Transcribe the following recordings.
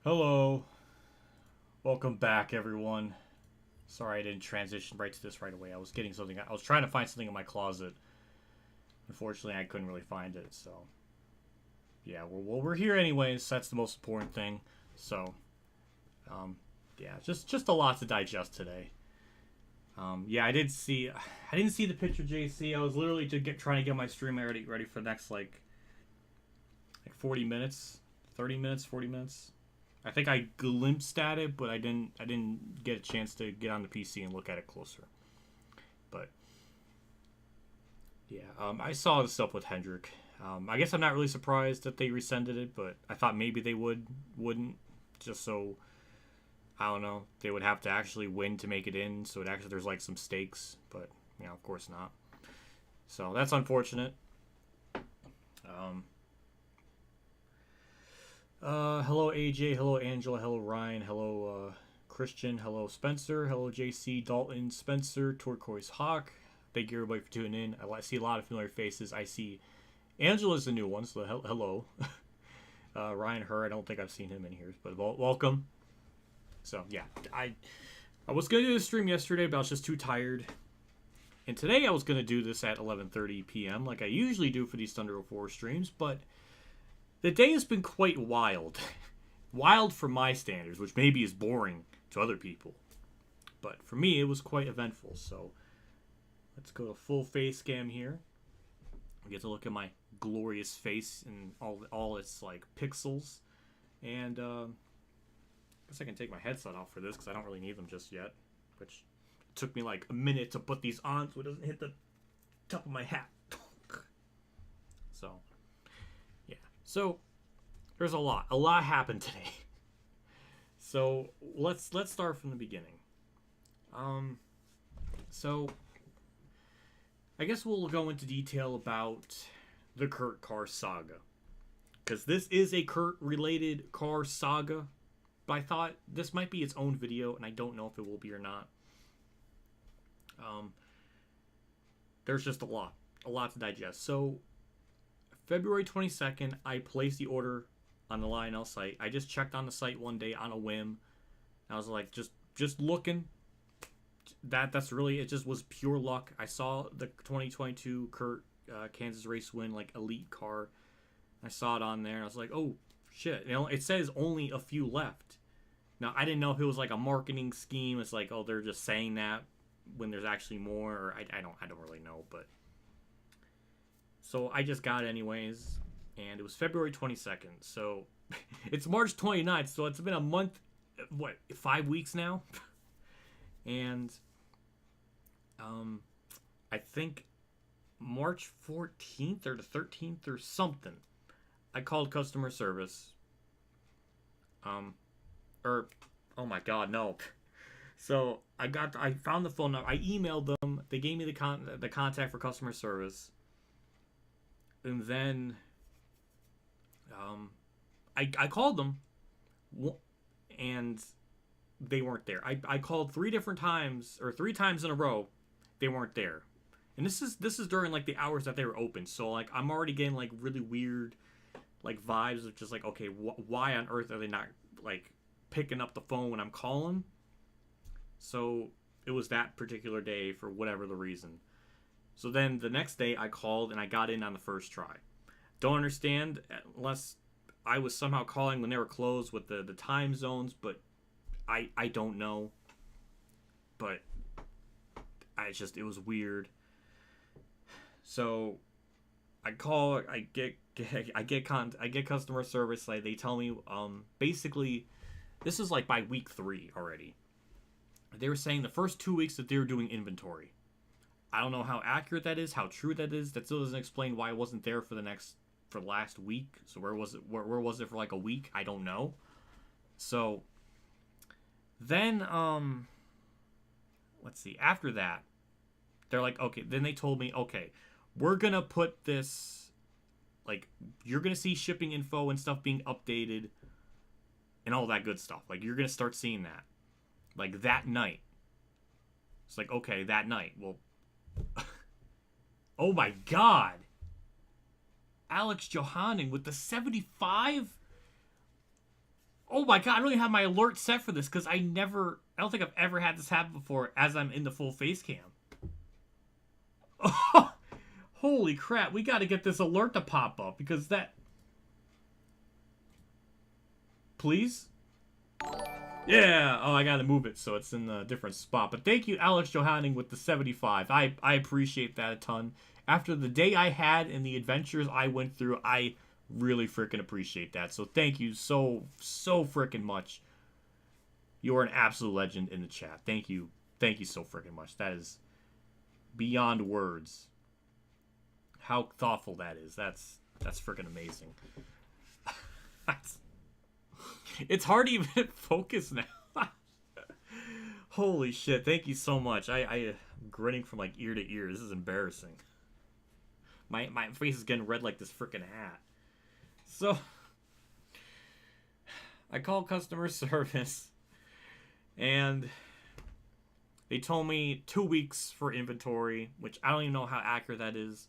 Hello. Welcome back, everyone. Sorry I didn't transition right to this right away. I was getting something. I was trying to find something in my closet. Unfortunately, I couldn't really find it. So, yeah, we're here anyways. That's the most important thing. So, yeah, just a lot to digest today. Yeah, I didn't see the picture, JC. I was literally trying to get my stream ready for the next like 40 minutes, 30 minutes, 40 minutes. I think I glimpsed at it, but I didn't get a chance to get on the PC and look at it closer. But yeah, I saw the stuff with Hendrick. I guess I'm not really surprised that they rescinded it, but I thought maybe they wouldn't, just so I don't know, they would have to actually win to make it in. So there's like some stakes, but of course not. So that's unfortunate. Um, Hello AJ, hello Angela, hello Ryan, hello Christian, hello Spencer, hello JC, Dalton, Spencer, Turquoise Hawk. Thank you everybody for tuning in. I see a lot of familiar faces. I see Angela's the new one, so hello. Ryan Hur, I don't think I've seen him in here, but welcome. So yeah, I was gonna do the stream yesterday, but I was just too tired. And today I was gonna do this at 11:30 p.m. like I usually do for these Thunder 04 streams, but the day has been quite wild. Wild for my standards, which maybe is boring to other people. But for me, it was quite eventful. So let's go to full face cam here. We get to look at my glorious face and all its like pixels. And I guess I can take my headset off for this because I don't really need them just yet. Which took me like a minute to put these on so it doesn't hit the top of my hat. So... So, there's a lot. A lot happened today. So, let's start from the beginning. So, I guess we'll go into detail about the Kurt car saga. Because this is a Kurt-related car saga. But I thought this might be its own video, and I don't know if it will be or not. There's just a lot to digest. So, February 22nd, I placed the order on the Lionel site. I just checked on the site one day on a whim. I was like, just looking. That's really, it just was pure luck. I saw the 2022 Kurt Kansas race win, like elite car. I saw it on there. And I was like, oh shit. It says only a few left. Now, I didn't know if it was like a marketing scheme. It's like, oh, they're just saying that when there's actually more. Or I don't really know, but. So I just got it anyways, and it was February 22nd. So it's March 29th, so it's been a month, 5 weeks now? And I think March 14th or the 13th or something, I called customer service. Oh my god, no. So I found the phone number. I emailed them. They gave me the contact for customer service. And then I called them, and they weren't there. I called 3 different times, or 3 times in a row, they weren't there. And this is during like the hours that they were open. So like I'm already getting like really weird like vibes of just like, okay, why on earth are they not like picking up the phone when I'm calling? So it was that particular day for whatever the reason. So then the next day I called and I got in on the first try. Don't understand unless I was somehow calling when they were closed with the time zones, but I don't know. But it was weird. So I call, I get customer service. Like they tell me basically this is like by week 3 already. They were saying the first 2 weeks that they were doing inventory. I don't know how accurate that is, how true that is. That still doesn't explain why I wasn't there for last week. So where was it? Where was it for like a week? I don't know. So then let's see. After that, they're like, okay. Then they told me, okay, we're gonna put this, like, you're gonna see shipping info and stuff being updated, and all that good stuff. Like you're gonna start seeing that, like that night. It's like, okay, that night. Well. Oh my god. Alex Johanning with the 75? Oh my god, I don't even have my alert set for this because I don't think I've ever had this happen before as I'm in the full face cam. Holy crap, we got to get this alert to pop up because that... Please? Yeah, oh, I got to move it so it's in a different spot. But thank you, Alex Johanning, with the 75. I appreciate that a ton. After the day I had and the adventures I went through, I really freaking appreciate that. So thank you so freaking much. You're an absolute legend in the chat. Thank you. Thank you so freaking much. That is beyond words. How thoughtful that is. That's freaking amazing. It's hard to even focus now. Holy shit. Thank you so much. I'm grinning from like ear to ear. This is embarrassing. My face is getting red like this freaking hat. So, I called customer service, and they told me 2 weeks for inventory, which I don't even know how accurate that is,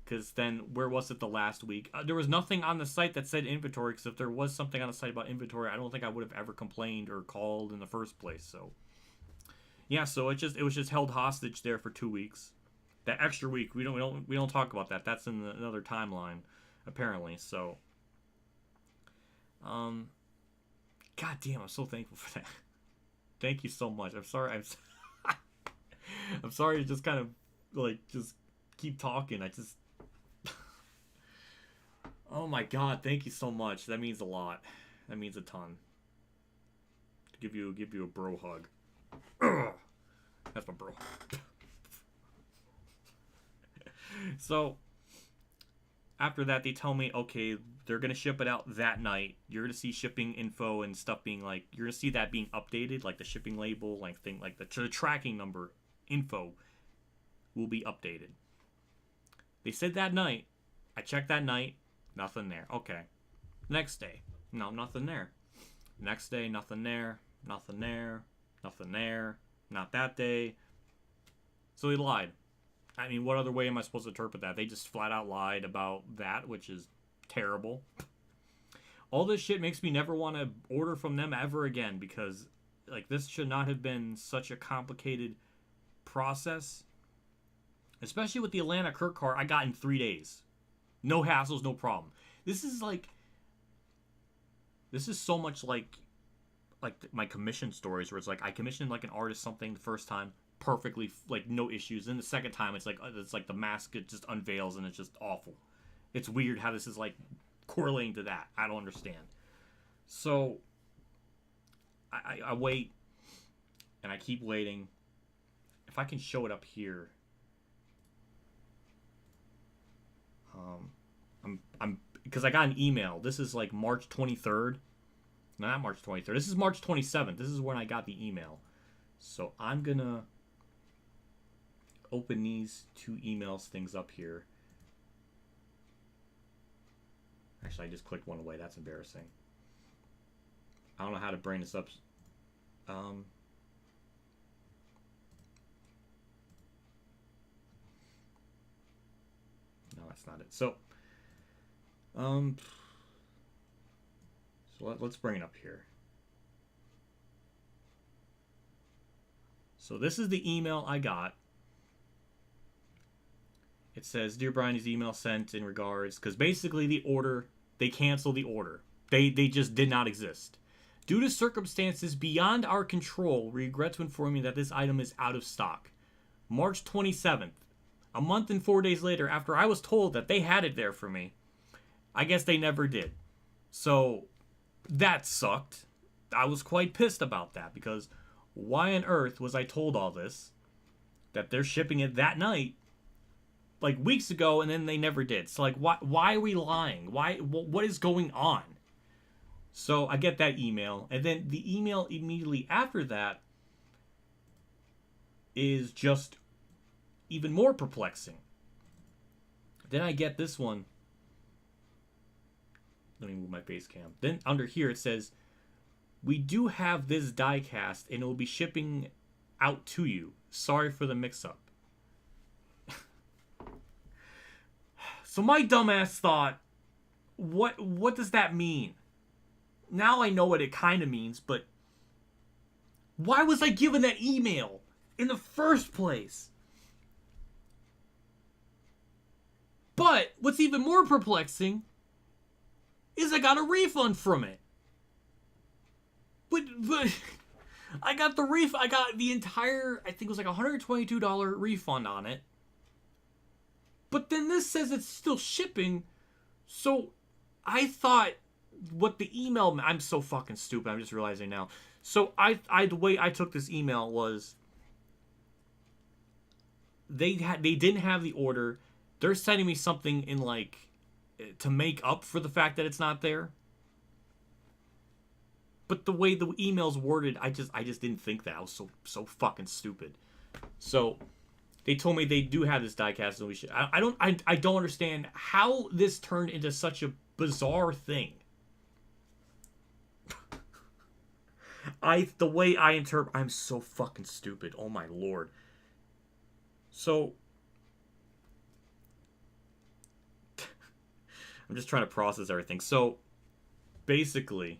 because then where was it the last week? There was nothing on the site that said inventory, because if there was something on the site about inventory, I don't think I would have ever complained or called in the first place. So, yeah, so it was just held hostage there for 2 weeks. That extra week, we don't talk about that. That's in another timeline, apparently. So, god damn, I'm so thankful for that. Thank you so much. I'm sorry. I'm sorry to just kind of like just keep talking. I just oh my god, thank you so much. That means a lot. That means a ton. Give you a bro hug. That's my bro. So, after that, they tell me, okay, they're going to ship it out that night. You're going to see shipping info and stuff being like, you're going to see that being updated, like the shipping label, like thing, like the tracking number info will be updated. They said that night. I checked that night. Nothing there. Okay. Next day. No, nothing there. Next day, nothing there. Nothing there. Nothing there. Not that day. So he lied. I mean, what other way am I supposed to interpret that? They just flat out lied about that, which is terrible. All this shit makes me never want to order from them ever again because, like, this should not have been such a complicated process. Especially with the Atlanta Kirk car I got in 3 days. No hassles, no problem. This is so much like my commission stories where it's like I commissioned like an artist something the first time perfectly, like no issues. Then the second time it's like the mask it just unveils and it's just awful. It's weird how this is like correlating to that. I don't understand. So I wait and I keep waiting. If I can show it up here. I'm because I got an email. This is like March 23rd. No, not March 23rd. This is March 27th. This is when I got the email. So I'm gonna open these two emails things up here. Actually, I just clicked one away. That's embarrassing. I don't know how to bring this up. No, that's not it. So, let's bring it up here. So this is the email I got. It says, "Dear Brian, his email sent in regards," because basically the order, they canceled the order. They just did not exist. "Due to circumstances beyond our control, we regret to inform you that this item is out of stock. March 27th, a month and 4 days later, after I was told that they had it there for me. I guess they never did. So that sucked. I was quite pissed about that because why on earth was I told all this? That they're shipping it that night, like weeks ago, and then they never did. So like, why are we lying? What is going on?" So I get that email, and then the email immediately after that is just even more perplexing. Then I get this one. Let me move my face cam. Then under here it says, "We do have this diecast and it will be shipping out to you. Sorry for the mix-up." So my dumbass thought, what does that mean? now I know what it kind of means, but why was I given that email in the first place? But what's even more perplexing is I got a refund from it. But I got the entire, I think it was like $122 refund on it. But then this says it's still shipping. So I thought what the email, I'm so fucking stupid, I'm just realizing now. So the way I took this email was they didn't have the order. They're sending me something in like to make up for the fact that it's not there. But the way the email's worded, I just didn't think that. I was so fucking stupid. So they told me they do have this diecast, and we should. I don't understand how this turned into such a bizarre thing. The way I interpret, I'm so fucking stupid. Oh my lord. So I'm just trying to process everything. So basically,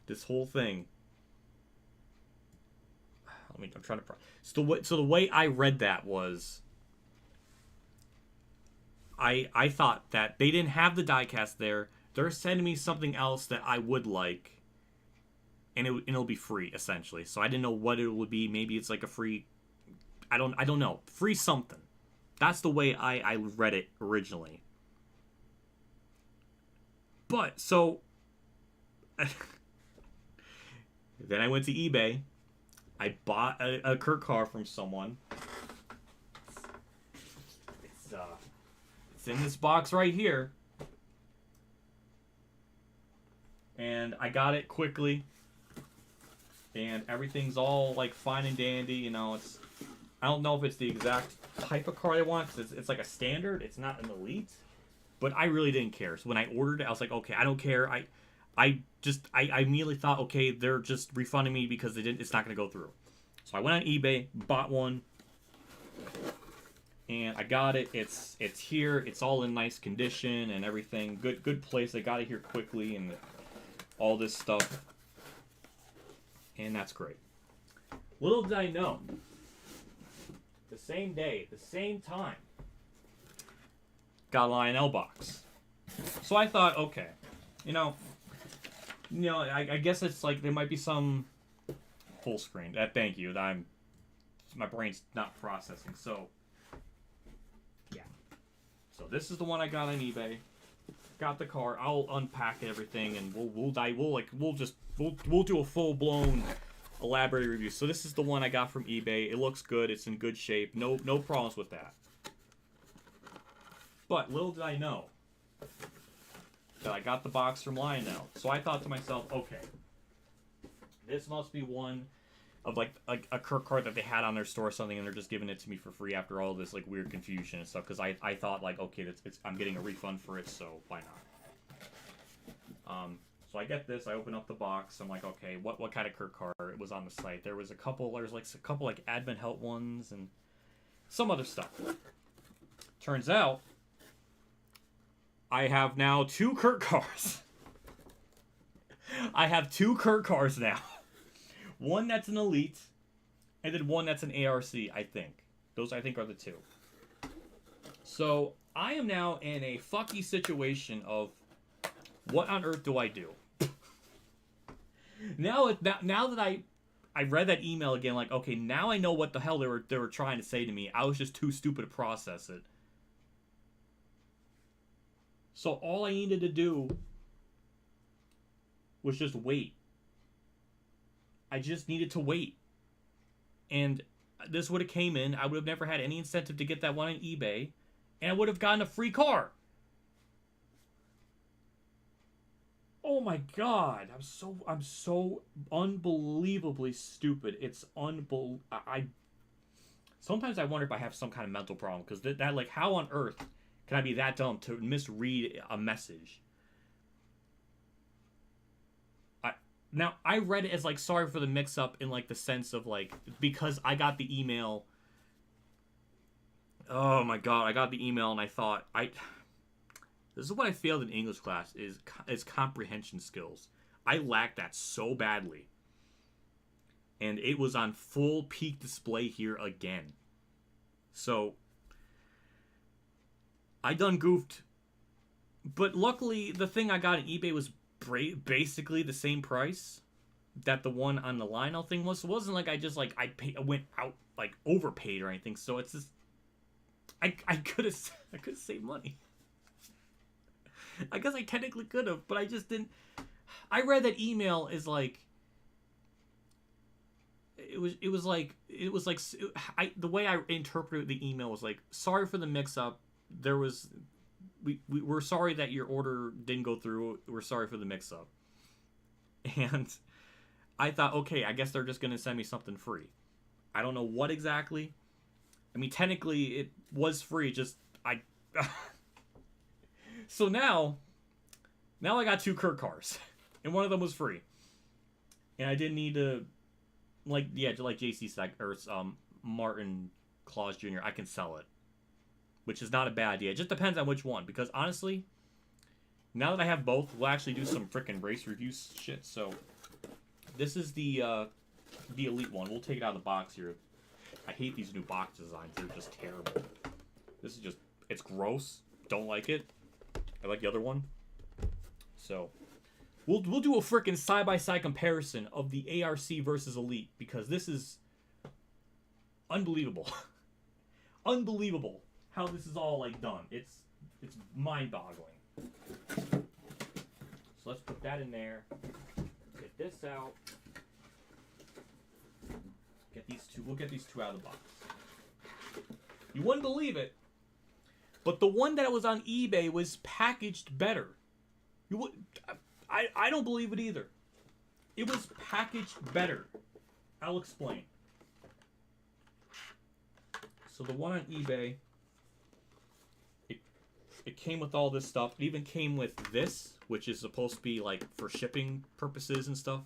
this whole thing. I'm trying to. So the way I read that was, I thought that they didn't have the diecast there. They're sending me something else that I would like, and it'll be free essentially. So I didn't know what it would be. Maybe it's like a free. I don't know. Free something. That's the way I read it originally. But so. Then I went to eBay. I bought a Kurt car from someone. It's in this box right here. And I got it quickly. And everything's all like fine and dandy, you know. I don't know if it's the exact type of car I want, because it's like a standard. It's not an elite. But I really didn't care. So when I ordered it, I was like, okay, I don't care. I immediately thought, okay, they're just refunding me because it's not going to go through. So I went on eBay, bought one, and I got it. It's here. It's all in nice condition and everything. Good place. I got it here quickly and all this stuff. And that's great. Little did I know, the same day, the same time, got a Lionel box. So I thought, okay, you know, I guess it's like there might be some full screen. Thank you. My brain's not processing. So yeah. So this is the one I got on eBay. Got the car. I'll unpack everything and we'll do a full blown elaborate review. So this is the one I got from eBay. It looks good. It's in good shape. No problems with that. But little did I know that I got the box from Lionel. So I thought to myself, okay, this must be one of like a Kurt car that they had on their store or something, and they're just giving it to me for free after all this like weird confusion and stuff. Because I thought like, okay, I'm getting a refund for it, so why not? So I get this. I open up the box. I'm like, okay, what kind of Kurt car? It was on the site. There was a couple like Advent Help ones and some other stuff. Turns out, I have now 2 Kurt cars. I have 2 Kurt cars now. One that's an Elite, and then one that's an ARC, I think. Those, I think, are the 2. So, I am now in a fucky situation of, what on earth do I do? Now that I read that email again, like, okay, now I know what the hell they were trying to say to me. I was just too stupid to process it. So all I needed to do was just wait. I just needed to wait. And this would have came in. I would have never had any incentive to get that one on eBay. And I would have gotten a free car. Oh my god. I'm so unbelievably stupid. It's sometimes I wonder if I have some kind of mental problem. Because that like, how on earth can I be that dumb to misread a message? Now, I read it as, like, sorry for the mix-up in, like, the sense of, like, because I got the email. Oh, my God. I got the email, and I thought, This is what I failed in English class, is comprehension skills. I lacked that so badly. And it was on full peak display here again. So, I done goofed. But luckily, the thing I got on eBay was basically the same price that the one on the Lionel thing was. So it wasn't like I just, like, I went out, like, overpaid or anything. So it's just, I could have saved money. I guess I technically could have, but I just didn't. I read that email is like, the way I interpreted the email was like, sorry for the mix-up. We're sorry that your order didn't go through. We're sorry for the mix-up. And I thought, okay, I guess they're just going to send me something free. I don't know what exactly. I mean, technically, it was free, just, So now I got 2 Kurt cars. And one of them was free. And I didn't need to, like JC said, or Martin Claus Jr., I can sell it. Which is not a bad idea. It just depends on which one. Because honestly, now that I have both, we'll actually do some freaking race review shit. So, this is the Elite one. We'll take it out of the box here. I hate these new box designs. They're just terrible. This is just, it's gross. Don't like it. I like the other one. So, we'll do a freaking side-by-side comparison of the ARC versus Elite. Because this is unbelievable. Unbelievable how this is all, like, done. It's mind-boggling. So let's put that in there. Get this out. Get these two. We'll get these 2 out of the box. You wouldn't believe it, but the one that was on eBay was packaged better. You would. I don't believe it either. It was packaged better. I'll explain. So the one on eBay, it came with all this stuff. It even came with this, which is supposed to be like for shipping purposes and stuff.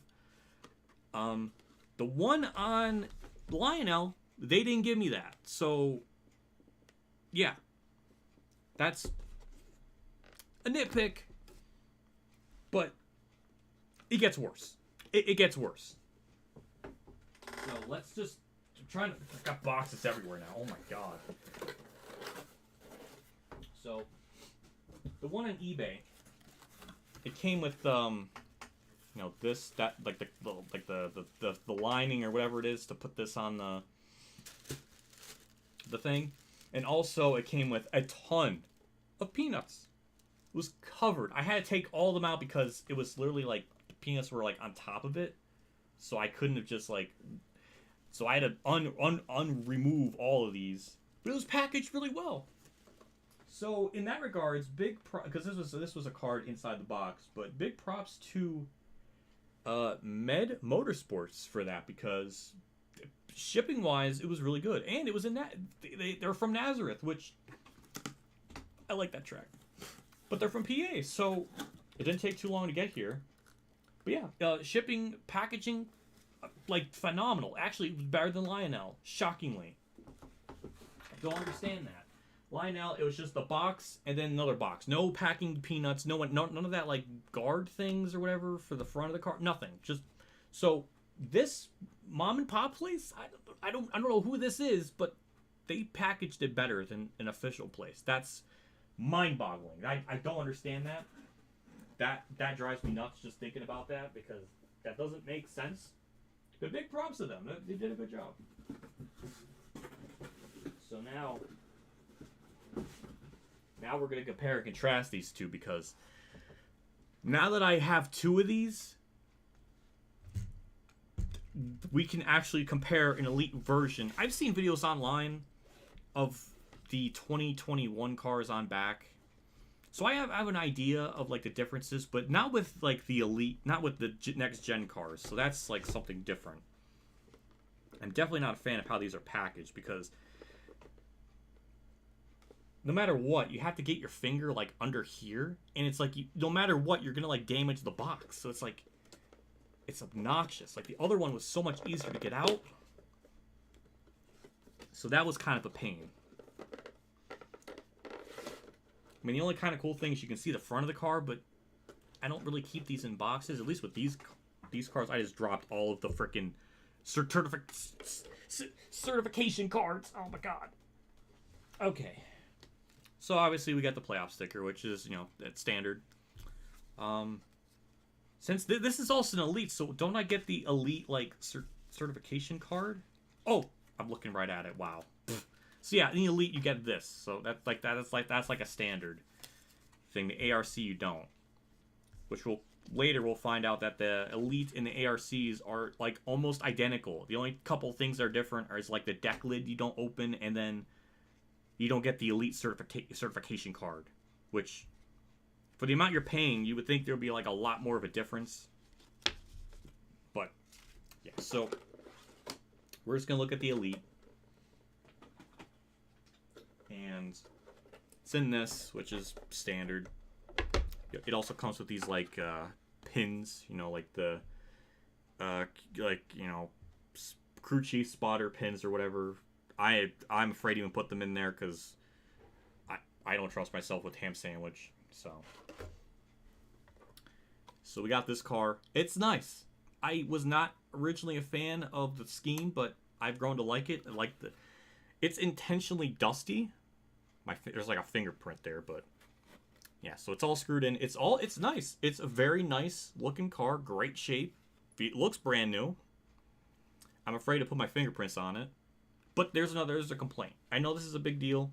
The one on Lionel, they didn't give me that. So, yeah. That's a nitpick. But it gets worse. It gets worse. So let's just... I've got boxes everywhere now. Oh my god. So, the one on eBay, it came with this, that, like the lining or whatever it is to put this on the thing, and also it came with a ton of peanuts. It was covered. I had to take all of them out because it was literally like the peanuts were like on top of it, so I couldn't have just like. So I had to remove all of these, but it was packaged really well. So in that regards, because this was a card inside the box, but big props to Med Motorsports for that, because shipping wise it was really good, and it was in that they're from Nazareth, which I like that track, but they're from PA, so it didn't take too long to get here. But yeah, shipping, packaging. Like, phenomenal. Actually, it was better than Lionel. Shockingly. I don't understand that. Lionel, it was just the box and then another box. No packing peanuts. None of that, like, guard things or whatever for the front of the car. Nothing. Just... So, this mom and pop place, I don't know who this is, but they packaged it better than an official place. That's mind-boggling. I don't understand that. That drives me nuts just thinking about that, because that doesn't make sense. But big props to them. They did a good job. So now we're going to compare and contrast these two, because now that I have 2 of these, we can actually compare an Elite version. I've seen videos online of the 2021 cars on back. So I have an idea of like the differences, but not with like the Elite, not with the next gen cars. So that's like something different. I'm definitely not a fan of how these are packaged, because no matter what, you have to get your finger like under here, and it's like no matter what, you're gonna like damage the box. So it's like, it's obnoxious. Like the other one was so much easier to get out. So that was kind of a pain. I mean, the only kind of cool thing is you can see the front of the car, but I don't really keep these in boxes. At least with these cars, I just dropped all of the freaking certification cards. Oh my god. Okay. So obviously we got the playoff sticker, which is, you know, that's standard. Since this is also an elite, so don't I get the elite like certification card? Oh, I'm looking right at it. Wow. So yeah, in the elite you get this. So that's like a standard thing. The ARC you don't. Which we'll find out that the elite and the ARCs are like almost identical. The only couple things that are different is like the deck lid you don't open, and then you don't get the elite certification card, which for the amount you're paying, you would think there would be like a lot more of a difference. But yeah, so we're just gonna look at the elite, and it's in this, which is standard. It also comes with these like pins, you know, like the crew chief spotter pins or whatever. I'm afraid to even put them in there because I don't trust myself with ham sandwich. So we got this car. It's nice. I was not originally a fan of the scheme, but I've grown to like it. I like it's intentionally dusty. There's like a fingerprint there, but yeah, so it's all screwed in. It's nice. It's a very nice looking car, great shape. It looks brand new. I'm afraid to put my fingerprints on it. But there's a complaint. I know this is a big deal.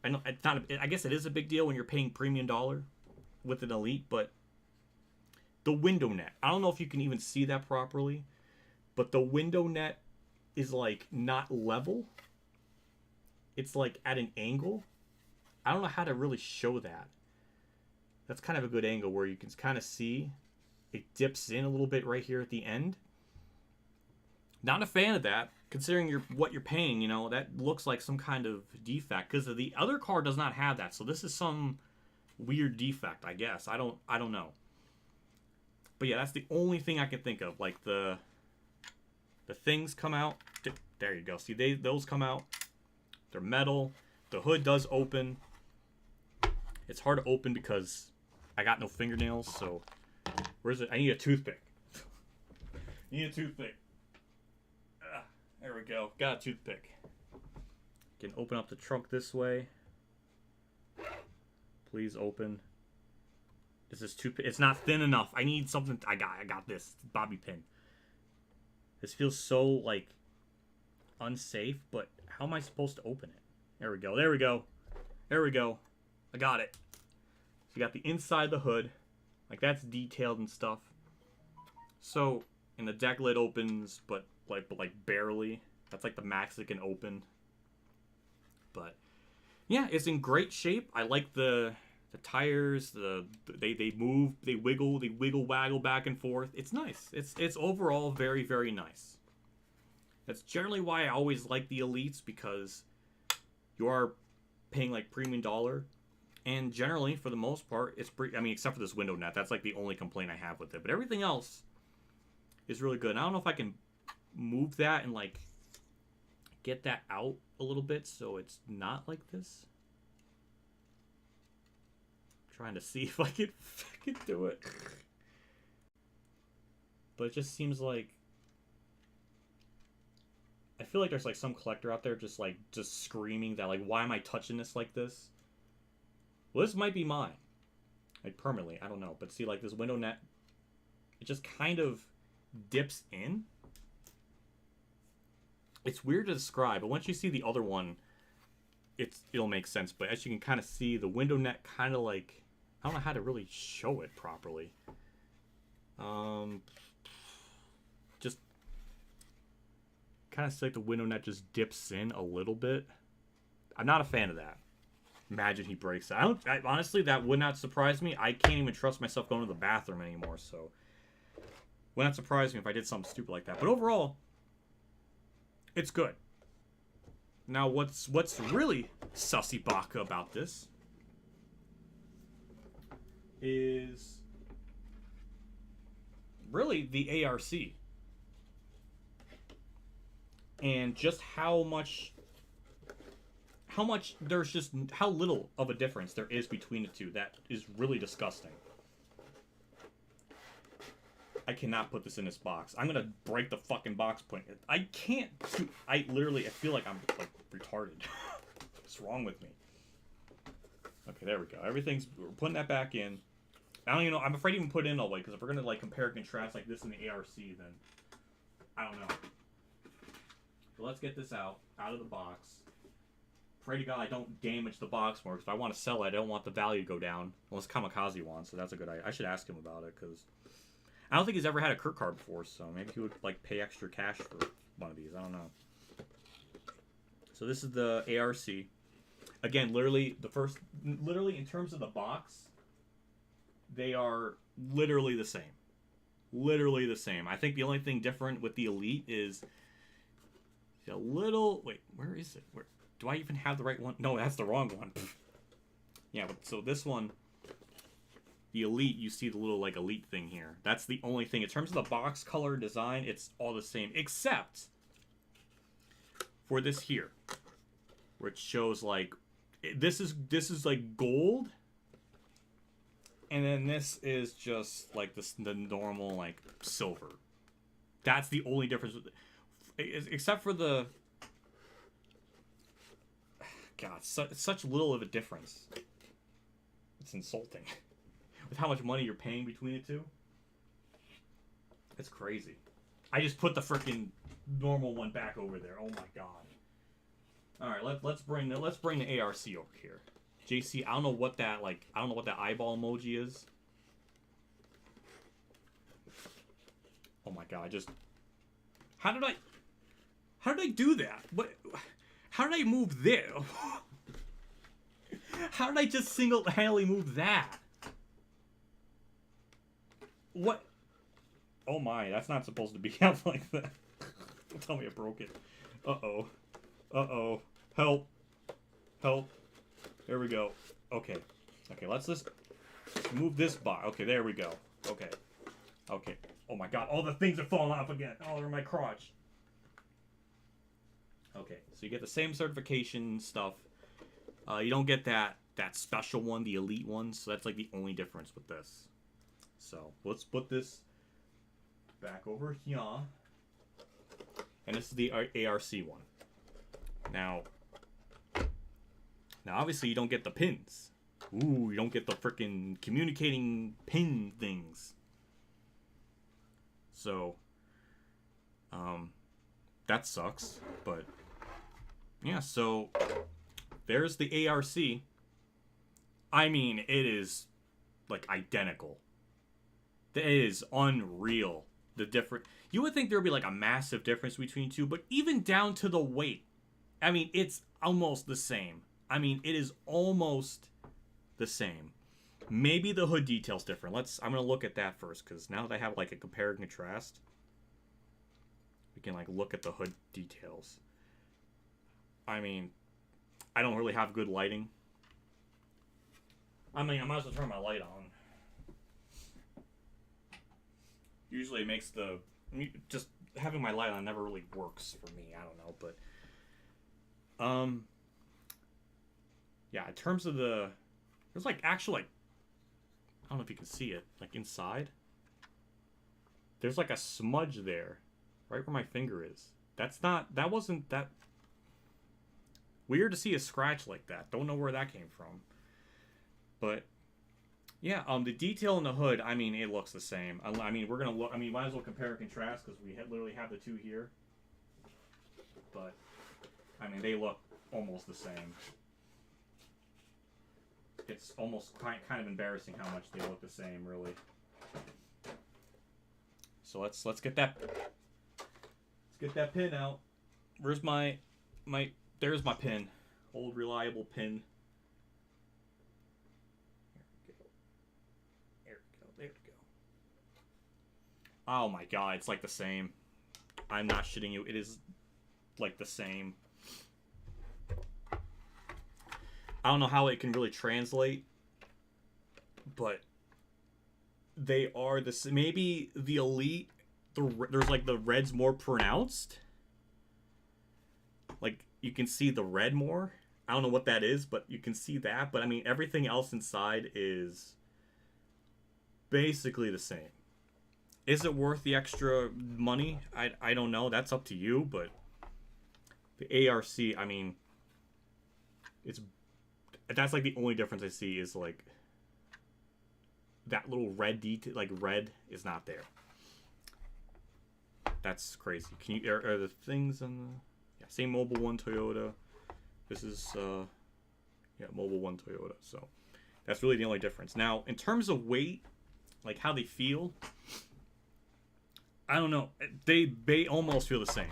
I know it's not. I guess it is a big deal when you're paying premium dollar with an elite, but the window net. I don't know if you can even see that properly, but the window net is like not level. It's like at an angle. I don't know how to really show that. That's kind of a good angle where you can kind of see it dips in a little bit right here at the end. Not a fan of that, considering what you're paying. You know, that looks like some kind of defect because the other car does not have that. So this is some weird defect, I guess. I don't know. But yeah, that's the only thing I can think of. Like the things come out. There you go. See, those come out. They're metal. The hood does open. It's hard to open because I got no fingernails, so where's it? I need a toothpick. There we go. Got a toothpick. Can open up the trunk this way. Please open. This is too. It's not thin enough. I need something. I got this bobby pin. This feels so like unsafe, but how am I supposed to open it? There we go. I got it. So you got the inside of the hood. Like that's detailed and stuff. So, and the deck lid opens, but like barely. That's like the max it can open. But yeah, it's in great shape. I like the tires. They move, they wiggle waggle back and forth. It's nice. It's overall very, very nice. That's generally why I always like the elites, because you are paying like premium dollar, and generally for the most part it's I mean, except for this window net, that's like the only complaint I have with it, but everything else is really good. And I don't know if I can move that and like get that out a little bit so it's not like this. I'm trying to see if I can do it, but it just seems like I feel like there's like some collector out there just screaming that like, why am I touching this like this? Well, this might be mine, like permanently. I don't know, but see, like this window net, it just kind of dips in. It's weird to describe, but once you see the other one, it'll make sense. But as you can kind of see, the window net kind of like, I don't know how to really show it properly. Just kind of like the window net just dips in a little bit. I'm not a fan of that. Imagine he breaks it. Honestly, that would not surprise me. I can't even trust myself going to the bathroom anymore, so would not surprise me if I did something stupid like that. But overall, it's good. Now, what's really sussy baka about this is really the ARC and just how how much there's just how little of a difference there is between the two. That is really disgusting. I cannot put this in this box. I'm gonna break the fucking box point. I can't. I feel like I'm like retarded. What's wrong with me? Okay, there we go. We're putting that back in. I don't even know. I'm afraid to even put it in all the way because if we're gonna like compare and contrast like this in the ARC, then I don't know. So let's get this out of the box. Pray to God I don't damage the box more, because if I want to sell it, I don't want the value to go down. Unless Kamikaze wants, so that's a good idea. I should ask him about it, because I don't think he's ever had a Kurt card before, so maybe he would like pay extra cash for one of these. I don't know. So this is the ARC. Again, literally in terms of the box, they are literally the same. Literally the same. I think the only thing different with the Elite is a little... Wait, where is it? Where do I even have the right one? No, that's the wrong one. Yeah, but so this one, the Elite, you see the little like Elite thing here. That's the only thing. In terms of the box color design, it's all the same, except for this here, which shows like this is like gold, and then this is just like the normal like silver. That's the only difference, except for the God, such little of a difference. It's insulting. With how much money you're paying between the two. It's crazy. I just put the freaking normal one back over there. Oh my God. All right, let's bring the ARC over here. JC, I don't know what that eyeball emoji is. Oh my God, how did I do that? What? How did I move there? How did I just single-handedly move that? What? Oh my, that's not supposed to be out like that. Don't tell me I broke it. Uh-oh. Uh-oh. Help. Help. There we go. Okay. Okay, let's just move this bar. Okay, there we go. Okay. Okay. Oh my God, all the things are falling off again. Oh, they're in my crotch. Okay, so you get the same certification stuff. You don't get that special one, the Elite one, so that's like the only difference with this. So let's put this back over here. And this is the ARC one. Now obviously you don't get the pins. Ooh, you don't get the freaking communicating pin things. So, that sucks, but yeah, so there's the ARC. I mean, it is like identical. It is unreal. The different. You would think there would be like a massive difference between two, but even down to the weight, I mean, it's almost the same. I mean, it is almost the same. Maybe the hood detail's different. I'm gonna look at that first, because now that I have like a compare and contrast, we can like look at the hood details. I mean, I don't really have good lighting. I mean, I might as well turn my light on. Usually it makes just having my light on never really works for me. I don't know, but yeah, in terms of there's like actual like, I don't know if you can see it, like inside. There's like a smudge there, right where my finger is. That wasn't that weird to see a scratch like that. Don't know where that came from. But yeah, the detail in the hood, I mean, it looks the same. I mean, we're gonna look. I mean, might as well compare and contrast because we literally have the two here. But I mean, they look almost the same. It's almost kind of embarrassing how much they look the same, really. So let's get that pin out. Where's my there's my pin, old reliable pin. There we go. Oh my God, it's like the same. I'm not shitting you. It is like the same. I don't know how it can really translate, but they are the same. Maybe the Elite, there's like the red's more pronounced. Like you can see the red more. I don't know what that is, but you can see that. But I mean, everything else inside is basically the same. Is it worth the extra money? I don't know. That's up to you. But the ARC, I mean, that's like the only difference I see is like that little red detail, like red is not there. That's crazy. Can you are the things on the same Mobile One Toyota? This is Mobile One Toyota. So that's really the only difference. Now, in terms of weight, like how they feel, I don't know. They almost feel the same.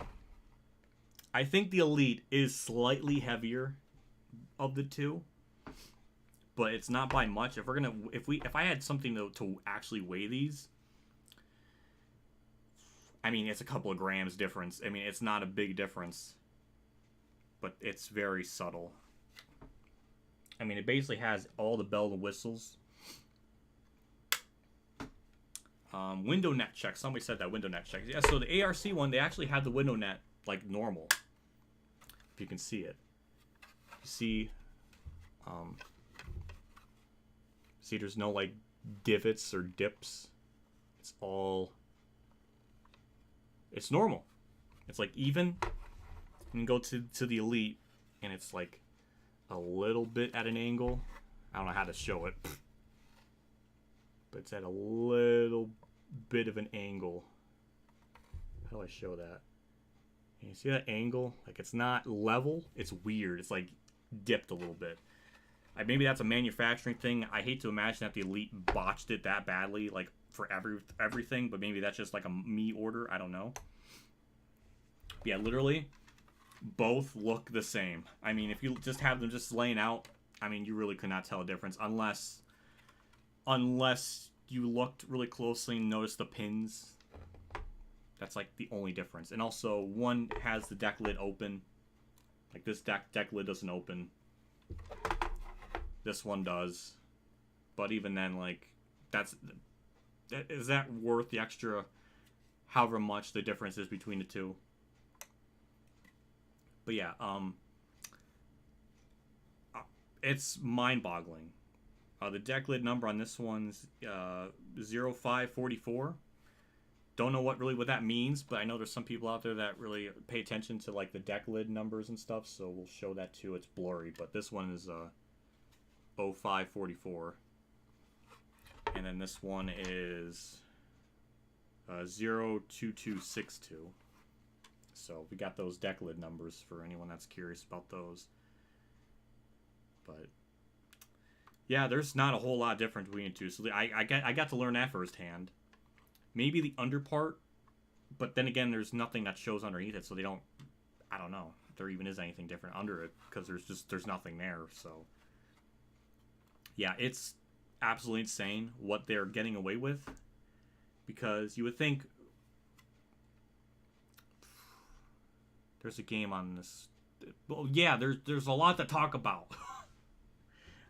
I think the Elite is slightly heavier of the two, but it's not by much. If I had something to actually weigh these, I mean, it's a couple of grams difference. I mean, it's not a big difference, but it's very subtle. I mean, it basically has all the bells and whistles. Window net check. Somebody said that window net check. Yeah, so the ARC one, they actually had the window net like normal. If you can see it. You see, see there's no like divots or dips. It's normal. It's like even. You can go to the Elite and it's like a little bit at an angle. I don't know how to show it. But it's at a little bit of an angle. How do I show that? Can you see that angle? Like it's not level. It's weird. It's like dipped a little bit. Maybe that's a manufacturing thing. I hate to imagine that the Elite botched it that badly, like for everything. But maybe that's just like a me order. I don't know. Yeah, literally, both look the same. I mean, if you just have them just laying out, I mean, you really could not tell a difference unless you looked really closely and noticed the pins. That's like the only difference. And also, one has the deck lid open. Like this deck lid doesn't open. This one does. But even then, like, is that worth the extra however much the difference is between the two? But yeah, it's mind-boggling. The deck lid number on this one's 0544. Don't know what that means, but I know there's some people out there that really pay attention to like the deck lid numbers and stuff, so we'll show that too. It's blurry, but this one is 0544. And then this one is 02262. So we got those deck lid numbers for anyone that's curious about those. But yeah, there's not a whole lot different between the two. So I got to learn that firsthand. Maybe the under part, but then again, there's nothing that shows underneath it, so they don't. I don't know if there even is anything different under it because there's nothing there. So yeah, it's absolutely insane what they're getting away with, because you would think there's a game on this. Well, yeah, there's a lot to talk about.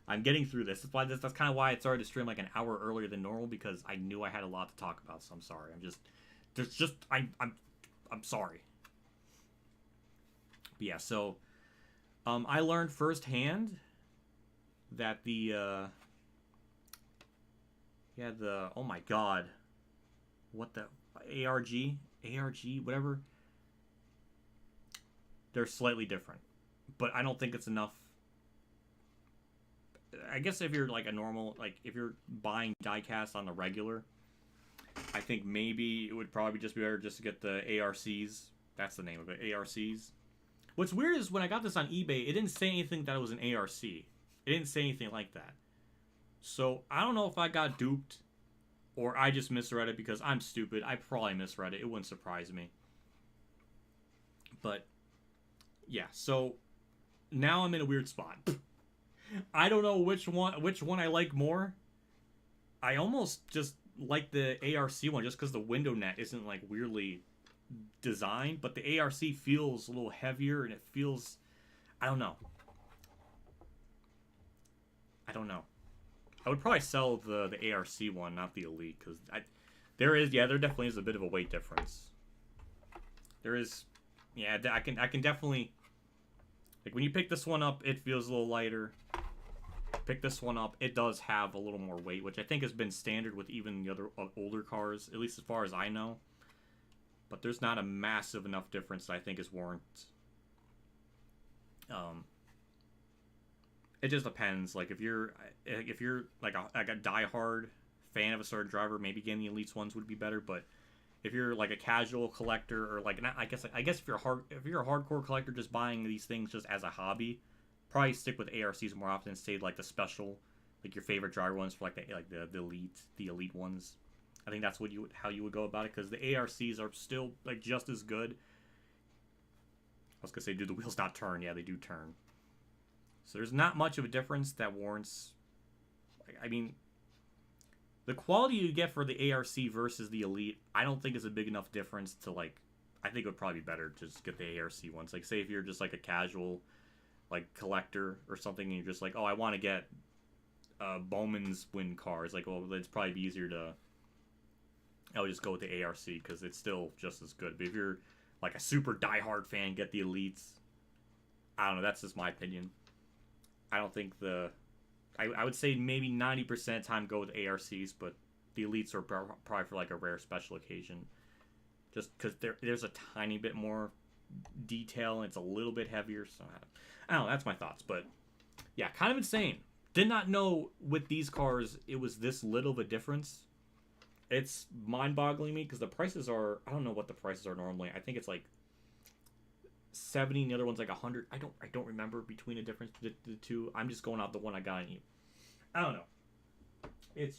I'm getting through this. That's kind of why I started to stream like an hour earlier than normal, because I knew I had a lot to talk about. So I'm sorry. I'm sorry. But yeah, so I learned firsthand that the oh my god, what the ARG, whatever. They're slightly different, but I don't think it's enough. I guess if you're like a normal, like if you're buying Diecast on the regular, I think maybe it would probably just be better just to get the ARCs. That's the name of it, ARCs. What's weird is when I got this on eBay, it didn't say anything that it was an ARC. It didn't say anything like that. So I don't know if I got duped or I just misread it because I'm stupid. I probably misread it. It wouldn't surprise me. But yeah, so now I'm in a weird spot. I don't know which one I like more. I almost just like the ARC one just because the window net isn't like weirdly designed, but the ARC feels a little heavier and it feels, I don't know. I would probably sell the ARC one, not the Elite, because there definitely is a bit of a weight difference. There is, yeah, I can definitely Like, when you pick this one up, it feels a little lighter. Pick this one up, it does have a little more weight, which I think has been standard with even the other older cars, at least as far as I know. But there's not a massive enough difference that I think is warranted. It just depends. Like, if you're like a diehard fan of a certain driver, maybe getting the Elites ones would be better. But if you're like a casual collector, or like, I guess if you're a hardcore collector just buying these things just as a hobby, probably stick with ARCs more often and say like the special, like your favorite driver ones for like the elite ones. I think that's how you would go about it, because the ARCs are still like just as good. I was gonna say, do the wheels not turn? Yeah, they do turn. So there's not much of a difference that warrants. I mean, the quality you get for the ARC versus the Elite, I don't think is a big enough difference to like. I think it would probably be better to just get the ARC ones. Like, say if you're just like a casual, like, collector or something, and you're just like, oh, I want to get Bowman's win cars. Like, well, it's probably be easier to. I would just go with the ARC because it's still just as good. But if you're like a super diehard fan, get the Elites. I don't know. That's just my opinion. I don't think I would say maybe 90% of the time go with ARCs, but the Elites are probably for like a rare special occasion. Just because there's a tiny bit more detail and it's a little bit heavier. So I don't know. That's my thoughts. But yeah, kind of insane. Did not know with these cars it was this little of a difference. It's mind-boggling me because the prices are, I don't know what the prices are normally. I think it's like 70 and the other one's like 100. I don't remember between the difference the two. I'm just going out the one I got in you. I don't know. It's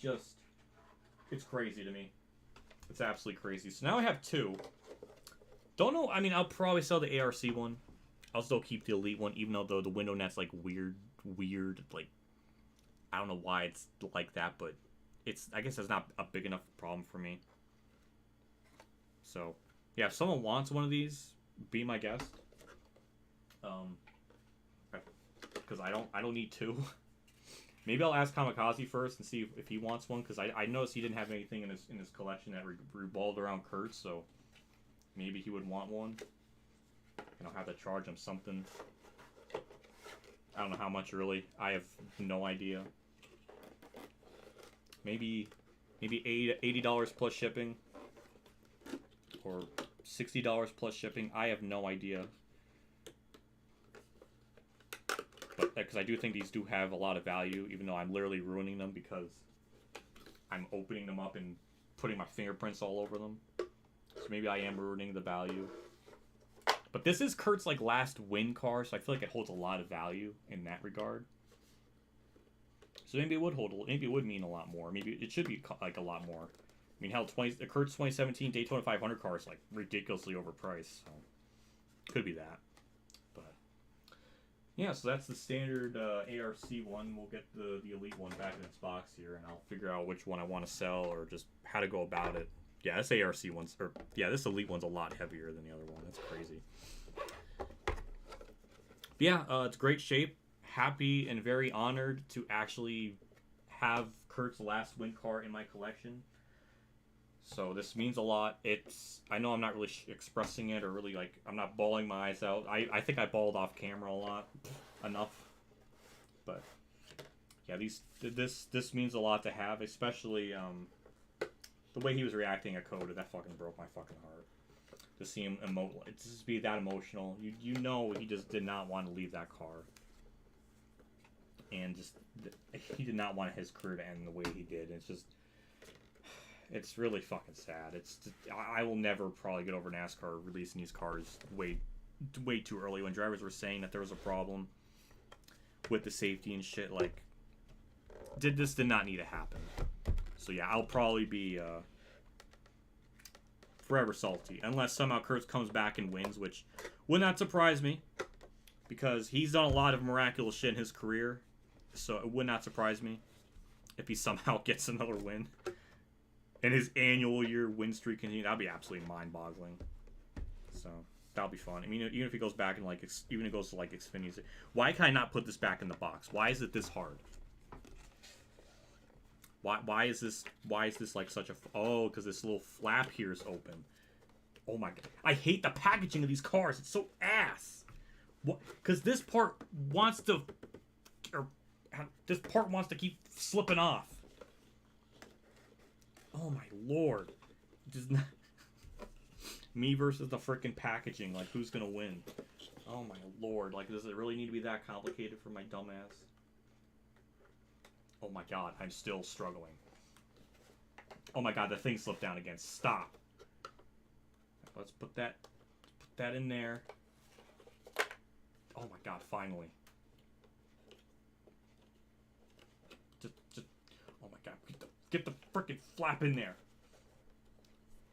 crazy to me. It's absolutely crazy. So now I have two. Don't know. I mean, I'll probably sell the ARC one. I'll still keep the Elite one, even though the window net's like weird. Like, I don't know why it's like that, but I guess it's not a big enough problem for me. So, yeah, if someone wants one of these, be my guest. Because I don't need two. Maybe I'll ask Kamikaze first and see if he wants one, because I noticed he didn't have anything in his collection that revolved around Kurtz, so maybe he would want one. And I'll have to charge him something. I don't know how much, really. I have no idea. Maybe $80 plus shipping, or $60 plus shipping. I have no idea. But because I do think these do have a lot of value, even though I'm literally ruining them because I'm opening them up and putting my fingerprints all over them. So maybe I am ruining the value. But this is Kurt's like last win car, so I feel like it holds a lot of value in that regard. So maybe it would mean a lot more. Maybe it should be like a lot more. I mean, hell, the Kurtz 2017 Daytona 500 car is like ridiculously overpriced. So could be that. But yeah, so that's the standard ARC one. We'll get the Elite one back in its box here, and I'll figure out which one I want to sell or just how to go about it. Yeah, this ARC this Elite one's a lot heavier than the other one. That's crazy. But yeah, it's great shape. Happy and very honored to actually have Kurt's last win car in my collection. So this means a lot. I know I'm not really expressing it, or really like I'm not bawling my eyes out. I think I bawled off camera a lot, enough. But yeah, this means a lot to have, especially the way he was reacting at Coda. That fucking broke my fucking heart. To see him just be that emotional. You know he just did not want to leave that car. And just, he did not want his career to end the way he did. It's really fucking sad. I will never probably get over NASCAR releasing these cars way too early when drivers were saying that there was a problem with the safety and shit. Like, this did not need to happen. So yeah, I'll probably be forever salty unless somehow Kurtz comes back and wins, which would not surprise me because he's done a lot of miraculous shit in his career. So it would not surprise me if he somehow gets another win. And his annual year win streak continues. That'd be absolutely mind-boggling. So that'll be fun. I mean, even if he goes back and like, even if he goes to like Xfinity, why can I not put this back in the box? Why is it this hard? Why is this like such a... Oh, because this little flap here is open. Oh my god. I hate the packaging of these cars. It's so ass. Because this part wants to, this part wants to keep slipping off. Oh my lord. Just not... Me versus the freaking packaging. Like, who's gonna win? Oh my lord. Like, does it really need to be that complicated for my dumbass? Oh my god, I'm still struggling. Oh my god, the thing slipped down again. Stop. Let's put that in there. Oh my god, finally. Just oh my god, get the freaking flap in there.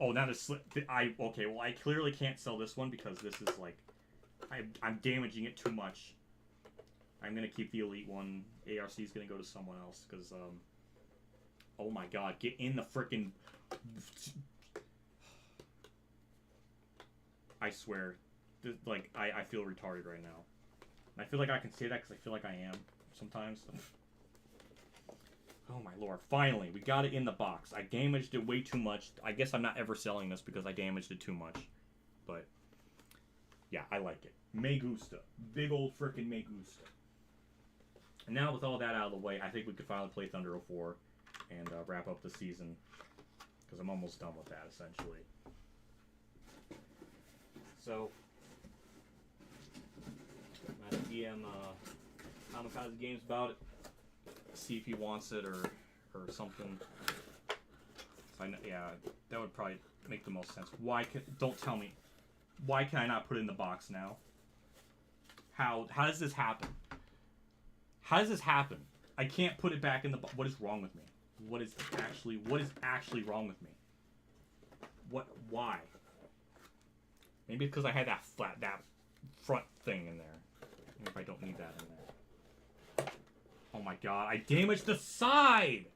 Oh, now the slip. Okay, well, I clearly can't sell this one because this is like, I'm damaging it too much. I'm gonna keep the Elite one. ARC is gonna go to someone else because oh my god, get in the freaking. I swear, like I feel retarded right now. I feel like I can say that because I feel like I am sometimes. Oh my lord, finally, we got it in the box. I damaged it way too much. I guess I'm not ever selling this because I damaged it too much. But, yeah, I like it. Me gusta. Big old frickin' me gusta. And now with all that out of the way, I think we could finally play Thunder 04 and wrap up the season. Because I'm almost done with that, essentially. So, I'm going to DM Kamikaze Games about it. See if he wants it or something. Yeah, that would probably make the most sense. Don't tell me. Why can I not put it in the box now? How does this happen? How does this happen? I can't put it back in the box. What is wrong with me? What is actually wrong with me? Why? Maybe because I had that front thing in there. Maybe if I don't need that in there. Oh my god, I damaged the side!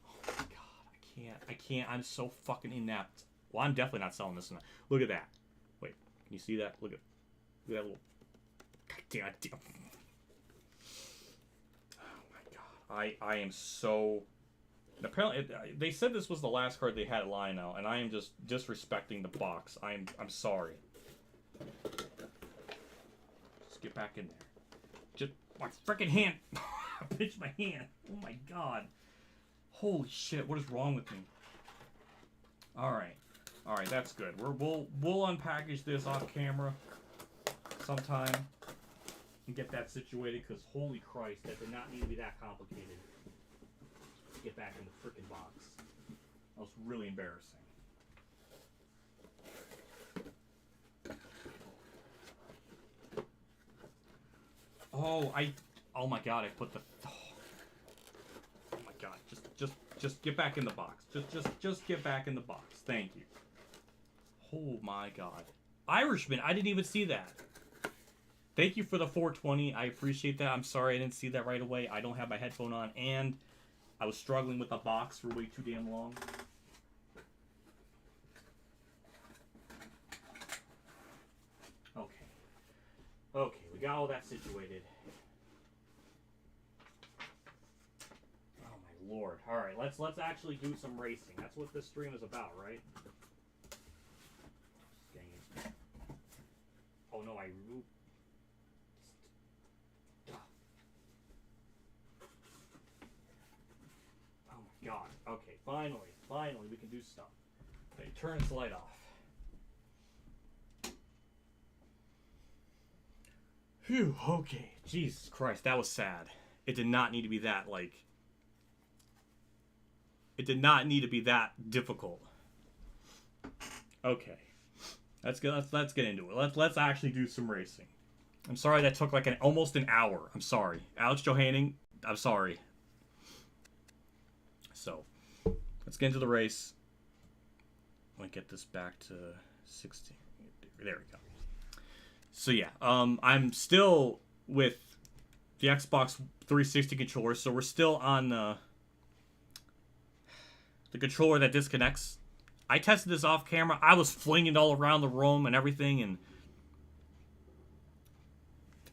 Oh my god, I can't, I'm so fucking inept. Well, I'm definitely not selling this one. Look at that. Wait, can you see that? Look at that little... God damn. Oh my god, I am so... Apparently, they said this was the last card they had lying out, and I am just disrespecting the box. I'm sorry. Just get back in there. Just... My freaking hand! I pinched my hand. Oh my god. Holy shit, what is wrong with me? Alright. Alright, that's good. We'll unpackage this off camera sometime and get that situated, because holy Christ, that did not need to be that complicated. Get back in the freaking box. That was really embarrassing. Oh my god, I put the... Oh my god, just get back in the box. Just get back in the box. Thank you. Oh my god. Irishman, I didn't even see that. Thank you for the 420. I appreciate that. I'm sorry I didn't see that right away. I don't have my headphone on, and I was struggling with the box for way too damn long. Okay, we got all that situated. Oh my lord. Alright, let's actually do some racing. That's what this stream is about, right? Dang it. Oh no, I removed... Oh my god. Okay, finally we can do stuff. Okay, turn this light off. Phew, okay. Jesus Christ, that was sad. It did not need to be that, like... It did not need to be that difficult. Okay. Let's get into it. Let's actually do some racing. I'm sorry that took like almost an hour. I'm sorry. Alex Johanning, I'm sorry. So, let's get into the race. Let me get this back to 16. There we go. So yeah, I'm still with the Xbox 360 controller, so we're still on the controller that disconnects. I tested this off camera. I was flinging it all around the room and everything, and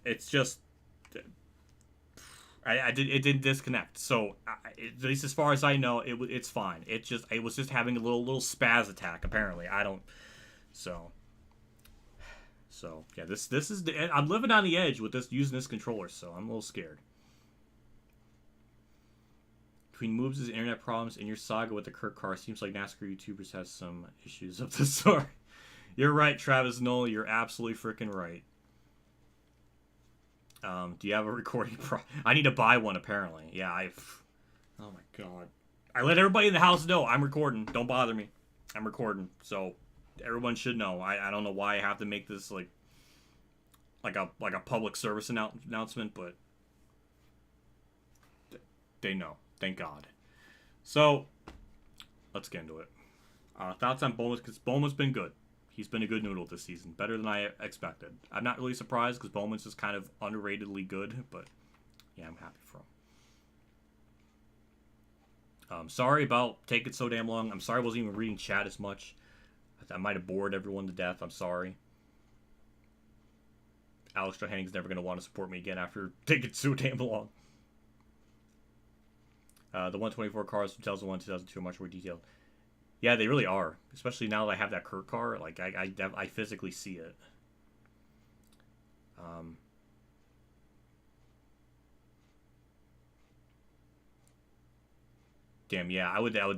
it's just it didn't disconnect. So at least as far as I know, it's fine. It was just having a little spaz attack. Apparently, I don't. So So yeah, this is I'm living on the edge with this using this controller, so I'm a little scared. Between moves and internet problems in your saga with the Kurt car, seems like NASCAR YouTubers have some issues of this sort. You're right, Travis Noel. You're absolutely freaking right. Do you have a recording I need to buy one, apparently. Yeah, oh my god. I let everybody in the house know I'm recording. Don't bother me. I'm recording. So, everyone should know. I don't know why I have to make this, like a public service announcement, but they know. Thank God. So, let's get into it. Thoughts on Bowman, because Bowman's been good. He's been a good noodle this season. Better than I expected. I'm not really surprised because Bowman's just kind of underratedly good, but yeah, I'm happy for him. Sorry about taking so damn long. I'm sorry I wasn't even reading chat as much. I might have bored everyone to death. I'm sorry. Alex Johanning's never going to want to support me again after taking so damn long. The 124 cars from 2001, 2002 are much more detailed. Yeah, they really are. Especially now that I have that Kurt car. Like, I physically see it. Damn, yeah, I would, yeah,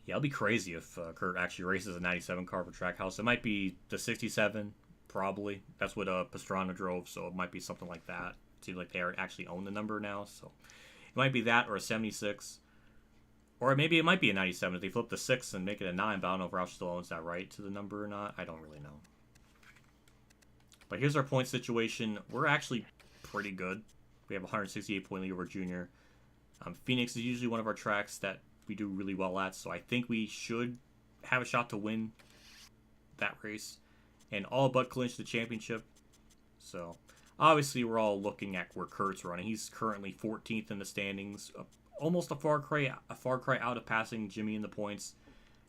it'll be crazy if Kurt actually races a 97 car for Trackhouse. It might be the 67, probably. That's what Pastrana drove, so it might be something like that. It seems like they actually own the number now, so... It might be that or a 76. Or maybe it might be a 97 if they flip the 6 and make it a 9, but I don't know if Roush still owns that right to the number or not. I don't really know. But here's our point situation. We're actually pretty good. We have a 168-point lead over Junior. Phoenix is usually one of our tracks that we do really well at, so I think we should have a shot to win that race. And all but clinch the championship. So... Obviously, we're all looking at where Kurt's running. He's currently 14th in the standings, almost a far cry out of passing Jimmy in the points.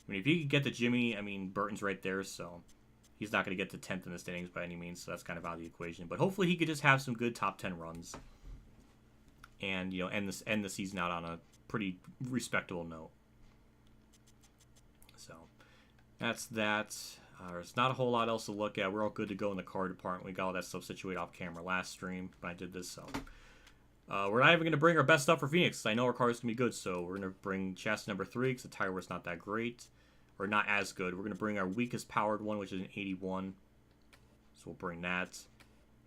I mean, if he could get to Jimmy, I mean, Burton's right there, so he's not going to get to 10th in the standings by any means, so that's kind of out of the equation. But hopefully, he could just have some good top 10 runs, and end the season out on a pretty respectable note. So that's that. There's not a whole lot else to look at. We're all good to go in the car department. We got all that stuff situated off camera last stream when I did this. So we're not even going to bring our best stuff for Phoenix. I know our car is going to be good, so we're going to bring chassis number 3 because the tire wear's not that great. Or not as good. We're going to bring our weakest powered one, which is an 81. So we'll bring that.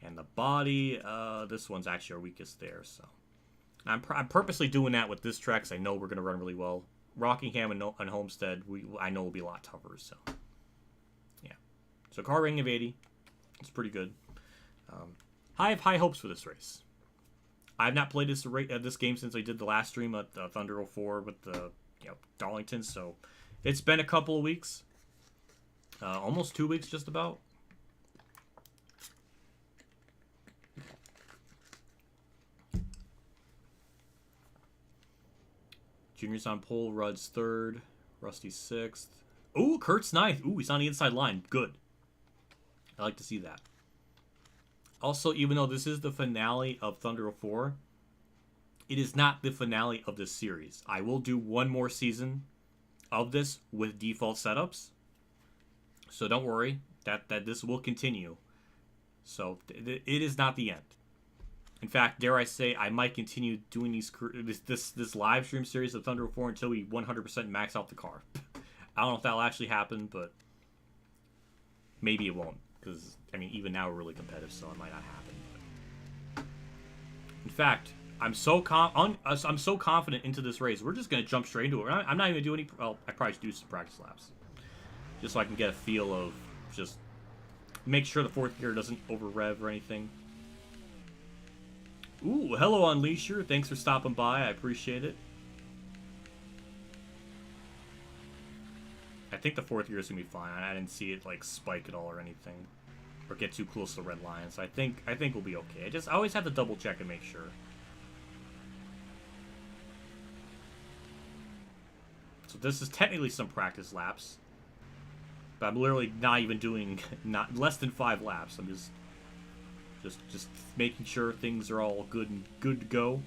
And the body, this one's actually our weakest there. So I'm purposely doing that with this track because I know we're going to run really well. Rockingham and Homestead, I know will be a lot tougher, so... So car rating of 80. It's pretty good. I have high hopes for this race. I have not played this game since I did the last stream at Thunder 04 with the Darlington. So it's been a couple of weeks. Almost 2 weeks just about. Junior's on pole. Rudd's 3rd. Rusty's 6th. Ooh, Kurt's 9th. Ooh, he's on the inside line. Good. I like to see that. Also, even though this is the finale of Thunder 04, it is not the finale of this series. I will do one more season of this with default setups. So don't worry, that this will continue. So it is not the end. In fact, dare I say, I might continue doing this live stream series of Thunder 04 until we 100% max out the car. I don't know if that'll actually happen, but maybe it won't. Because, I mean, even now we're really competitive, so it might not happen. But... In fact, I'm so confident into this race, we're just going to jump straight into it. I'm not even going to do any... Well, I probably should do some practice laps. Just so I can get a feel of just... Make sure the 4th gear doesn't over-rev or anything. Ooh, hello, Unleasher. Thanks for stopping by. I appreciate it. I think the 4th gear is going to be fine. I didn't see it, like, spike at all or anything. Or get too close to the red line. So I think we'll be okay. I always have to double check and make sure. So this is technically some practice laps. But I'm literally not even doing less than 5 laps. I'm just making sure things are all good to go.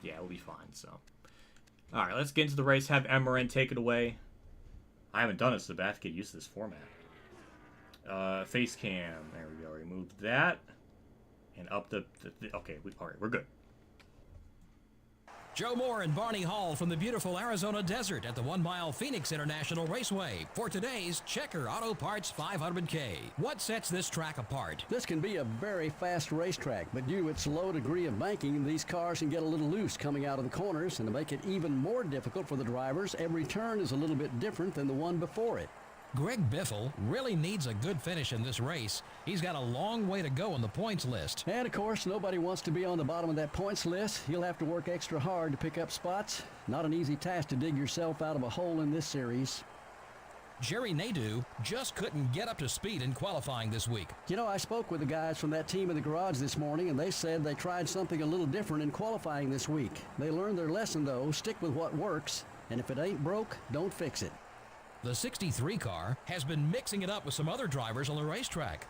Yeah, we'll be fine, so. Alright, let's get into the race. Have MRN take it away. I haven't done it, so I have to get used to this format. Face cam. There we go. Remove that. And up the okay, alright, we're good. Joe Moore and Barney Hall from the beautiful Arizona desert at the 1 Mile Phoenix International Raceway for today's Checker Auto Parts 500K. What sets this track apart? This can be a very fast racetrack, but due to its low degree of banking, these cars can get a little loose coming out of the corners, and to make it even more difficult for the drivers, every turn is a little bit different than the one before it. Greg Biffle really needs a good finish in this race. He's got a long way to go on the points list. And of course, nobody wants to be on the bottom of that points list. He'll have to work extra hard to pick up spots. Not an easy task to dig yourself out of a hole in this series. Jerry Nadeau just couldn't get up to speed in qualifying this week. You know, I spoke with the guys from that team in the garage this morning, and they said they tried something a little different in qualifying this week. They learned their lesson, though. Stick with what works, and if it ain't broke, don't fix it. The 63 car has been mixing it up with some other drivers on the racetrack.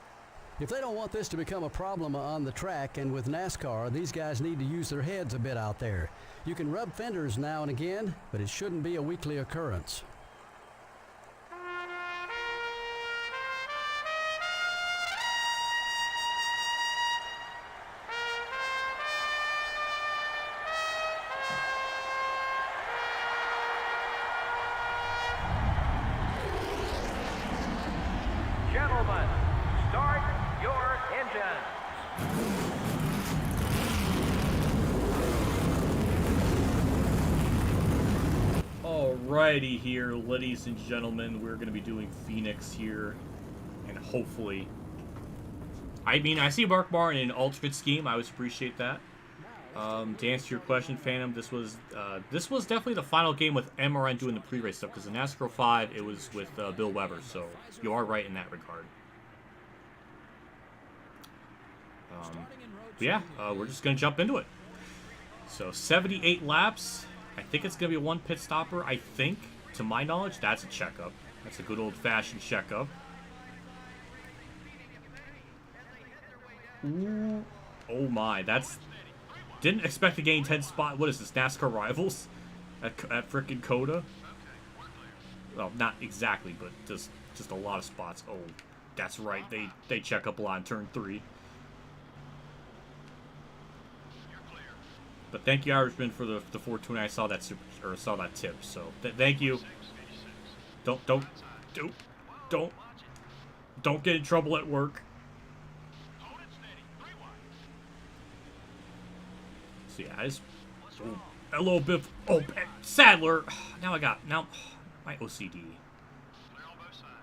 If they don't want this to become a problem on the track and with NASCAR, these guys need to use their heads a bit out there. You can rub fenders now and again, but it shouldn't be a weekly occurrence. Gentlemen, start your engines. Alrighty here, ladies and gentlemen, we're going to be doing Phoenix here, and hopefully, I mean, I see Mark Barr in an alternate scheme. I always appreciate that. To answer your question, Phantom, this was definitely the final game with MRN doing the pre-race stuff, because in NASCAR 5 it was with Bill Weber, so you are right in that regard. But yeah, we're just gonna jump into it. So 78 laps. I think it's gonna be a one pit stopper. I think, to my knowledge, that's a checkup. That's a good old-fashioned checkup. Ooh. Oh my, that's... Didn't expect to gain 10 spot. What is this, NASCAR Rivals? At frickin' Coda? Well, not exactly, but just a lot of spots. Oh, that's right. They check up a lot in turn 3. But thank you, Irishman, for the 420. I saw that saw that tip. So thank you. Don't get in trouble at work. So yeah, a little bit. Oh, Sadler. Now my OCD.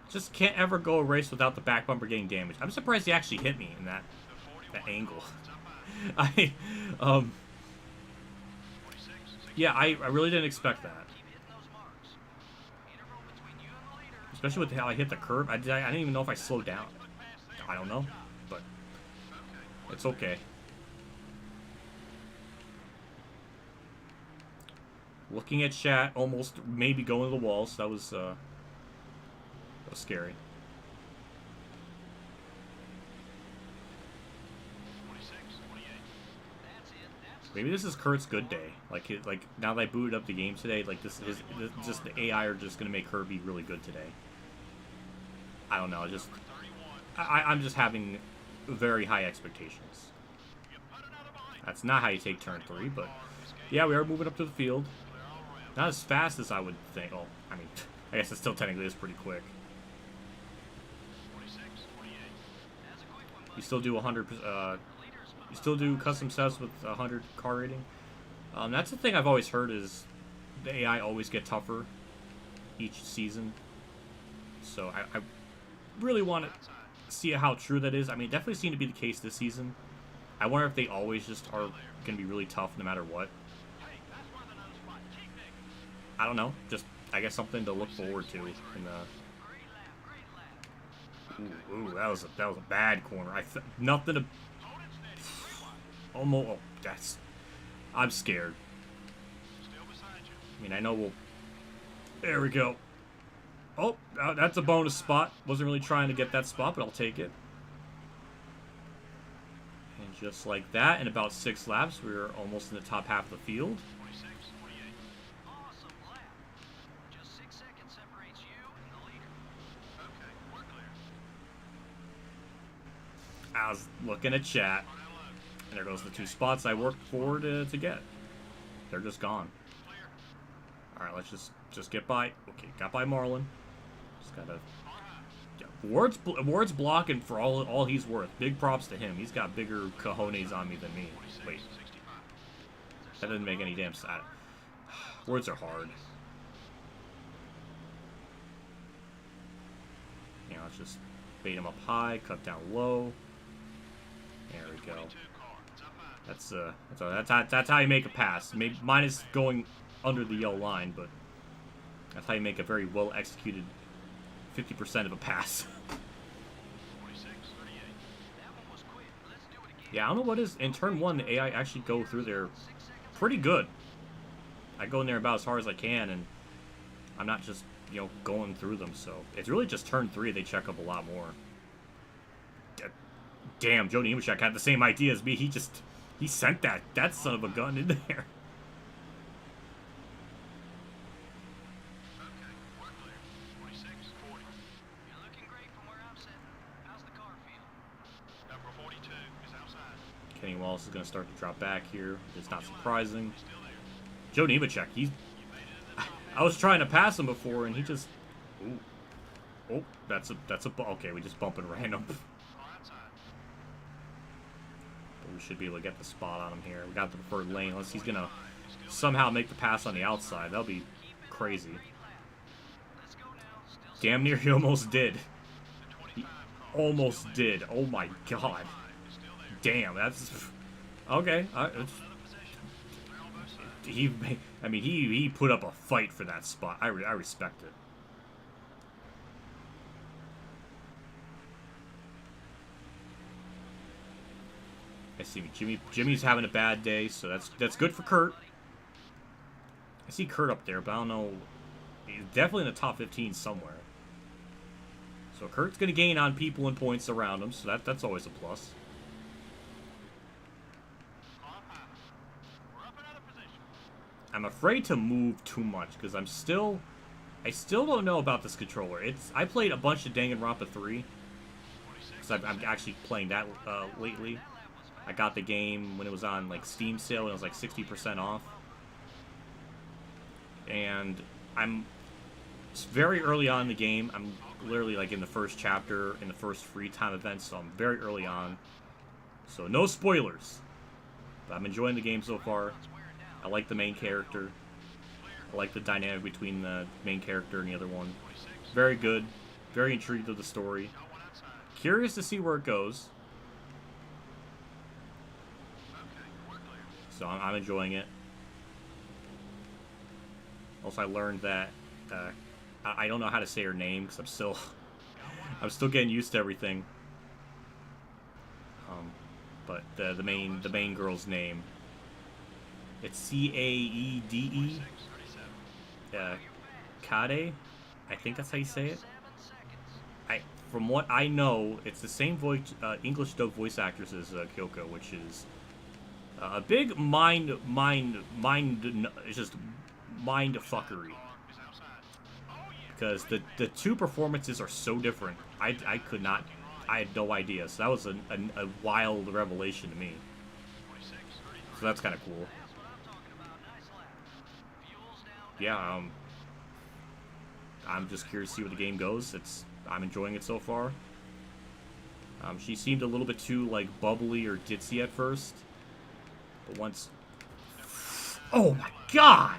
Just can't ever go a race without the back bumper getting damaged. I'm surprised he actually hit me in that angle. Yeah, I really didn't expect that. Especially with how I hit the curb. I didn't even know if I slowed down. I don't know, but it's okay. Looking at chat, almost maybe going to the walls. That was scary. Maybe this is Kurt's good day. Like now that I booted up the game today, like this just the AI are just gonna make her be really good today. I don't know. I'm just having very high expectations. That's not how you take turn 3, but yeah, we are moving up to the field. Not as fast as I would think. Oh, I mean, I guess it still technically is pretty quick. You still do 100%. You still do custom sets with 100 car rating. That's the thing I've always heard is the AI always get tougher each season. So I really want to see how true that is. I mean, it definitely seemed to be the case this season. I wonder if they always just are going to be really tough no matter what. I don't know. Just, I guess, something to look forward to. In the... Ooh, that was a bad corner. Nothing to... Almost. Oh, that's... I'm scared. I mean, I know we'll... There we go. Oh, that's a bonus spot. Wasn't really trying to get that spot, but I'll take it. And just like that, in about 6 laps, we're almost in the top half of the field. I was looking at chat, and there goes the 2 spots I worked for to get. They're just gone. All right, let's just get by. Okay, got by Marlin. Just gotta. Yeah, Ward's blocking for all he's worth. Big props to him. He's got bigger cojones on me than me. Wait, that doesn't make any damn sense. Words are hard. Yeah, let's just bait him up high, cut down low. There we go. That's how you make a pass. Maybe mine is going under the yellow line, but that's how you make a very well executed 50% of a pass. Yeah, I don't know what is in turn 1. The AI actually go through there pretty good. I go in there about as hard as I can, and I'm not just, you know, going through them. So it's really just turn 3 they check up a lot more. Damn, Jody Imashek had the same idea as me. He sent that son of a gun in there. Kenny Wallace is going to start to drop back here. It's not surprising. Joe Nemechek, I was trying to pass him before, and he just... Ooh. Oh, that's a... Okay, we just bumping random. But we should be able to get the spot on him here. We got the preferred lane, unless he's going to somehow make the pass on the outside. That'll be crazy. Damn near he almost did. He almost did. Oh my god. Damn, that's... Okay. He put up a fight for that spot. I respect it. I see Jimmy's having a bad day, so that's good for Kurt. I see Kurt up there, but I don't know. He's definitely in the top 15 somewhere. So Kurt's gonna gain on people and points around him, so that's always a plus. I'm afraid to move too much because I still don't know about this controller. I played a bunch of Danganronpa 3 because I'm actually playing that lately. I got the game when it was on like Steam sale and it was like 60% off. And it's very early on in the game. I'm literally like in the first chapter, in the first free time event, so I'm very early on. So no spoilers. But I'm enjoying the game so far. I like the main character. I like the dynamic between the main character and the other one. Very good. Very intrigued with the story. Curious to see where it goes. So I'm enjoying it. Also, I learned that I don't know how to say her name because I'm still getting used to everything. But the main girl's name. It's C-A-E-D-E. Kade? I think that's how you say it. From what I know, it's the same voice, English dub voice actress as Kyoko, which is a big it's just mind fuckery. Because the two performances are so different. I had no idea. So that was a wild revelation to me. So that's kind of cool. Yeah, I'm just curious to see where the game goes. I'm enjoying it so far. She seemed a little bit too like bubbly or ditzy at first, but once, oh my god!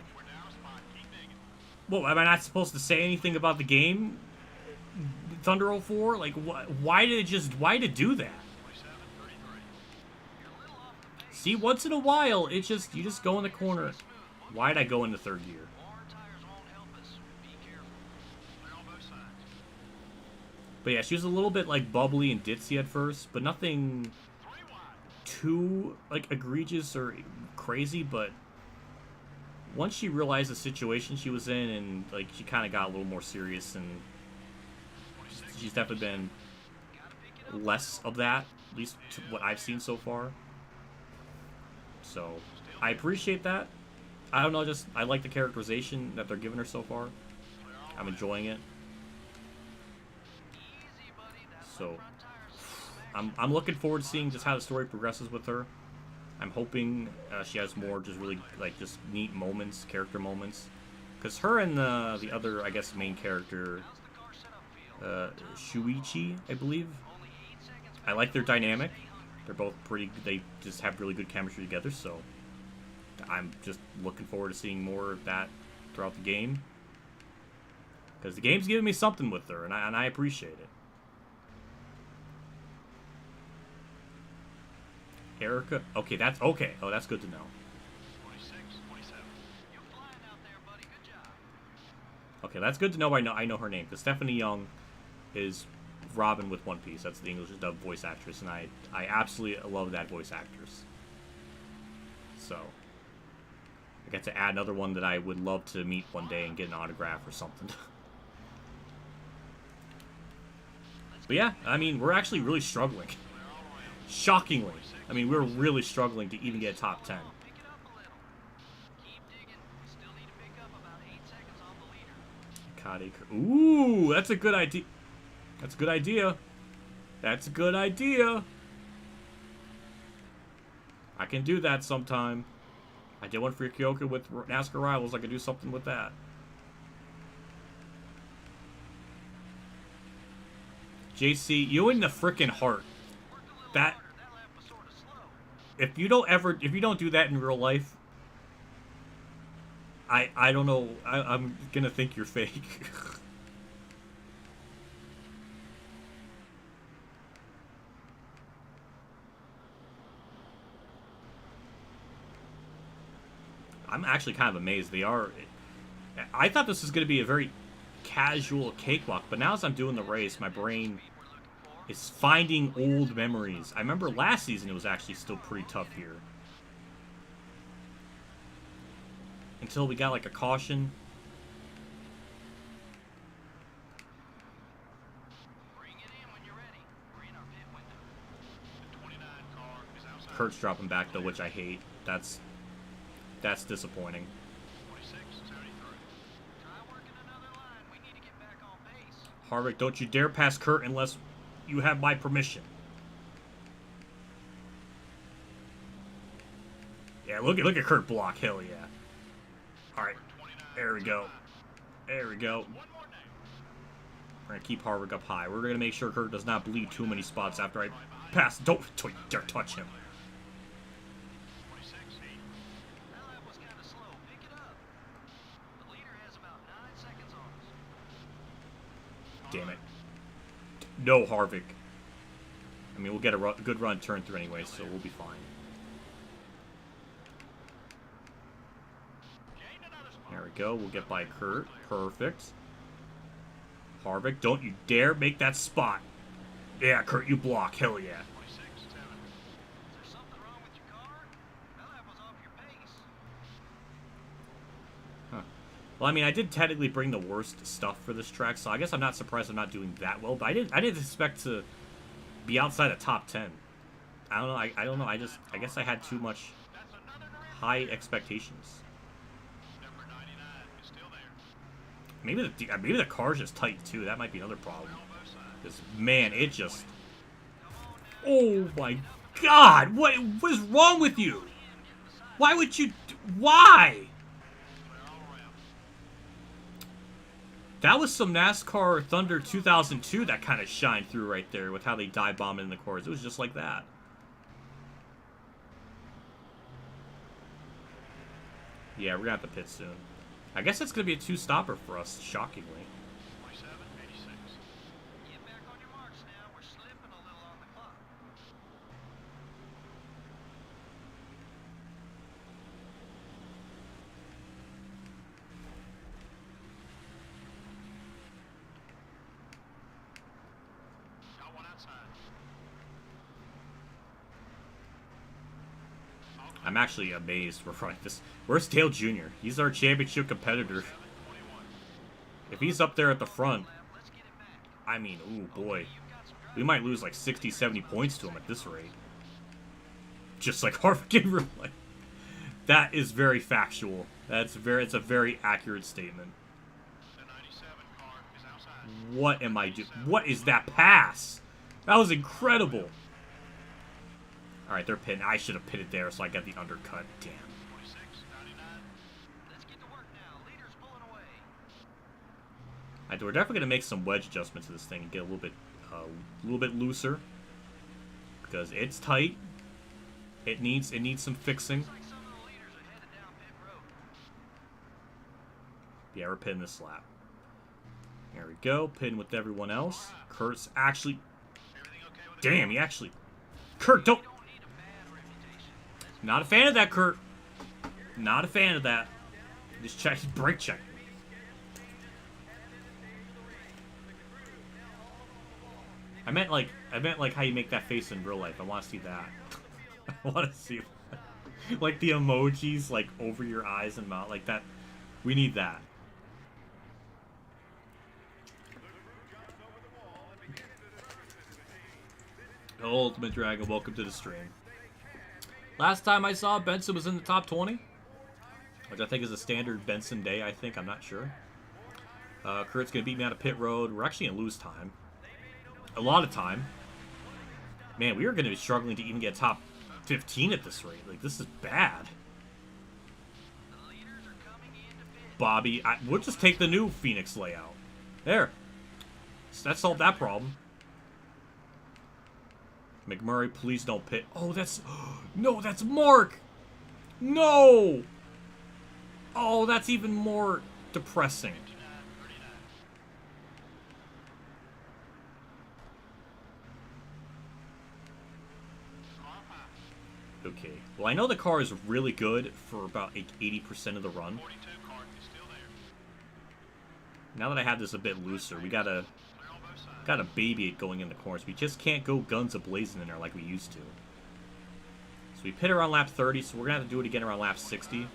Well, am I not supposed to say anything about the game? Thunder 04? Like, why did it do that? See, once in a while, you just go in the corner. Why'd I go into third gear? But yeah, she was a little bit like bubbly and ditzy at first, but nothing too like egregious or crazy. But once she realized the situation she was in, and like she kind of got a little more serious, and she's definitely been less of that, at least to what I've seen so far. So I appreciate that. I don't know, just I like the characterization that they're giving her so far. I'm enjoying it. So, I'm looking forward to seeing just how the story progresses with her. I'm hoping she has more just really like just neat moments, character moments, because her and the other, I guess, main character, Shuichi, I believe. I like their dynamic. They're both pretty. They just have really good chemistry together. So I'm just looking forward to seeing more of that throughout the game, because the game's giving me something with her, and I appreciate it. Erica, okay, that's okay. Oh, that's good to know. 26, 27. You're flying out there, buddy. Good job. Okay, that's good to know. I know her name, because Stephanie Young is Robin with One Piece. That's the English dub voice actress, and I absolutely love that voice actress. So I get to add another one that I would love to meet one day and get an autograph or something. But yeah, I mean, we're actually really struggling. Shockingly. I mean, we're really struggling to even get a top 10. Pick it up a little. Keep digging. Still need to pick up about 8 seconds on the leader. Ooh, that's a good idea. That's a good idea. That's a good idea. I can do that sometime. I did one for Kyoka with NASCAR Rivals. I could do something with that. JC, you in the frickin' heart. That... If you don't do that in real life, I don't know. I'm gonna think you're fake. I'm actually kind of amazed they are. I thought this was gonna be a very casual cakewalk, but now as I'm doing the race, my brain is finding old memories. I remember last season it was actually still pretty tough here. Until we got like a caution. Bring it in when you're ready. We're in our pit window. The 29 car is outside. Kurt's dropping back though, which I hate. That's disappointing. 26, 73. Try working another line. We need to get back on pace. Harvick, don't you dare pass Kurt unless you have my permission. Yeah, look at Kurt block. Hell yeah. Alright. There we go. There we go. We're gonna keep Harvick up high. We're gonna make sure Kurt does not bleed too many spots after I pass. Don't you dare touch him. 26, 8. That lap was kind of slow. Pick it up. The leader has about 9 seconds on us. Damn it. No, Harvick. I mean, we'll get a good run turn through anyway, so we'll be fine. There we go. We'll get by Kurt. Perfect. Harvick, don't you dare make that spot. Yeah, Kurt, you block. Hell yeah. 26, 7. Is there something wrong with your car? That lap was off your pace. Huh. Well, I mean, I did technically bring the worst stuff for this track, so I guess I'm not surprised I'm not doing that well. But I didn't expect to be outside the top 10. I don't know. I don't know. I guess I had too much high expectations. Number 99 is still there. Maybe the car's just tight too. That might be another problem. Because man, it just. Oh my God! What is wrong with you? Why would you? Why? That was some NASCAR Thunder 2002 that kind of shined through right there with how they dive bombed in the corners. It was just like that. Yeah, we're gonna have to pit soon. I guess that's gonna be a 2-stopper for us, shockingly. 27, 86. Get back on your marks now. We're slipping a little on the clock. Got one outside. I'm actually amazed we're running this. Where's Dale Jr.? He's our championship competitor. If he's up there at the front, I mean, ooh boy. We might lose like 60, 70 points to him at this rate. Just like Harvick in real life. That is very factual. It's a very accurate statement. The 97 car is outside. What am I doing? What is that pass? That was incredible. All right, they're pitting. I should have pitted there, so I got the undercut. Damn. 26, 99. Let's get to work now. Leader's pulling away. We're definitely gonna make some wedge adjustments to this thing and get a little bit looser because it's tight. It needs some fixing. Looks like some of the leaders are headed down pit road. Yeah, we're pitting this lap. There we go. Pitting with everyone else. Kurt's actually. Everything okay with the Damn, he actually. Kurt, don't. Don't need a bad reputation. Let's Not a fan of that, Kurt. Not a fan of that. Just check. Brake check. I meant like how you make that face in real life. I want to see that. I want to see like the emojis like over your eyes and mouth like that. We need that. Ultimate Dragon, welcome to the stream. Last time I saw Benson was in the top 20, which I think is a standard Benson day. I think, I'm not sure. Kurt's gonna beat me out of pit road. We're actually gonna lose time. A lot of time. Man, we are going to be struggling to even get top 15 at this rate. Like, this is bad. The leaders are coming into pit. Bobby, we'll just take the new Phoenix layout. There. That solved that problem. McMurray, please don't pit. Oh, that's... No, that's Mark! No! Oh, that's even more depressing. Okay. Well, I know the car is really good for about 80% of the run. 42 car is still there. Now that I have this a bit looser, we gotta baby it going in the corners. We just can't go guns a-blazing in there like we used to. So we pit around lap 30, so we're gonna have to do it again around lap 60. That's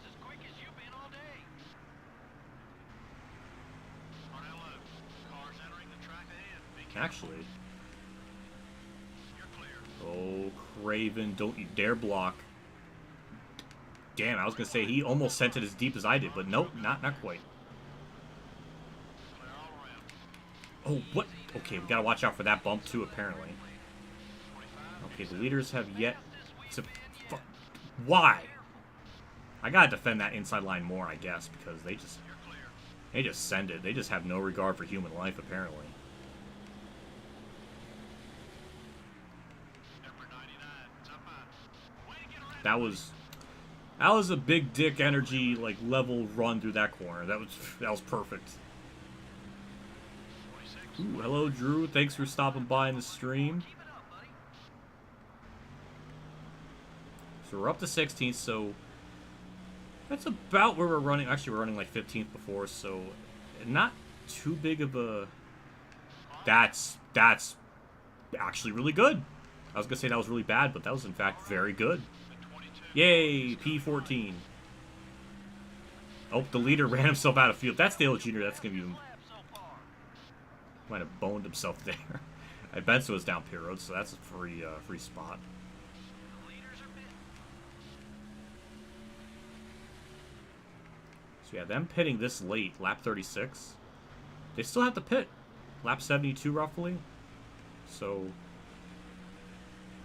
as quick as you've been all day. Arnello, cars entering the track ahead. Be careful. Actually, You're clear. oh, Craven, don't you dare block. Damn, I was gonna say he almost sent it as deep as I did, but nope, not quite. Clear all around. Oh, what? Okay, we gotta watch out for that bump too, apparently. 25. Okay, the leaders have yet to... Why? I gotta defend that inside line more, I guess, because You're clear. they just send it. They just have no regard for human life, apparently. Number 99. It's up high. Way to get around. That was a big dick energy, like, level run through that corner. That was perfect. 26. Ooh, hello, Drew. Thanks for stopping by in the stream. Keep it up, buddy. So we're up to 16th, so that's about where we're running. Actually, we're running like 15th before, so not too big of a... That's actually really good. I was going to say that was really bad, but that was, in fact, very good. And 22. Yay, P14. Oh, the leader ran himself out of field. That's Dale Jr. That's going to be... Lap so far. Might have boned himself there. Benson was down pit road, so that's a free spot. The leaders are pitting. So yeah, them pitting this late, lap 36. They still have to pit. Lap 72, roughly. So,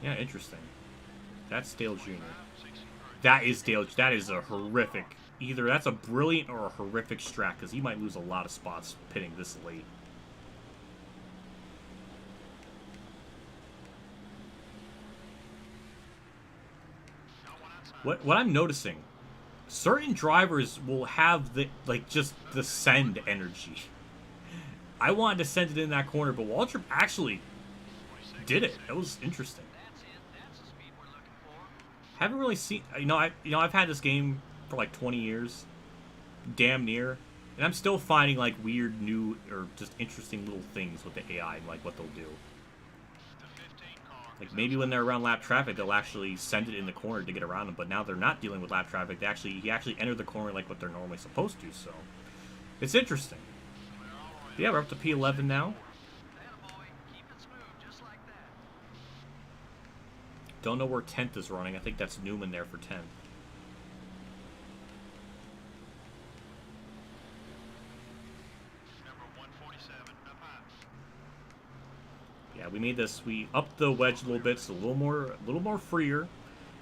yeah, interesting. That's Dale Jr. 63. That is Dale. That is a horrific... Either that's a brilliant or a horrific strat, because he might lose a lot of spots pitting this late. Got one outside. What I'm noticing, certain drivers will have the just the send energy. I wanted to send it in that corner, but Waltrip actually 26. did it. That was interesting. That's it. That's the speed we're looking for. Haven't really seen. I've had this game for like 20 years, damn near, and I'm still finding like weird new or just interesting little things with the AI and like what they'll do. The 15 car. Like maybe when they're around lap traffic, they'll actually send it in the corner to get around them. But now they're not dealing with lap traffic. He actually entered the corner like what they're normally supposed to. So it's interesting. But yeah, we're up to P11 now. Attaboy. Keep it smooth, just like that. Don't know where 10th is running. I think that's Newman there for 10th. Number 147. Up high. we made this. We upped the wedge a little bit, so a little more freer.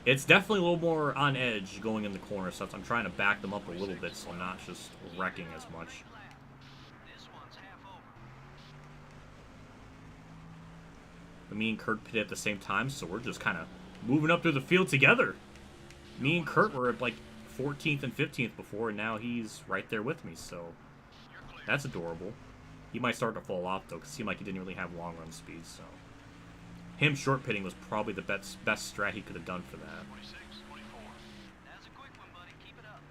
It's definitely a little more on edge going in the corner, so I'm trying to back them up a little bit, so I'm not just wrecking as much. This one's half over. But me and Kurt pitted at the same time, so we're just kind of moving up through the field together. Me and Kurt were at like 14th and 15th before, and now he's right there with me, so that's adorable. He might start to fall off, though, because it seemed like he didn't really have long run speed, so. Him short pitting was probably the best strat he could have done for that. 26, 24. That's a quick one, buddy. Keep it up.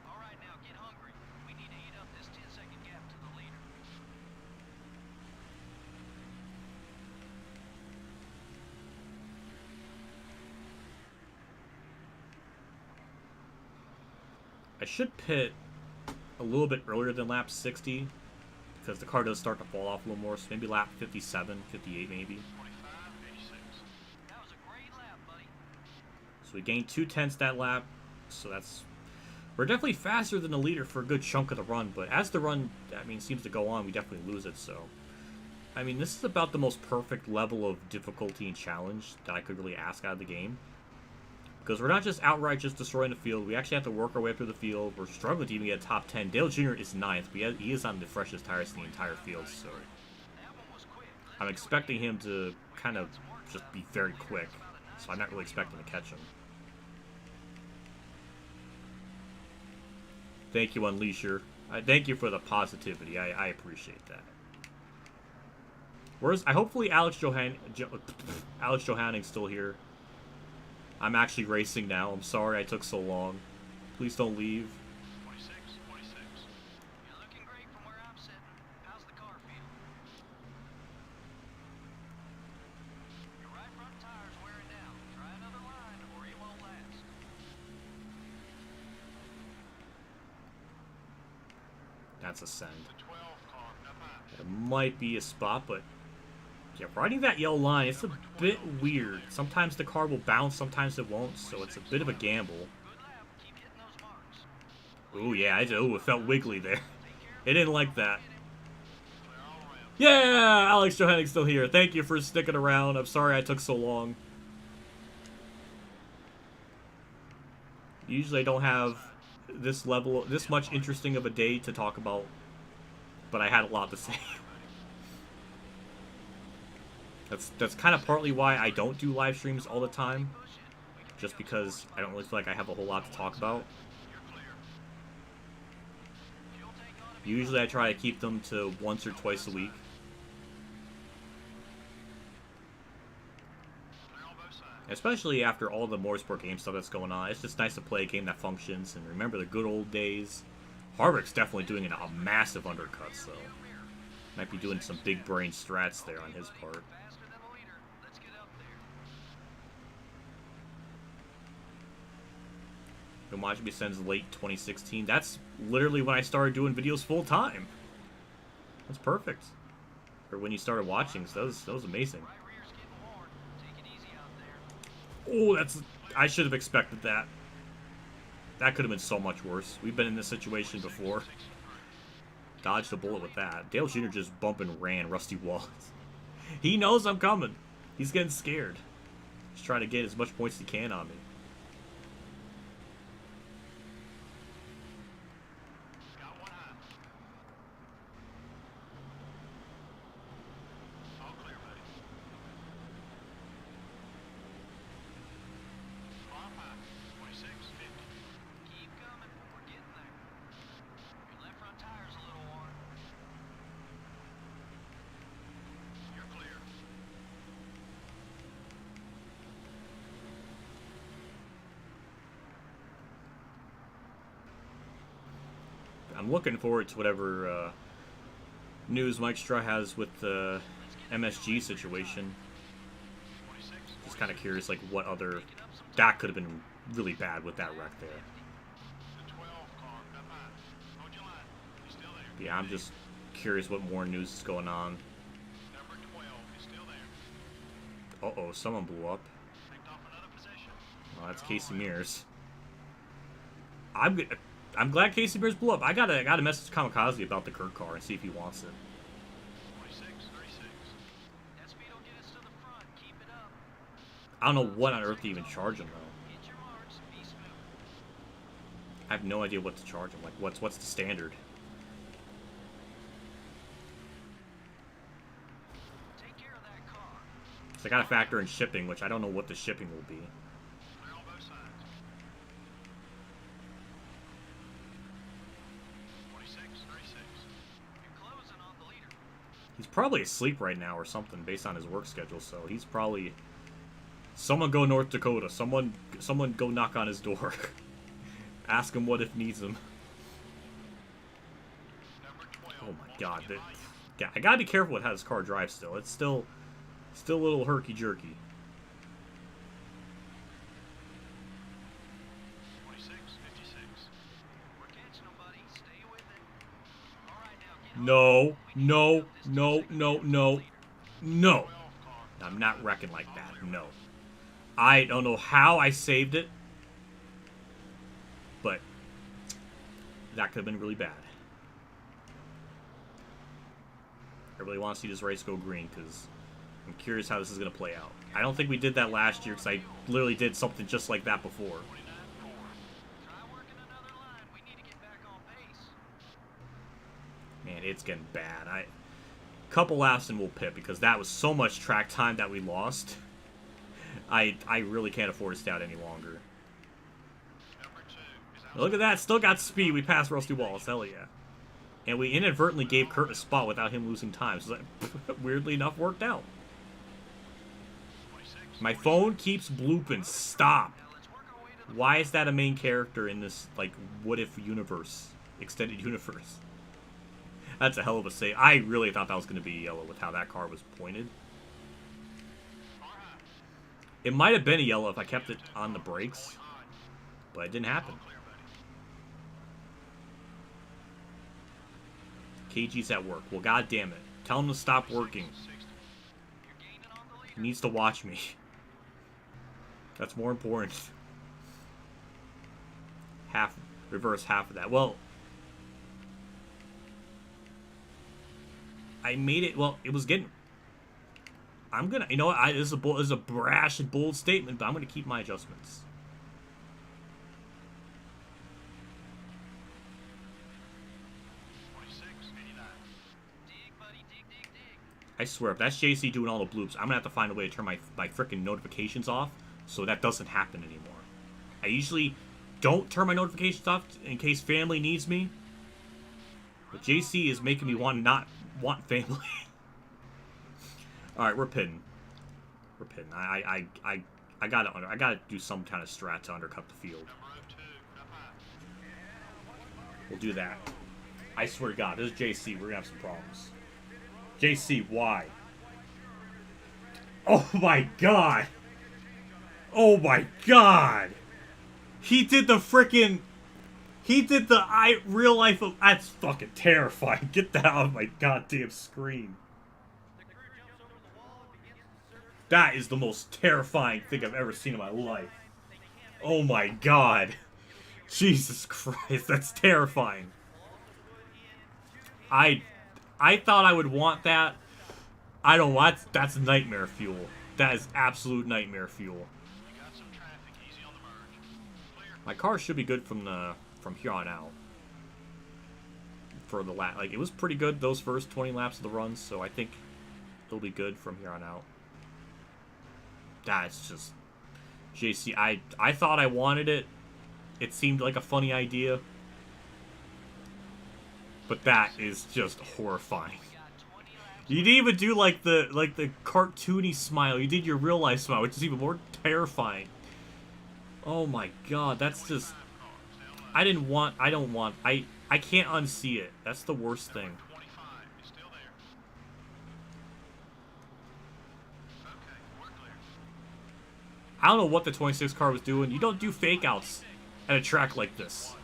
All right, now get hungry. We need to eat up this 10-second gap to the leader. I should pit a little bit earlier than lap 60, because the car does start to fall off a little more, so maybe lap 57, 58 maybe. 25, 86. That was a great lap, buddy. So we gained 2/10 that lap, so we're definitely faster than the leader for a good chunk of the run, but as the run, seems to go on, we definitely lose it, so. This is about the most perfect level of difficulty and challenge that I could really ask out of the game. Because we're not just outright just destroying the field, we actually have to work our way up through the field. We're struggling to even get a top 10. Dale Jr. is 9th, but he is on the freshest tires in the entire field, so I'm expecting him to kind of just be very quick, so I'm not really expecting to catch him. Thank you, Unleasher. Thank you for the positivity. I appreciate that. Hopefully Alex Johanning's still here. I'm actually racing now. I'm sorry I took so long. Please don't leave. 26, 26. You're looking great from where I'm sitting. How's the car feel? Your right front tire's wearing down. Try another line or it won't last. That's a send. The 12 car, not mine. It might be a spot, but yeah, riding that yellow line, it's a bit weird. Sometimes the car will bounce, sometimes it won't, so it's a bit of a gamble. Good lap. Keep hitting those marks. Ooh, yeah, it felt wiggly there. It didn't like that. Yeah, Alex Johanning's still here. Thank you for sticking around. I'm sorry I took so long. Usually I don't have this much interesting of a day to talk about, but I had a lot to say. That's kind of partly why I don't do live streams all the time, just because I don't really feel like I have a whole lot to talk about. Usually I try to keep them to once or twice a week. Especially after all the Motorsport game stuff that's going on. It's just nice to play a game that functions and remember the good old days. Harvick's definitely doing a massive undercut, so might be doing some big brain strats there on his part. Homage sends late 2016. That's literally when I started doing videos full time. That's perfect. Or when you started watching, so that was amazing. Oh, I should have expected that. That could have been so much worse. We've been in this situation before. Dodged a bullet with that. Dale Jr. just bump and ran Rusty Wallace. He knows I'm coming. He's getting scared. He's trying to get as much points as he can on me. I'm looking forward to whatever news Mike Straw has with the MSG situation. Just kind of curious, like, what other... That could have been really bad with that wreck there. Yeah, I'm just curious what more news is going on. Uh-oh, someone blew up. Oh, that's Casey Mears. I'm glad Casey Mears blew up. I gotta message Kamikaze about the Kurt car and see if he wants it. 26, 36. That speed will get us I don't know what on earth to even charge him, though. Hit your marks, be smooth. I have no idea what to charge him. Like, what's the standard? Take care of that car. So I gotta factor in shipping, which I don't know what the shipping will be. Clear on both sides. 26, 36. You're closing on the leader. He's probably asleep right now or something based on his work schedule, so he's probably... Someone go North Dakota. Someone go knock on his door. Ask him what if needs him. Number 12. Oh my god. Yeah, I gotta be careful with how this car drives still. It's still a little herky-jerky. 26, 56. We're catching them, buddy. Stay with it. All right, now get on. No, no, no, no, no, no. 12 car. I'm not wrecking like that. No. I don't know how I saved it, but that could have been really bad. I really want to see this race go green because I'm curious how this is going to play out. I don't think we did that last year because I literally did something just like that before. Try working another line. We need to get back on pace. Man, it's getting bad. Couple laps and we'll pit because that was so much track time that we lost. I really can't afford to stay out any longer. Number 2 is out. Look at that, still got speed. We passed Rusty Wallace, hell yeah. And we inadvertently gave Kurt a spot without him losing time. So that, weirdly enough, worked out. 26. My phone keeps blooping. Stop. Now let's work our way to the Why is that a main character in this, like, what if universe? Extended universe. That's a hell of a save. I really thought that was going to be yellow with how that car was pointed. It might have been a yellow if I kept it on the brakes, but it didn't happen. KG's at work. Well, god damn it. Tell him to stop working. You're gaining on the leader. He needs to watch me. That's more important. Reverse half of that. Well, I made it. Well, it was getting. I'm gonna. You know what? This is a brash and bold statement, but I'm gonna keep my adjustments. 26, 89. Dig, buddy, dig, dig, dig. I swear, if that's JC doing all the bloops, I'm gonna have to find a way to turn my freaking notifications off so that doesn't happen anymore. I usually don't turn my notifications off in case family needs me, but JC is making me not want family. All right, we're pitting. We're pitting. I gotta do some kind of strat to undercut the field. Number 2, up high. We'll do that. I swear to God, this is JC. We're gonna have some problems. JC, why? Oh my God! Oh my God! He did the frickin'. He did the real life of. That's fucking terrifying. Get that out of my goddamn screen. That is the most terrifying thing I've ever seen in my life. Oh my God. Jesus Christ, that's terrifying. I thought I would want that. I don't want. That's nightmare fuel. That is absolute nightmare fuel. You got some traffic. Easy on the merge. Clear. My car should be good from here on out. For the lap, like it was pretty good those first 20 laps of the run, so I think it'll be good from here on out. That's just JC. I thought I wanted it. It seemed like a funny idea, but that is just horrifying. You didn't even do like the cartoony smile. You did your real life smile, which is even more terrifying. Oh my God, that's just. I don't want. I can't unsee it. That's the worst thing. 25 is still there. Okay, we're clear. I don't know what the 26 car was doing. You don't do fake outs at a track like this.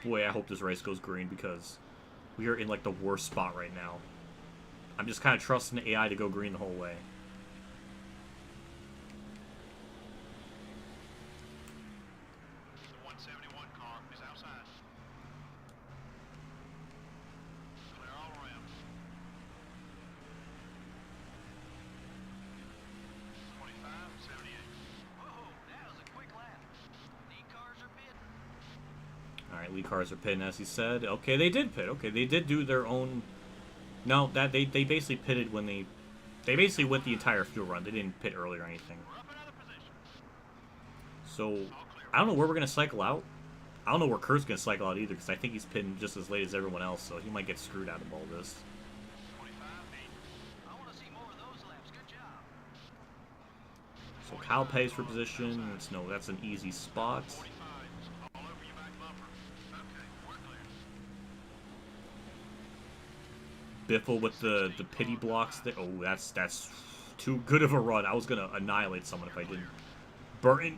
Boy, I hope this race goes green because we are in like the worst spot right now. I'm just kind of trusting the AI to go green the whole way. The 171 car is outside. Clear all around. 25, Alright, lead cars are pitting, as he said. Okay, they did pit. Okay, they did do their own... No, that they basically pitted when they... They basically went the entire fuel run. They didn't pit early or anything. So, I don't know where we're going to cycle out. I don't know where Kurt's going to cycle out either, because I think he's pitting just as late as everyone else, so he might get screwed out of all this. So Kyle pays for position. No, that's an easy spot. Biffle with the pity blocks there. Oh, that's too good of a run. I was gonna annihilate someone if I didn't. Burton.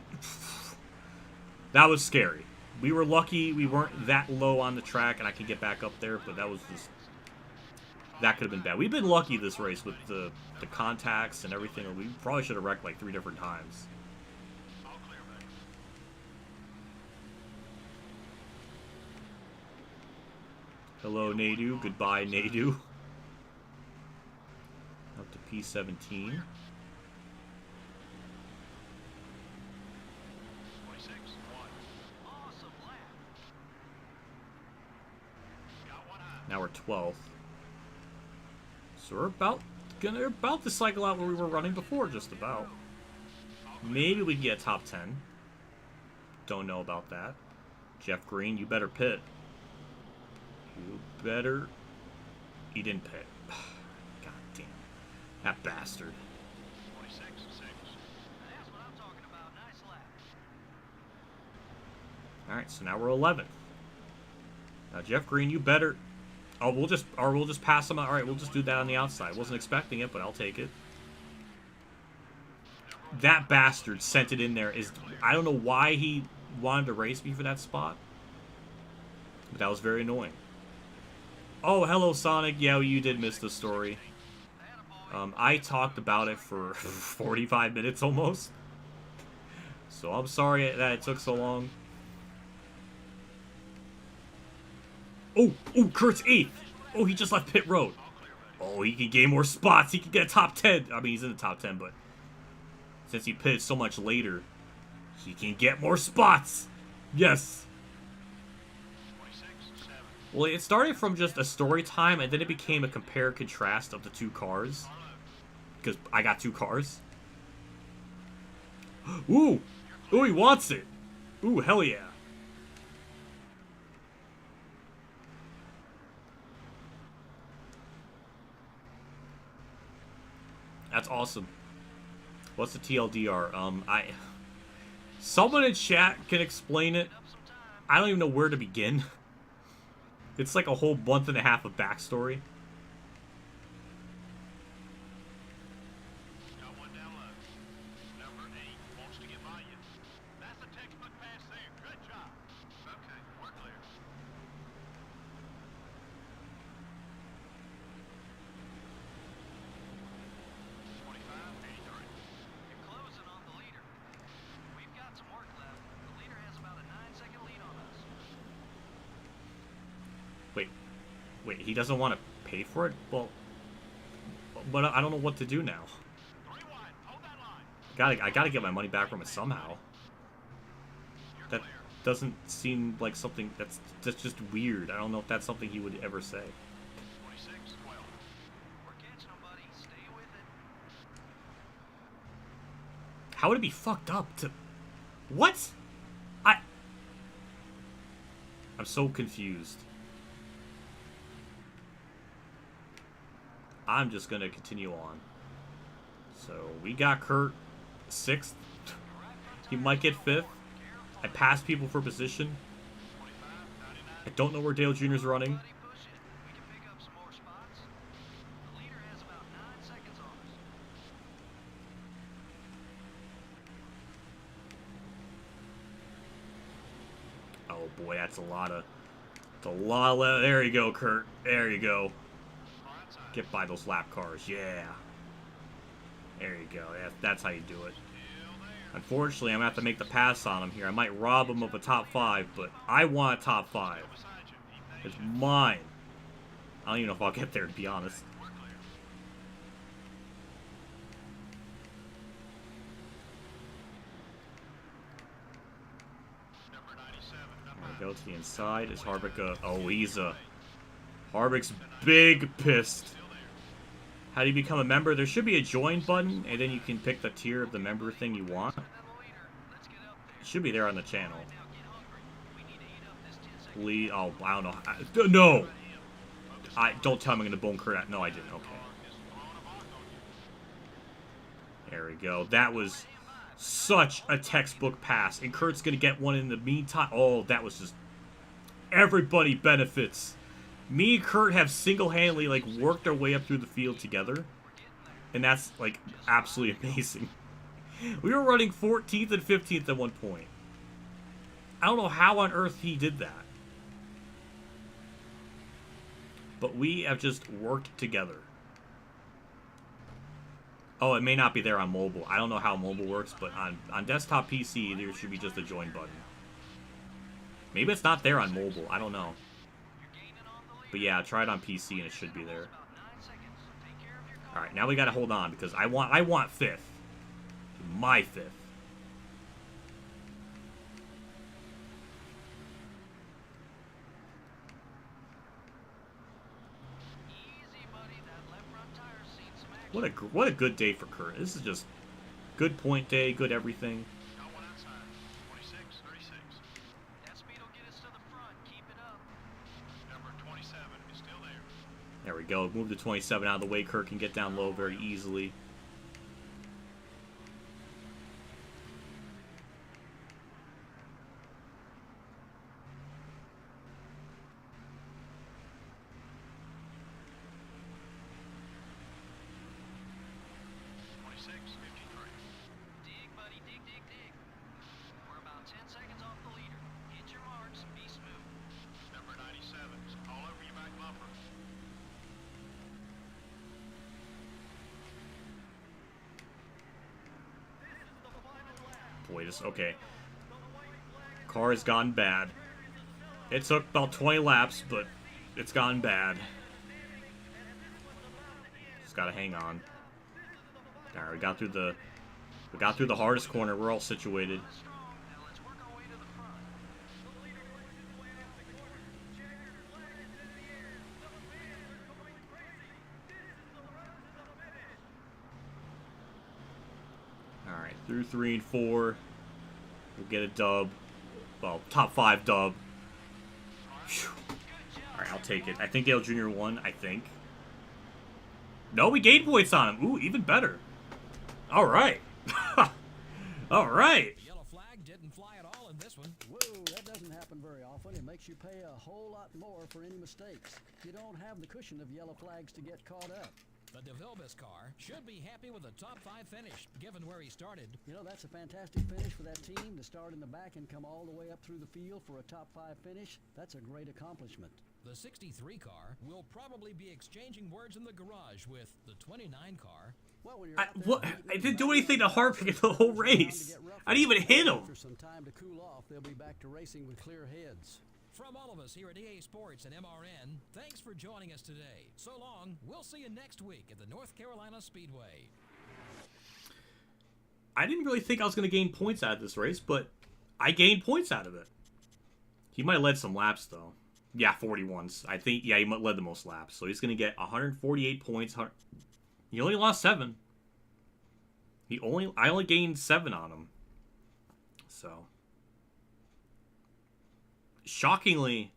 That was scary. We were lucky we weren't that low on the track and I could get back up there, but that was just... That could have been bad. We've been lucky this race with the contacts and everything. We probably should have wrecked like 3 different times. Hello, Nadu. Goodbye, Nadu. Up to P17. Now we're 12th. So we're about to cycle out where we were running before, just about. Maybe we can get a top 10. Don't know about that. Jeff Green, you better pit. You better... He didn't pit. God damn. That bastard. Alright, so now we're 11th. Now Jeff Green, you better... Oh, we'll just pass him out. Alright, we'll just do that on the outside. Wasn't expecting it, but I'll take it. That bastard sent it in there. I don't know why he wanted to race me for that spot. But that was very annoying. Oh, hello, Sonic. Yeah, you did miss the story. I talked about it for 45 minutes almost. So I'm sorry that it took so long. Oh, Kurt's 8th. Oh, he just left pit road. Oh, he can gain more spots. He can get a top 10. I mean, he's in the top 10, but since he pitted so much later, he can get more spots. Yes. Well, it started from just a story time, and then it became a compare-contrast of the 2 cars. Because I got 2 cars. Ooh, he wants it. Ooh, hell yeah. That's awesome. What's the TLDR? Someone in chat can explain it. I don't even know where to begin. It's like a whole month and a half of backstory. Got one down low. Number 8 wants to get by you. That's a textbook pass there. Good job. Okay, we're clear. You're closing on the leader. We've got some work left. The leader has about a 9-second lead on us. Wait, he doesn't want to pay for it? Well, but I don't know what to do now. I gotta get my money back from it somehow. That doesn't seem like something that's just weird. I don't know if that's something he would ever say. We're catching them, buddy. Stay with it. How would it be fucked up to... What? I'm so confused. I'm just gonna continue on. So we got Kurt 6th. He might get 5th. I passed people for position. I don't know where Dale Jr.'s running. Buddy, push it. We can pick up some more spots. The leader has about 9 seconds on us. Oh boy, that's a lot of... There you go, Kurt. There you go. Get by those lap cars. Yeah. There you go. That's how you do it. Unfortunately, I'm going to have to make the pass on him here. I might rob him of a top 5, but I want a top 5. It's mine. I don't even know if I'll get there, to be honest. Go to the inside. Is Harvick oh, he's Harvick's big pissed. How do you become a member? There should be a join button, and then you can pick the tier of the member thing you want. It should be there on the channel. Lee, oh, I don't know. No! Don't tell me I'm going to bone Kurt. No, I didn't. Okay. There we go. That was such a textbook pass. And Kurt's going to get one in the meantime. Oh, that was just... Everybody benefits. Me and Kurt have single-handedly, like, worked our way up through the field together. And that's, like, absolutely amazing. We were running 14th and 15th at one point. I don't know how on earth he did that. But we have just worked together. Oh, it may not be there on mobile. I don't know how mobile works, but on desktop PC, there should be just a join button. Maybe it's not there on mobile. I don't know. But yeah, try it on PC and it should be there. Alright, now we gotta hold on because I want 5th. My 5th. What a good day for Kurt. This is just good point day, good everything. There we go. Move the 27 out of the way. Kurt can get down low very easily. Okay. Car has gone bad. It took about 20 laps, but it's gone bad. Just gotta hang on. Alright, we got through the hardest corner. We're all situated. Alright, through 3 and 4. We'll get a dub. Well, top 5 dub. Alright, I'll take it. I think Dale Jr. won, I think. No, we gained points on him. Ooh, even better. Alright. Alright. The yellow flag didn't fly at all in this one. Whoa, that doesn't happen very often. It makes you pay a whole lot more for any mistakes. You don't have the cushion of yellow flags to get caught up. The DeVilbiss car should be happy with a top 5 finish, given where he started. You know, that's a fantastic finish for that team to start in the back and come all the way up through the field for a top 5 finish. That's a great accomplishment. The 63 car will probably be exchanging words in the garage with the 29 car. Well, when I didn't do anything to Harvick in the whole race. I didn't even hit him. After some time to cool off, they'll be back to racing with clear heads. From all of us here at EA Sports and MRN, thanks for joining us today. So long, we'll see you next week at the North Carolina Speedway. I didn't really think I was going to gain points out of this race, but I gained points out of it. He might have led some laps, though. Yeah, 41s. I think, yeah, he led the most laps. So he's going to get 148 points. He only lost 7. I only gained 7 on him. So... shockingly,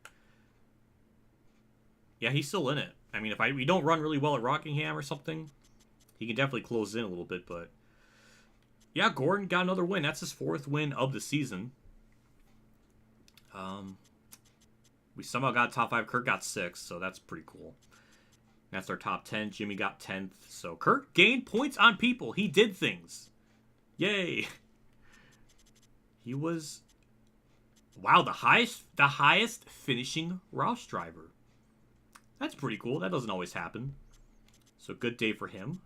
yeah, he's still in it. I mean, if we don't run really well at Rockingham or something, he can definitely close in a little bit, but yeah, Gordon got another win. That's his 4th win of the season. We somehow got top 5. Kurt got 6, so that's pretty cool. That's our top 10. Jimmy got 10th. So Kurt gained points on people. He did things. Yay. He was... wow, the highest finishing Roush driver. That's pretty cool. That doesn't always happen. So good day for him.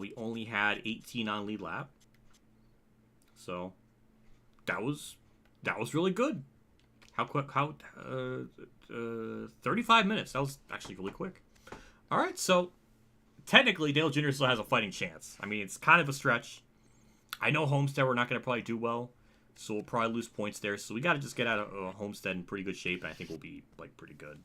We only had 18 on lead lap. So that was really good. How quick? 35 minutes. That was actually really quick. All right, so technically Dale Jr. still has a fighting chance. I mean, it's kind of a stretch. I know Homestead we're not going to probably do well. So we'll probably lose points there. So we got to just get out of Homestead in pretty good shape, and I think we'll be like pretty good.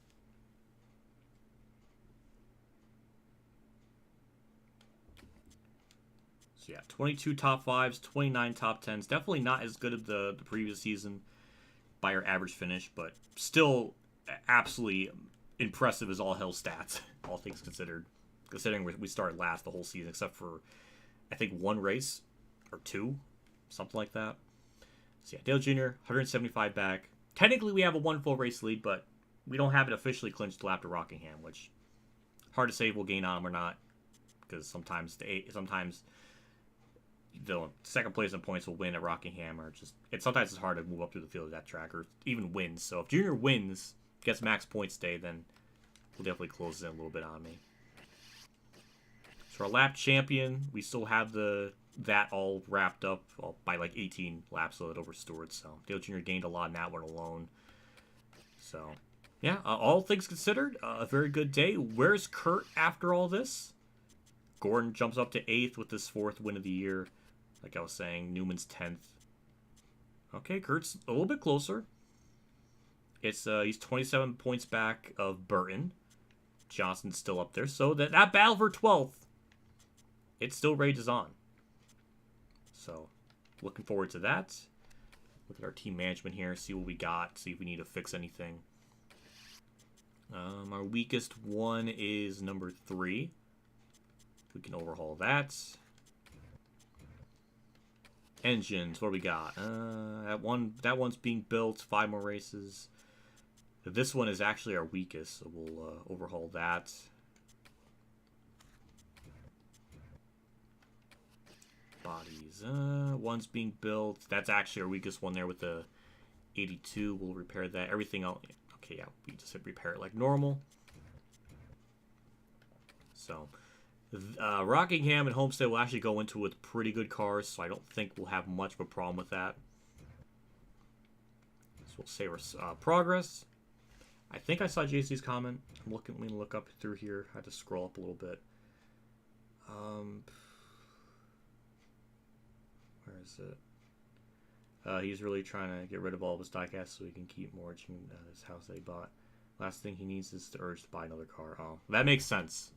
So yeah, 22 top 5s, 29 top 10s. Definitely not as good as the previous season by our average finish, but still absolutely impressive as all hell stats, all things considered. Considering we started last the whole season, except for, I think, 1 race or 2, something like that. So yeah, Dale Jr., 175 back. Technically, we have a 1 full race lead, but we don't have it officially clinched till after Rockingham, which hard to say if we'll gain on him or not, because sometimes the second place in points will win at Rockingham, or sometimes it's hard to move up through the field at that track, or even wins. So if Junior wins, gets max points day, then we'll definitely close in a little bit on me. So our lap champion, we still have that all wrapped up by like 18 laps of it over Stewart. So Dale Jr. gained a lot in that one alone. So yeah, all things considered, a very good day. Where's Kurt after all this? Gordon jumps up to 8th with his 4th win of the year. Like I was saying, Newman's 10th. Okay, Kurt's a little bit closer. He's 27 points back of Burton. Johnson's still up there. So that battle for 12th, it still rages on. So, looking forward to that. Look at our team management here, see what we got, see if we need to fix anything. Our weakest one is number 3. We can overhaul that. Engines, what do we got? That one's being built, 5 more races. This one is actually our weakest, so we'll overhaul that. Bodies, one's being built. That's actually our weakest one there with the 82. We'll repair that. Everything else, okay, yeah, we just hit repair it like normal. So, Rockingham and Homestead will actually go into with pretty good cars, so I don't think we'll have much of a problem with that. So we'll save our progress. I think I saw JC's comment. Let me look up through here. I had to scroll up a little bit. Where is it? He's really trying to get rid of all of his Diecast so he can keep mortgaging his house that he bought. Last thing he needs is the urge to buy another car. Oh, that makes sense.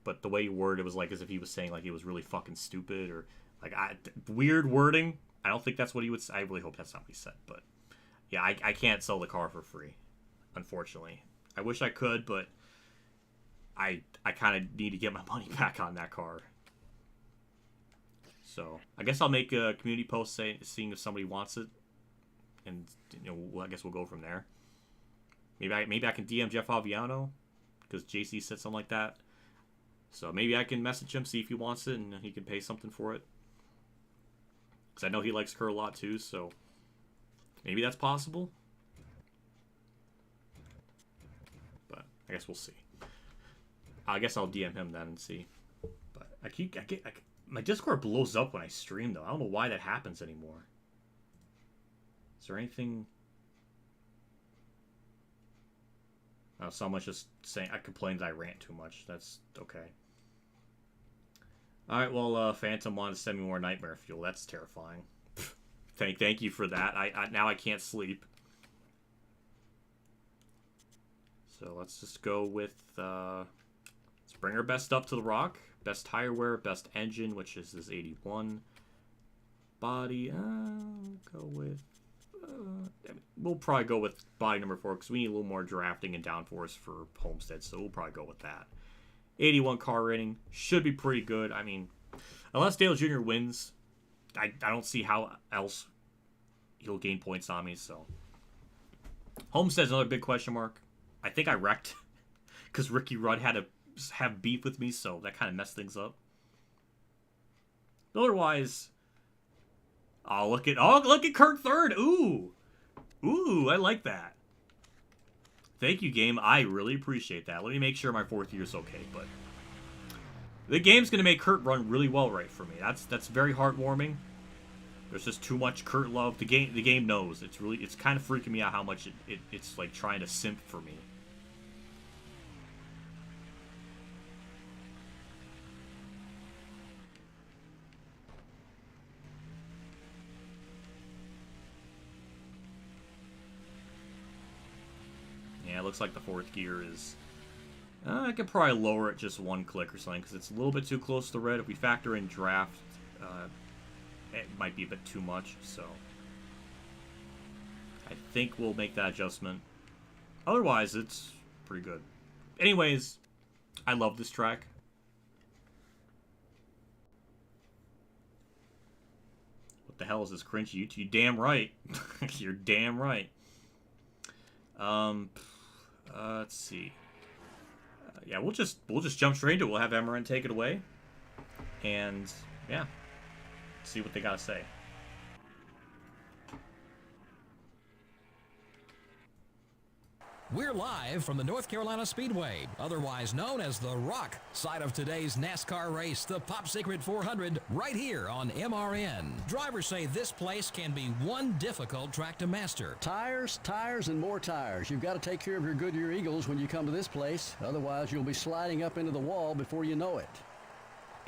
But the way he worded it was like as if he was saying like he was really fucking stupid or like weird wording. I don't think that's what he would say. I really hope that's not what he said. But yeah, I can't sell the car for free, unfortunately. I wish I could, but I kind of need to get my money back on that car. So I guess I'll make a community post seeing if somebody wants it, and I guess we'll go from there. Maybe I can DM Jeff Aviano because JC said something like that. So maybe I can message him, see if he wants it, and he can pay something for it. Because I know he likes Kerr a lot too, so maybe that's possible. But I guess we'll see. I guess I'll DM him then and see. But my Discord blows up when I stream though. I don't know why that happens anymore. Is there anything? Oh, someone's just saying I complained that I rant too much. That's okay. All right, well, Phantom wanted to send me more nightmare fuel. That's terrifying. Thank you for that. Now I can't sleep. So let's just go with let's bring our best up to the rock. Best tire wear, best engine, which is this 81. Body, go with. We'll probably go with body number 4 because we need a little more drafting and downforce for Homestead, so we'll probably go with that. 81 car rating should be pretty good. I mean, unless Dale Jr. wins, I don't see how else he'll gain points on me. So Homestead's another big question mark. I think I wrecked because Ricky Rudd had to have beef with me, so that kind of messed things up. But otherwise, look at Kurt third. Ooh, I like that. Thank you, game. I really appreciate that. Let me make sure my 4th year is okay. But the game's gonna make Kurt run really well right for me. That's very heartwarming. There's just too much Kurt love. The game knows. It's kind of freaking me out how much it's like trying to simp for me. Yeah, it looks like the fourth gear is... I could probably lower it just one click or something, because it's a little bit too close to the red. If we factor in draft, it might be a bit too much, so... I think we'll make that adjustment. Otherwise, it's pretty good. Anyways, I love this track. What the hell is this cringe? You damn right. You're damn right. Let's see. Yeah, we'll just jump straight into it. We'll have Emran take it away, and yeah, see what they gotta say. We're live from the North Carolina Speedway, otherwise known as the Rock, site of today's NASCAR race, the Pop Secret 400, right here on MRN. Drivers say this place can be one difficult track to master. Tires, tires, and more tires. You've got to take care of your Goodyear Eagles when you come to this place. Otherwise, you'll be sliding up into the wall before you know it.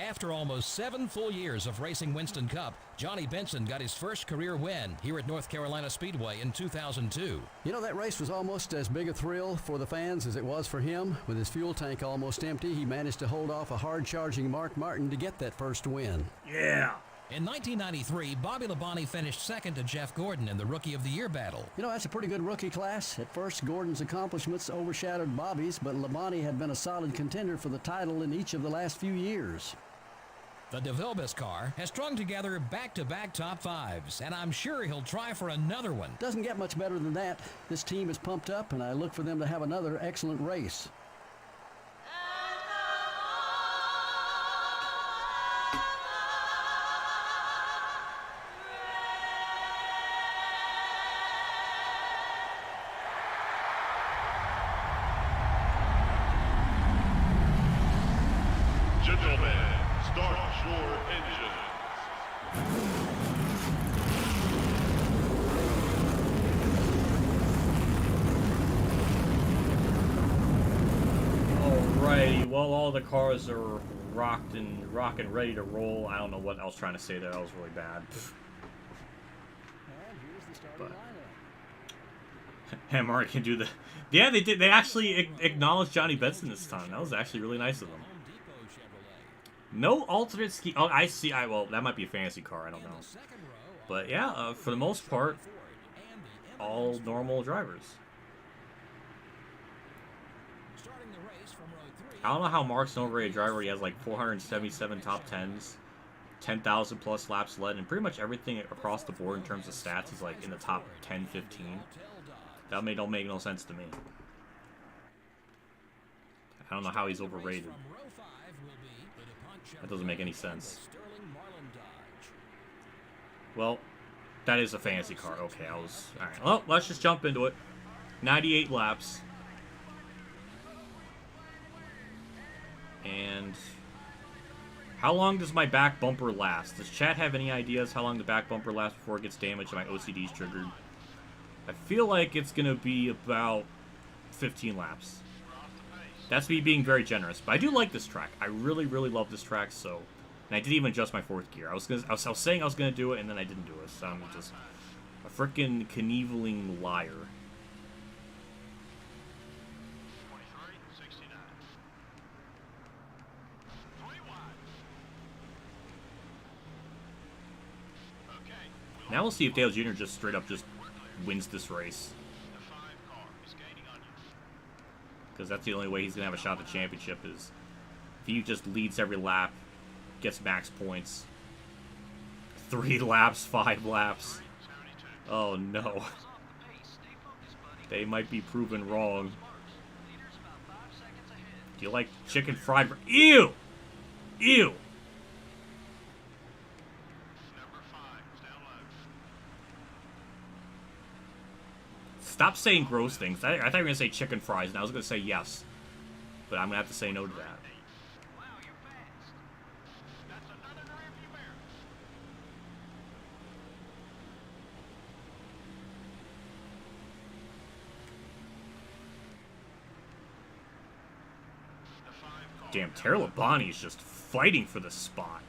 After almost 7 full years of racing Winston Cup, Johnny Benson got his first career win here at North Carolina Speedway in 2002. You know, that race was almost as big a thrill for the fans as it was for him. With his fuel tank almost empty, he managed to hold off a hard-charging Mark Martin to get that first win. Yeah! In 1993, Bobby Labonte finished second to Jeff Gordon in the Rookie of the Year battle. You know, that's a pretty good rookie class. At first, Gordon's accomplishments overshadowed Bobby's, but Labonte had been a solid contender for the title in each of the last few years. The DeVilbiss car has strung together back-to-back top fives, and I'm sure he'll try for another one. Doesn't get much better than that. This team is pumped up, and I look for them to have another excellent race. Gentlemen, start your engines. Alrighty, well, all the cars are rocked and ready to roll. I don't know what I was trying to say there. That was really bad. And here's the starting But- lineup. Hammer can do the... Yeah, they did. They actually acknowledged Johnny Benson this time. That was actually really nice of them. No alternate ski... Oh, I see. Well, that might be a fantasy car. I don't know. But yeah, for the most part, all normal drivers. I don't know how Mark's an overrated driver. He has like 477 top 10s, 10,000 plus laps led, and pretty much everything across the board in terms of stats. He's like in the top 10, 15. That don't make no sense to me. I don't know how he's overrated. That doesn't make any sense. Well, that is a fantasy car. Okay, alright. Well, let's just jump into it. 98 laps. And how long does my back bumper last? Does chat have any ideas how long the back bumper lasts before it gets damaged and my OCD's triggered? I feel like it's going to be about 15 laps. That's me being very generous. But I do like this track. I really, really love this track, so... And I didn't even adjust my fourth gear. I was saying I was going to do it, and then I didn't do it. So I'm just a frickin' knieveling liar. 23:69. 3 wide. Okay. Now we'll see if Dale Jr. just straight up just wins this race. The 5 car is gaining on you. Because that's the only way he's going to have a shot at the championship is if he just leads every lap, gets max points. 3 laps, 5 laps. Oh no. They might be proven wrong. Do you like chicken fried? Ew! Ew! Number 5 is down low. Stop saying gross things. I thought you were going to say chicken fries, and I was going to say yes. But I'm going to have to say no to that. Wow, you're fast. That's another rearview mirror. The 5 car. Damn, Tara Labonte's just fighting for the spot.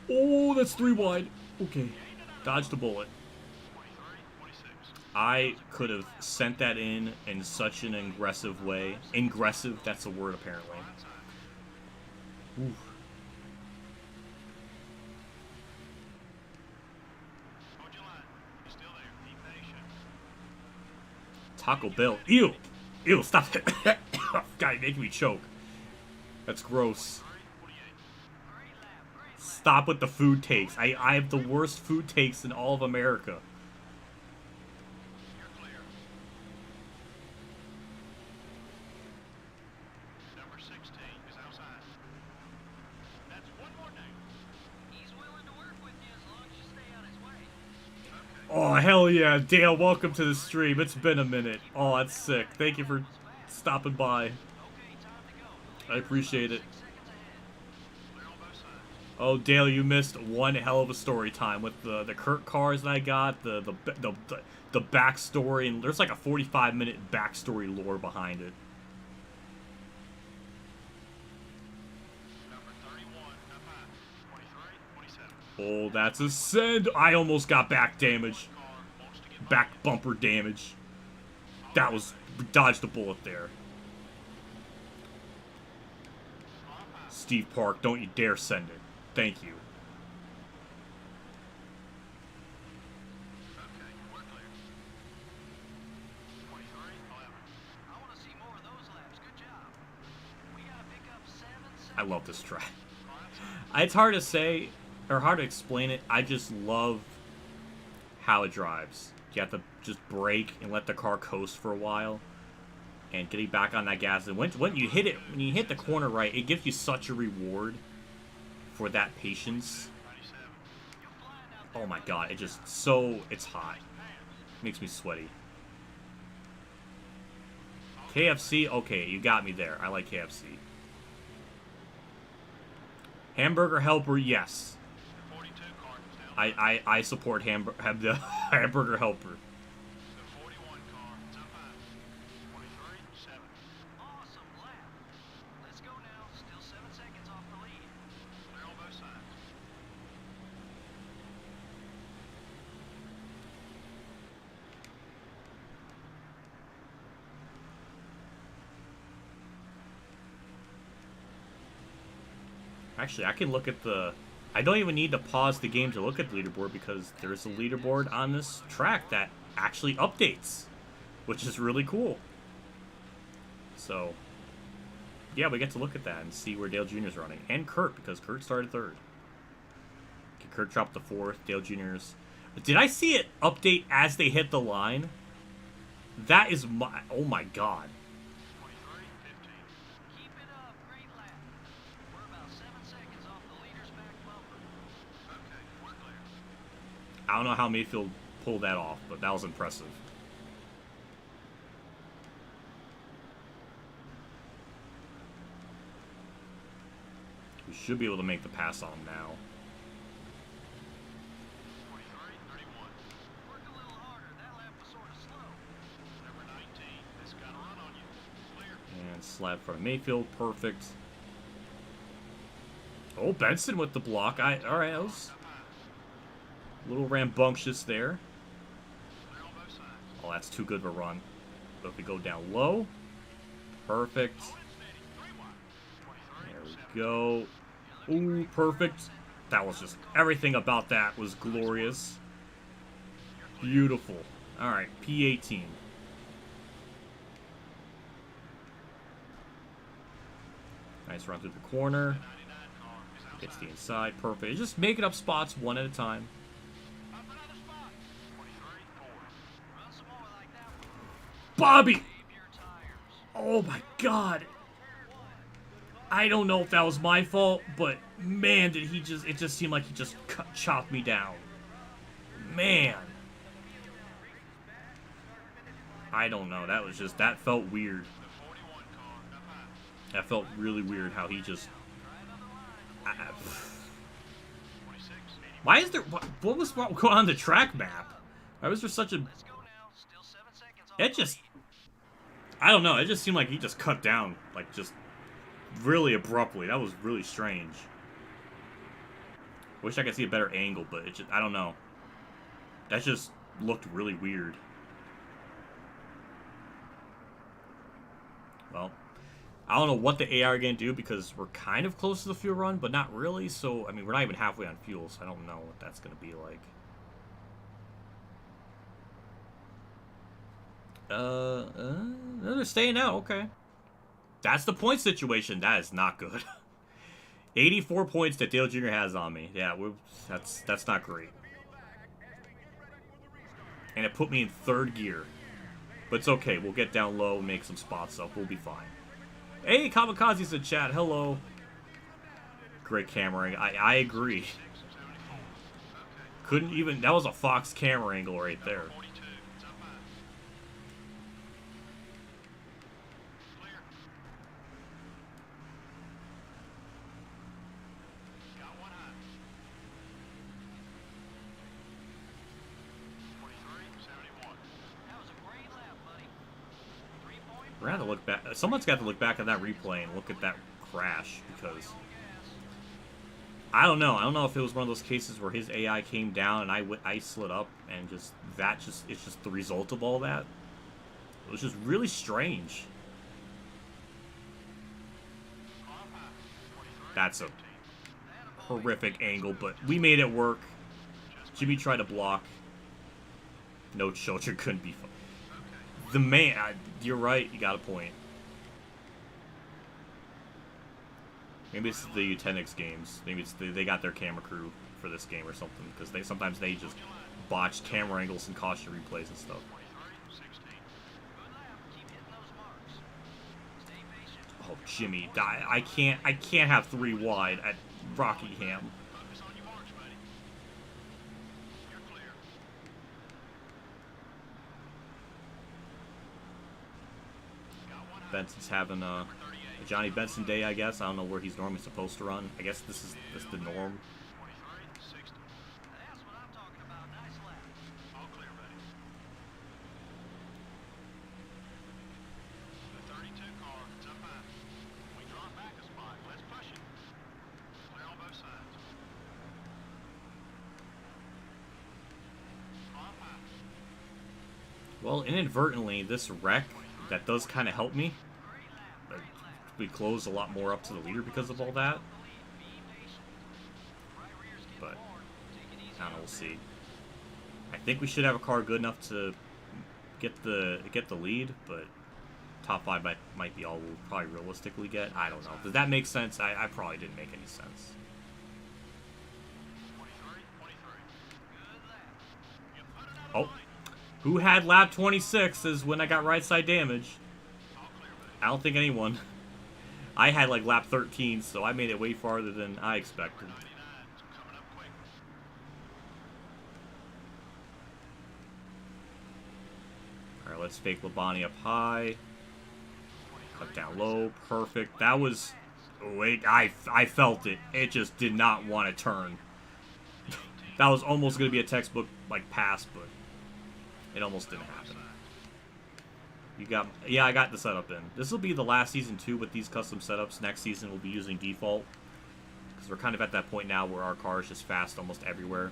Oh, that's 3 wide. Okay. Dodge the bullet. 23, 26. I could have sent that in such an aggressive way. Ingressive, that's a word apparently. Ooh. Taco Bell. Ew! Ew, stop it. God, making me choke. That's gross. Stop with the food takes. I have the worst food takes in all of America. Number 16 is outside. That's one more down. He's willing to work with you as long as you stay out his way. Oh, hell yeah. Dale, welcome to the stream. It's been a minute. Oh, that's sick. Thank you for stopping by. Okay, time to go. I appreciate it. 6 seconds ahead. Clear on both sides. Oh, Dale, you missed one hell of a story time with the Kurt cars that I got, the backstory, and there's like a 45-minute backstory lore behind it. Number 31 up high. 23, 27. Oh, that's a send. I almost got back damage. Car wants to get Back bumper damage. That was... dodged a bullet there. Steve Park, don't you dare send it. Thank you. Okay, we're clear. 23, 11. I want to see more of those laps. Good job. We got to pick up 7 seconds. I love this track. It's hard to say, or hard to explain it. I just love how it drives. You have to just brake and let the car coast for a while. And getting back on that gas. And when you hit it, when you hit the corner right, it gives you such a reward for that patience. Oh my god, it just it's hot. Makes me sweaty. KFC, okay, you got me there. I like KFC. Hamburger Helper, yes. The 42 car is down. I support the Hamburger Helper. The 41 car is up high. 23, 7. Awesome lap. Let's go now. Still 7 seconds off the lead. Clear on both sides. Actually, I can look at the... I don't even need to pause the game to look at the leaderboard because there's a leaderboard on this track that actually updates, which is really cool. So, yeah, we get to look at that and see where Dale Jr.'s running. And Kurt, because Kurt started 3rd. Okay, Kurt dropped to 4th. Dale Jr.'s... Did I see it update as they hit the line? That is my... Oh my god. 23, 15. Keep it up. Great lap. We're about 7 seconds off the leader's back bumper. Okay, we're clear. I don't know how Mayfield pulled that off, but that was impressive. We should be able to make the pass on him now. 23, 31. Work a little harder. That lap was sort of slow. Number 19 has got a run on you. Clear. And slap from Mayfield, perfect. Oh, Benson with the block. Alright, that was Up high. a little rambunctious there. Clear on both sides. Oh, that's too good of a run. But if we go down low, perfect. Hold it steady. 3 wide. 23, There 7. we go. Ooh, perfect. That was just... Everything about that was glorious. Beautiful. Alright, P18. Nice run through the corner. 99 car is outside. Gets the inside. Perfect. Just making up spots one at a time. Up another spot. 23, 4. Run some more like that one. Bobby! Save your tires. Oh my god. I don't know if that was my fault, but man, did he just... It just seemed like he just chopped me down. Man. I don't know. That was just... That felt weird. The 41 car up high. That felt really weird how he just... I- 26, 80. why is there... What was going on the track map? Why was there such a... Let's go now. Still 7 seconds off It the just... lead. I don't know. It just seemed like he just cut down. Like, just... Really abruptly. That was really strange. Wish I could see a better angle, but it just... I don't know. That just looked really weird. Well, I don't know what the AI are going to do because we're kind of close to the fuel run, but not really. So, I mean, we're not even halfway on fuel, so I don't know what that's going to be like. They're staying out. Okay. That's the point situation. That is not good. 84 points that Dale Jr. has on me. Yeah, that's not great. And it put me in 3rd gear. But it's okay. We'll get down low and make some spots up. We'll be fine. Hey, Kamikaze's in chat. Hello. Great camera. I agree. Couldn't even... That was a Fox camera angle right there. We're gonna have to look back. Someone's got to look back at that replay and look at that crash because I don't know. I don't know if it was one of those cases where his AI came down and I slid up and it's just the result of all that. It was just really strange. That's a horrific angle, but we made it work. Jimmy tried to block. No children couldn't be fun. The man, you're right, you got a point. Maybe it's the Eugenics games. Maybe it's they got their camera crew for this game or something, because sometimes they just botch camera angles and caution replays and stuff. Oh, Jimmy, I can't have 3 wide at Rockingham. Benson's having a Johnny Benson day, I guess. I don't know where he's normally supposed to run. I guess this is the norm. Well, inadvertently, this wreck, that does kind of help me. We close a lot more up to the leader because of all that. But, I don't know, we'll see. I think we should have a car good enough to get the lead, but top 5 might be all we'll probably realistically get. I don't know. Does that make sense? I probably didn't make any sense. Oh. Who had lap 26 is when I got right side damage. I don't think anyone. I had like lap 13, so I made it way farther than I expected. Alright, let's fake Labani up high. Cut down low. Perfect. That was... Oh, wait, I felt it. It just did not want to turn. That was almost going to be a textbook like pass, but it almost didn't happen. You got... Yeah, I got the setup in. This will be the last season, too, with these custom setups. Next season, we'll be using default. Because we're kind of at that point now where our car is just fast almost everywhere.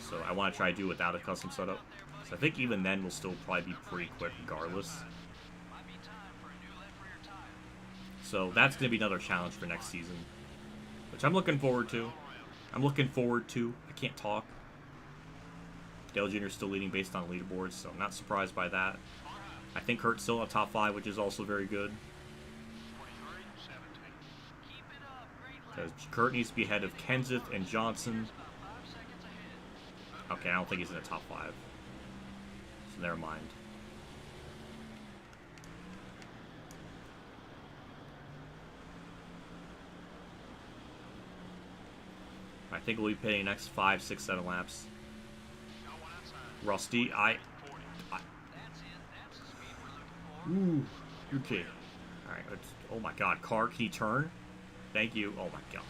So I want to try to do it without a custom setup. So I think even then, we'll still probably be pretty quick regardless. So that's going to be another challenge for next season. Which I'm looking forward to. I can't talk. Dale Jr. is still leading based on leaderboards, so I'm not surprised by that. I think Kurt's still in top 5, which is also very good. Because Kurt needs to be ahead of Kenseth and Johnson. Okay, I don't think he's in the top 5. So never mind. I think we'll be pitting next 5, 6, 7 laps. Rusty, Ooh, okay. Alright, oh my god, car, can he turn? Thank you. Oh my god.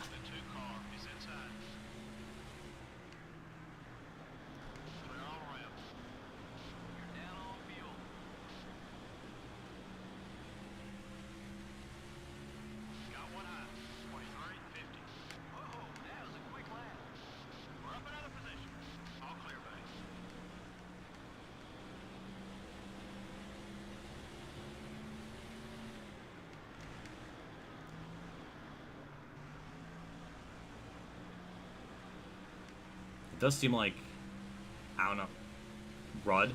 It does seem like, I don't know, Rudd.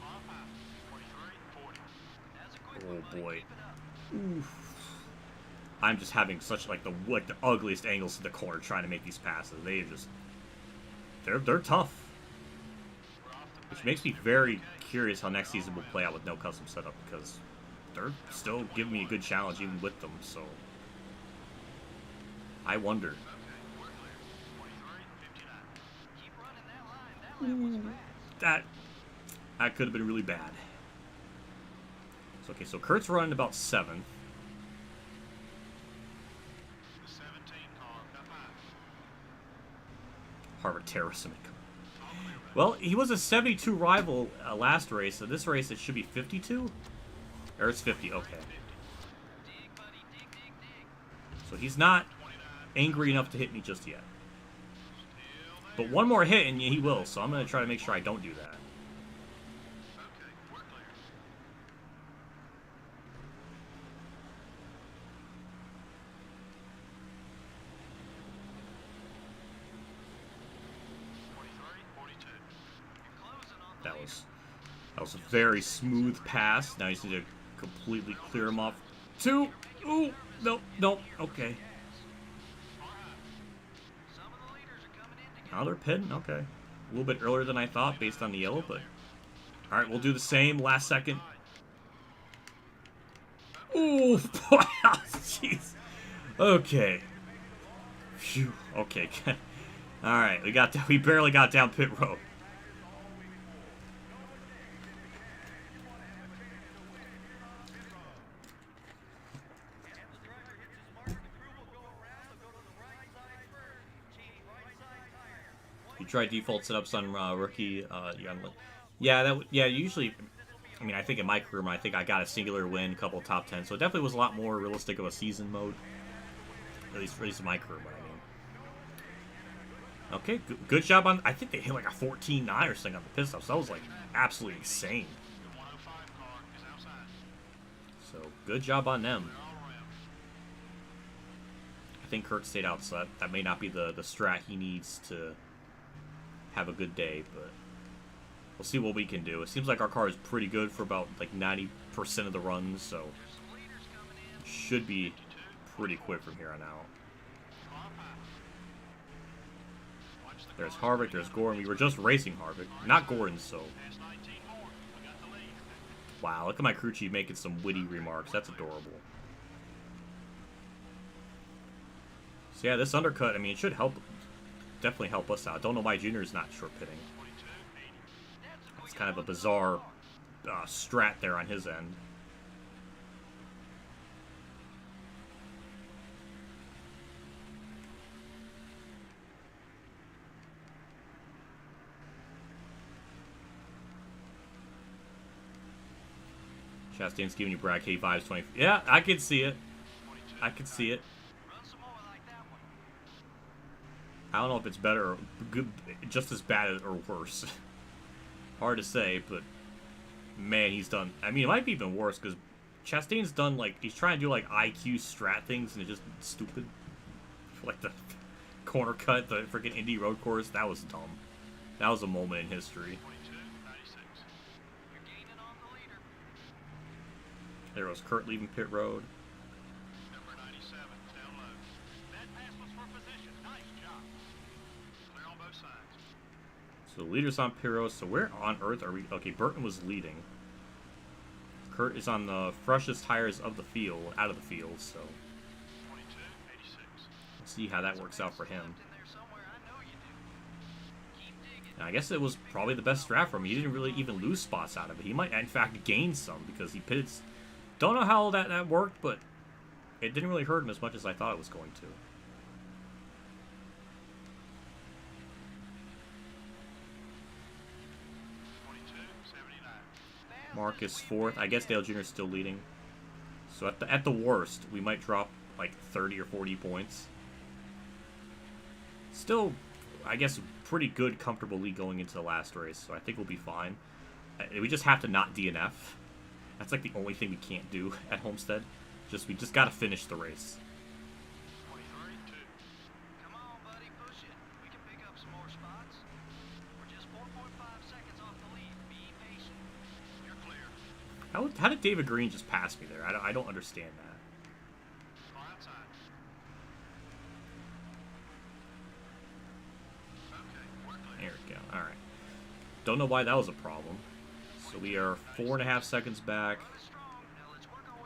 Oh boy. Oof. I'm just having such like the ugliest angles to the corner trying to make these passes. They just they're tough. Which makes me very curious how next season will play out with no custom setup, because they're still giving me a good challenge even with them, so I wonder. That could have been really bad. So, okay, so Kurt's running about 7th. Harvard terrorism. Well, he was a 72 rival last race, so this race it should be 52? Or it's 50, okay. So he's not angry enough to hit me just yet. But one more hit and he will, so I'm going to try to make sure I don't do that. That was a very smooth pass. Now you just need to completely clear him off. 2! Ooh! Nope, okay. Now they're pitting, okay. A little bit earlier than I thought based on the yellow, but... Alright, we'll do the same, last second. Ooh! Jeez. Okay. Phew, okay. Alright, we barely got down pit road. Try default setups on rookie. Yeah, usually. I mean, I think in my career, I think I got a singular win, a couple top 10, so it definitely was a lot more realistic of a season mode. At least in my career, but I mean. Okay, good job on. I think they hit like a 14.9 or something on the pit stop, so that was like absolutely insane. So good job on them. I think Kurt stayed out, so that may not be the strat he needs to have a good day, but we'll see what we can do. It seems like our car is pretty good for about like 90% of the runs, so it should be pretty quick from here on out. There's Harvick, there's Gordon. We were just racing Harvick, not Gordon, so... Wow, look at my crew chief making some witty remarks. That's adorable. So yeah, this undercut, I mean, it should definitely help us out. Don't know why Junior's not short pitting. It's kind of a bizarre strat there on his end. Chastain's giving you Brad K5's 20. Yeah, I can see it. I can see it. I don't know if it's better or good, just as bad or worse. Hard to say, but man, he's done. I mean, it might be even worse because Chastain's done like he's trying to do like IQ strat things and it's just stupid. Like the corner cut, the freaking Indy road course, that was dumb. That was a moment in history. There was Kurt leaving pit road. So the leader's on pit road. So where on earth are we? Okay, Burton was leading. Kurt is on the freshest tires of the field, out of the field. So let's see how that works out for him. And I guess it was probably the best strat for him. He didn't really even lose spots out of it. He might, in fact, gain some because he pitted. Don't know how that worked, but it didn't really hurt him as much as I thought it was going to. Marcus fourth. I guess Dale Jr. is still leading. So at the worst, we might drop like 30 or 40 points. Still, I guess, pretty good, comfortable lead going into the last race. So I think we'll be fine. We just have to not DNF. That's like the only thing we can't do at Homestead. We just got to finish the race. Come on, buddy, push it. We can pick up some more spots. did David Green just pass me there? I don't understand that. Car outside. Okay, we're clear. There we go. All right. Don't know why that was a problem. So we are 4.5 seconds back.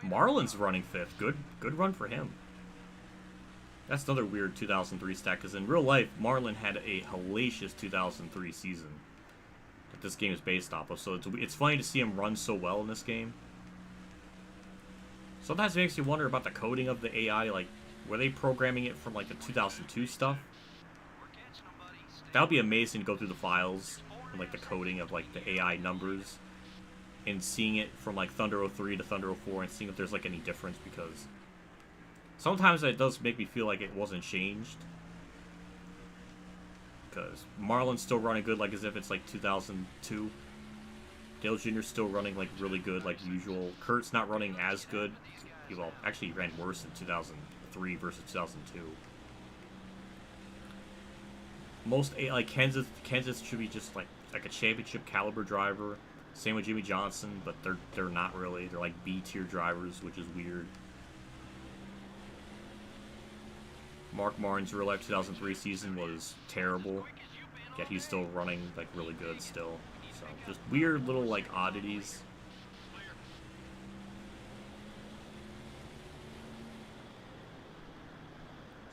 Marlin's running 5th. Good run for him. That's another weird 2003 stat, because in real life, Marlin had a hellacious 2003 season that this game is based off of. So it's funny to see him run so well in this game. Sometimes it makes you wonder about the coding of the AI. Like, were they programming it from like the 2002 stuff? That would be amazing to go through the files and like the coding of like the AI numbers and seeing it from like Thunder 03 to Thunder 04 and seeing if there's like any difference, because sometimes it does make me feel like it wasn't changed. Because Marlin's still running good, like as if it's like 2002. Dale Jr.'s still running like really good, like usual. Kurt's not running as good. Well, actually, he ran worse in 2003 versus 2002. Most like Kansas should be just like a championship caliber driver. Same with Jimmy Johnson, but they're not really. They're like B tier drivers, which is weird. Mark Martin's real life 2003 season was terrible, yet he's still running like really good still. So just weird little like oddities.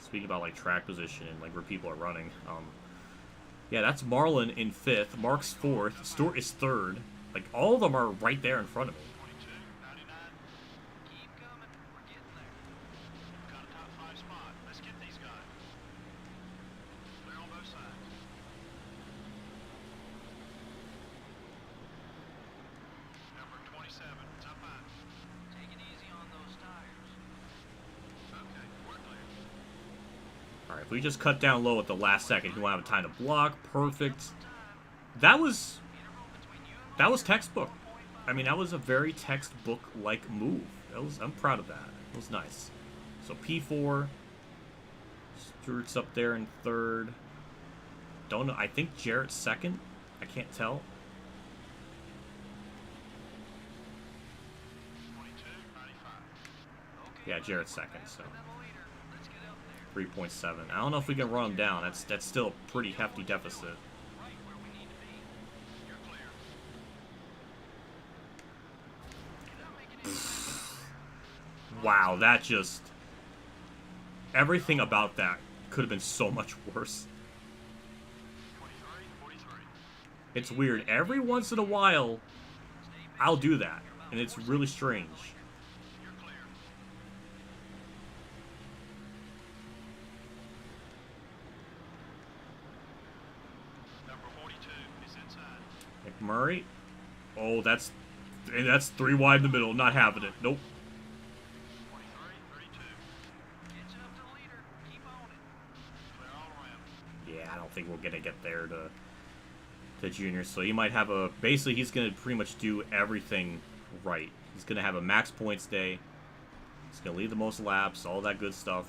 Speaking about like track position and like where people are running, yeah, that's Marlin in 5th, Mark's 4th, Stewart is 3rd. Like all of them are right there in front of me. 22, 99. Keep coming. We're getting there. We've got a top 5 spot. Let's get these guys. Clear on both sides. Number 27. Top 5. Take it easy on those tires. Okay, we're clear. Alright, if we just cut down low at the last second, you won't have time to block. Perfect. That was textbook. I mean, that was a very textbook-like move. I'm proud of that. It was nice. So P4. Stewart's up there in 3rd. Don't know. I think Jarrett's 2nd. I can't tell. 22, 95. Yeah, Jarrett's 2nd, so 3.7. I don't know if we can run him down. That's still a pretty hefty deficit. You're clear. Wow, that just... Everything about that could have been so much worse. 23, 43. It's weird. Every once in a while, I'll do that. And it's really strange. You're clear. Number 42 is inside. McMurray. Oh, that's 3 wide in the middle. Not having it. Nope. 23, 32. Catching up to the leader. Keep on it. Clear all around. Yeah, I don't think we're going to get there to Junior. So he might have a... Basically, he's going to pretty much do everything right. He's going to have a max points day. He's going to lead the most laps. All that good stuff.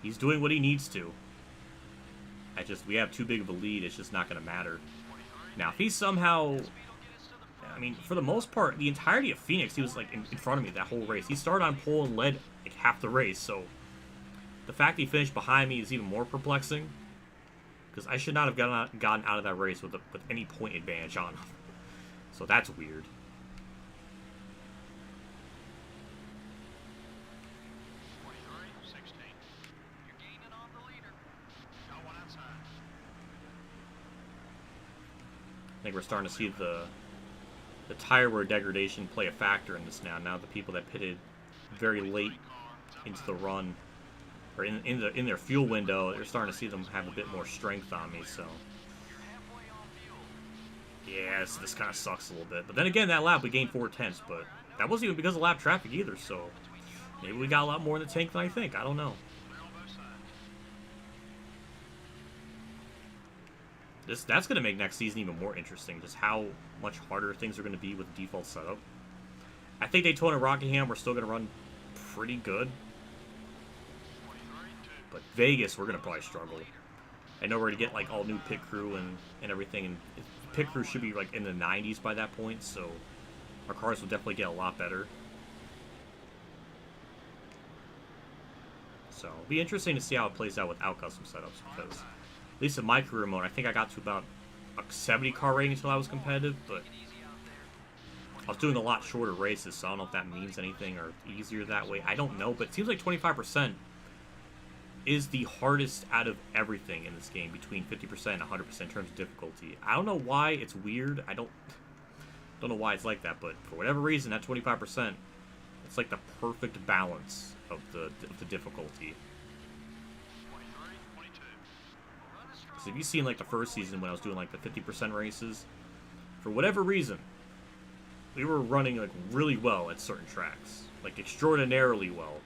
He's doing what he needs to. We have too big of a lead. It's just not going to matter. Now, if he somehow... I mean, for the most part, the entirety of Phoenix, he was like in front of me that whole race. He started on pole and led like half the race, so the fact he finished behind me is even more perplexing, because I should not have gotten out of that race with any point advantage on him. So that's weird. 23, 16. You're gaining on the leader. Got one outside. I think we're starting to see the tire wear degradation play a factor in this now. Now the people that pitted very late into the run, or in their fuel window, they're starting to see them have a bit more strength on me. So yeah, this kind of sucks a little bit. But then again, that lap we gained 4/10, but that wasn't even because of lap traffic either. So maybe we got a lot more in the tank than I think. I don't know. Clear on both sides. That's going to make next season even more interesting, just how much harder things are going to be with the default setup. I think Daytona and Rockingham we're still going to run pretty good. 23, 2. But Vegas, we're going to probably struggle. I know we're going to get like all new pit crew and everything, and pit crew should be like in the 90s by that point, so Our cars will definitely get a lot better. So it'll be interesting to see how it plays out without custom setups, because at least in my career mode, I think I got to about a 70 car rating until I was competitive, but I was doing a lot shorter races, so I don't know if that means anything or easier that way. I don't know, but it seems like 25% is the hardest out of everything in this game, between 50% and 100% in terms of difficulty. I don't know why it's weird. I don't know why it's like that, but for whatever reason, that 25%, it's like the perfect balance of the difficulty. Because if you've seen like the first season when I was doing like the 50% races, for whatever reason, we were running like really well at certain tracks, like extraordinarily well.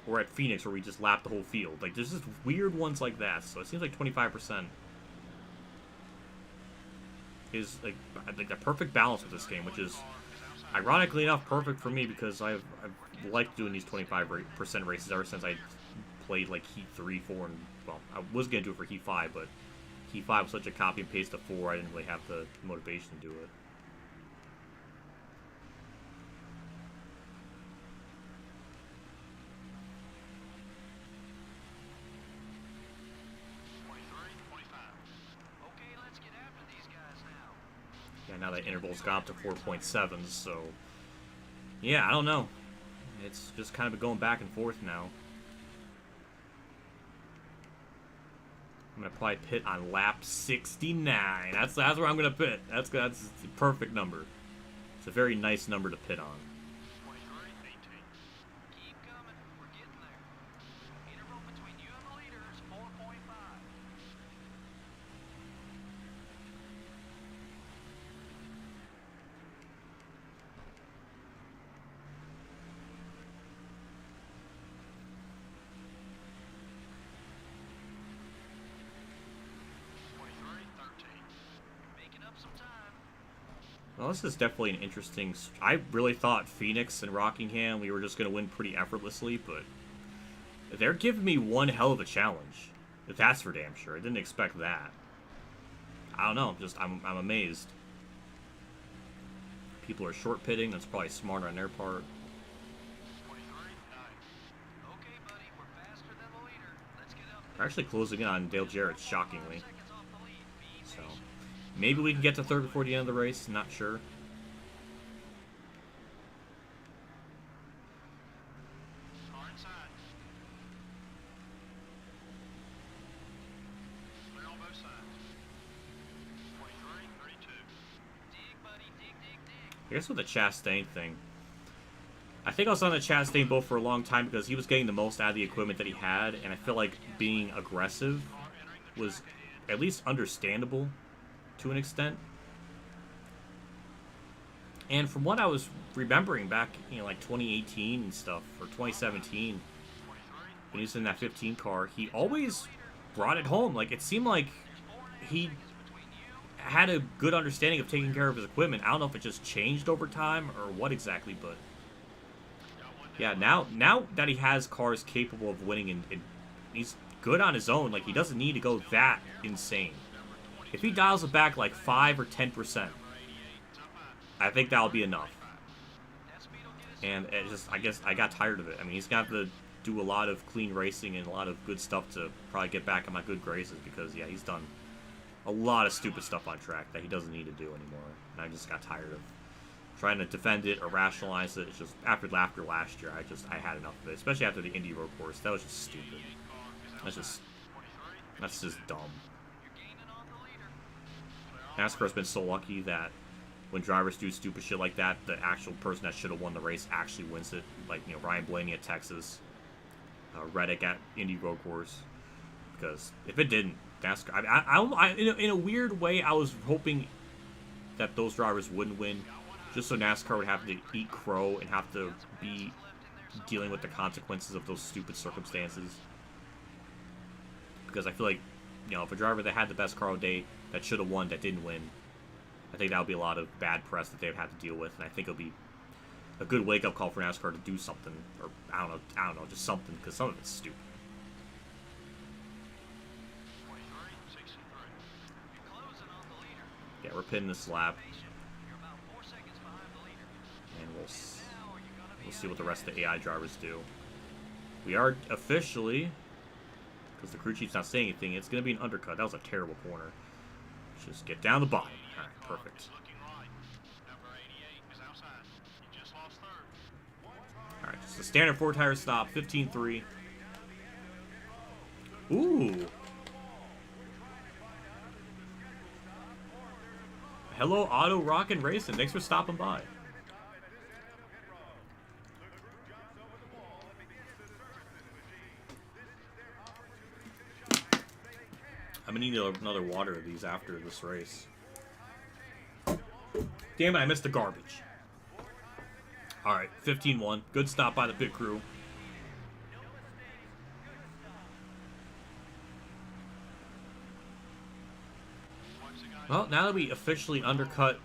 Or at Phoenix, where we just lapped the whole field. Like, there's just weird ones like that. So it seems like 25% is like the perfect balance with this game, which is ironically enough perfect for me, because I've liked doing these 25% races ever since I played like Heat 3, 4, and well, I was gonna do it for Heat 5, but Heat 5 was such a copy and paste of 4, I didn't really have the motivation to do it. Yeah, now that interval's gone up to 4.7, so yeah, I don't know. It's just kind of been going back and forth now. I'm gonna probably pit on lap 69. That's where I'm gonna pit. That's the perfect number. It's a very nice number to pit on. Keep coming. We're getting there. Interval between you and the leader is 4.5. Well, this is definitely an interesting... I really thought Phoenix and Rockingham, we were just going to win pretty effortlessly, but they're giving me one hell of a challenge. That's for damn sure. I didn't expect that. I don't know. I'm amazed. People are short pitting. That's probably smarter on their part. We're actually closing in on Dale Jarrett, shockingly. So... maybe we can get to third before the end of the race, not sure. I guess with the Chastain thing, I think I was on the Chastain boat for a long time because he was getting the most out of the equipment that he had, and I feel like being aggressive was at least understandable to an extent. And from what I was remembering back, like 2018 and stuff, or 2017, when he was in that 15 car, he always brought it home. Like, it seemed like he had a good understanding of taking care of his equipment. I don't know if it just changed over time or what exactly, but yeah, now that he has cars capable of winning and he's good on his own, like, he doesn't need to go that insane. If he dials it back like 5 or 10%, I think that'll be enough. And it just, I guess I got tired of it. I mean, he's got to do a lot of clean racing and a lot of good stuff to probably get back in my good graces, because yeah, he's done a lot of stupid stuff on track that he doesn't need to do anymore. And I just got tired of trying to defend it or rationalize it. It's just after last year, I had enough of it, especially after the Indy road course. That was just stupid. That's just dumb. NASCAR's been so lucky that when drivers do stupid shit like that, the actual person that should have won the race actually wins it. Like, Ryan Blaney at Texas, Reddick at Indy road course. Because if it didn't, NASCAR, in a weird way, I was hoping that those drivers wouldn't win, just so NASCAR would have to eat crow and have to be dealing with the consequences of those stupid circumstances. Because I feel like, if a driver that had the best car all day that should have won, that didn't win, I think that would be a lot of bad press that they'd have to deal with, and I think it'll be a good wake-up call for NASCAR to do something, or I don't know, just something, because some of it's stupid. Yeah, we're pitting this lap. else. We'll see what the rest of the AI drivers do. We are officially, because the crew chief's not saying anything, it's going to be an undercut. That was a terrible corner. Just get down the bottom. All right, perfect. All right, just a standard 4-tire stop, 15-3. Ooh. Hello, Auto Rockin' Racing. Thanks for stopping by. I'm gonna need another water of these after this race. Damn it, I missed the garbage. Alright, 15-1. Good stop by the pit crew. Well, now that we officially undercut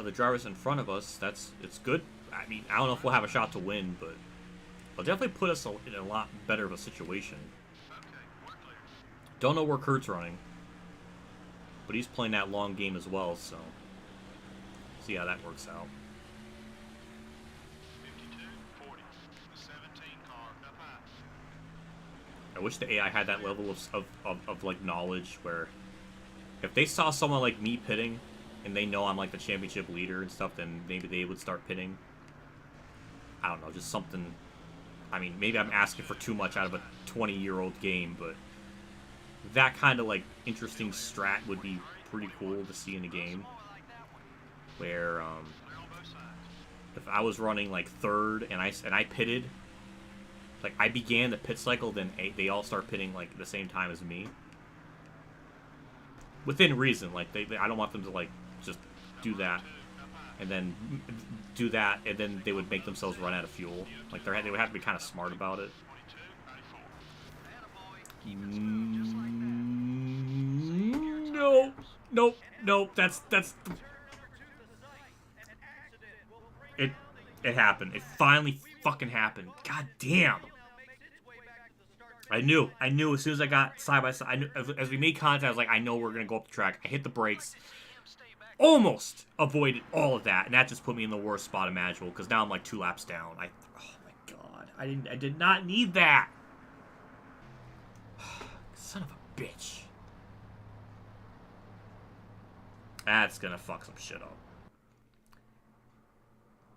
the drivers in front of us, it's good. I mean, I don't know if we'll have a shot to win, but it'll definitely put us in a lot better of a situation. Don't know where Kurt's running, but he's playing that long game as well, so see how that works out. 52-40. The 17 car up high. I wish the AI had that level of like knowledge where if they saw someone like me pitting and they know I'm like the championship leader and stuff, then maybe they would start pitting. I don't know, just something. I mean, maybe I'm asking for too much out of a 20-year-old game, but that kind of like interesting strat would be pretty cool to see in a game. Where if I was running like third and I pitted, like I began the pit cycle, then they all start pitting like at the same time as me. Within reason, like I don't want them to like just do that and then do that and then they would make themselves run out of fuel. Like they would have to be kind of smart about it. No, nope. That's it happened. It finally fucking happened. God damn. I knew as soon as I got side by side. I knew, as we made contact, I was like, I know we're gonna go up the track. I hit the brakes, almost avoided all of that, and that just put me in the worst spot imaginable. Because now I'm like 2 laps down. Oh my god, I did not need that. Son of a bitch. That's gonna fuck some shit up.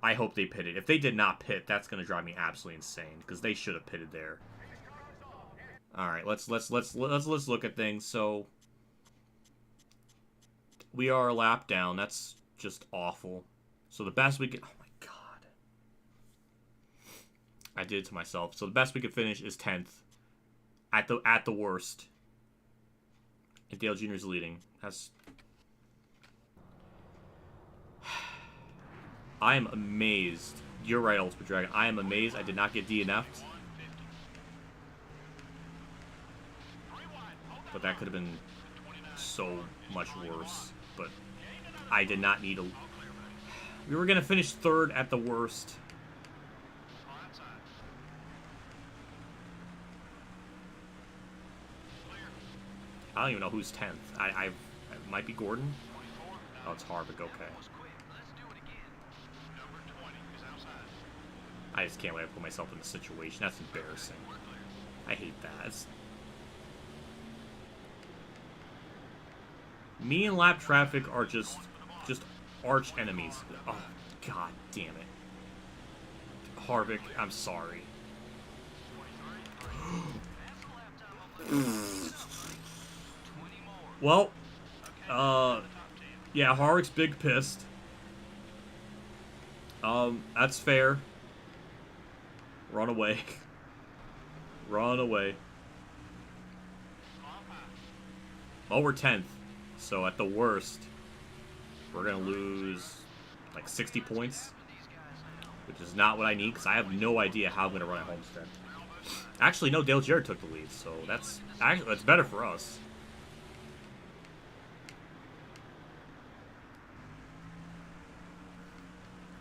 I hope they pitted. If they did not pit, that's gonna drive me absolutely insane because they should have pitted there. All right, let's look at things. So we are a lap down. That's just awful. So the best we could. Oh my god, I did it to myself. So the best we could finish is 10th. At the worst. And Dale Jr. is leading. That's. I am amazed. You're right, Ultimate Dragon. I am amazed I did not get DNF'd. But that could have been so much worse. But I did not need a... We were going to finish 3rd at the worst. I don't even know who's 10th. It might be Gordon. Oh, it's Harvick. Okay. I just can't wait to put myself in the situation. That's embarrassing. I hate that. Me and lap traffic are just arch enemies. Oh, god damn it. Harvick, I'm sorry. Well, yeah, Harvick's big pissed. That's fair. Run away. Run away. Well, we're 10th. So at the worst, we're going to lose like 60 points. Which is not what I need because I have no idea how I'm going to run at Homestead. Actually, no, Dale Jarrett took the lead. So that's better for us.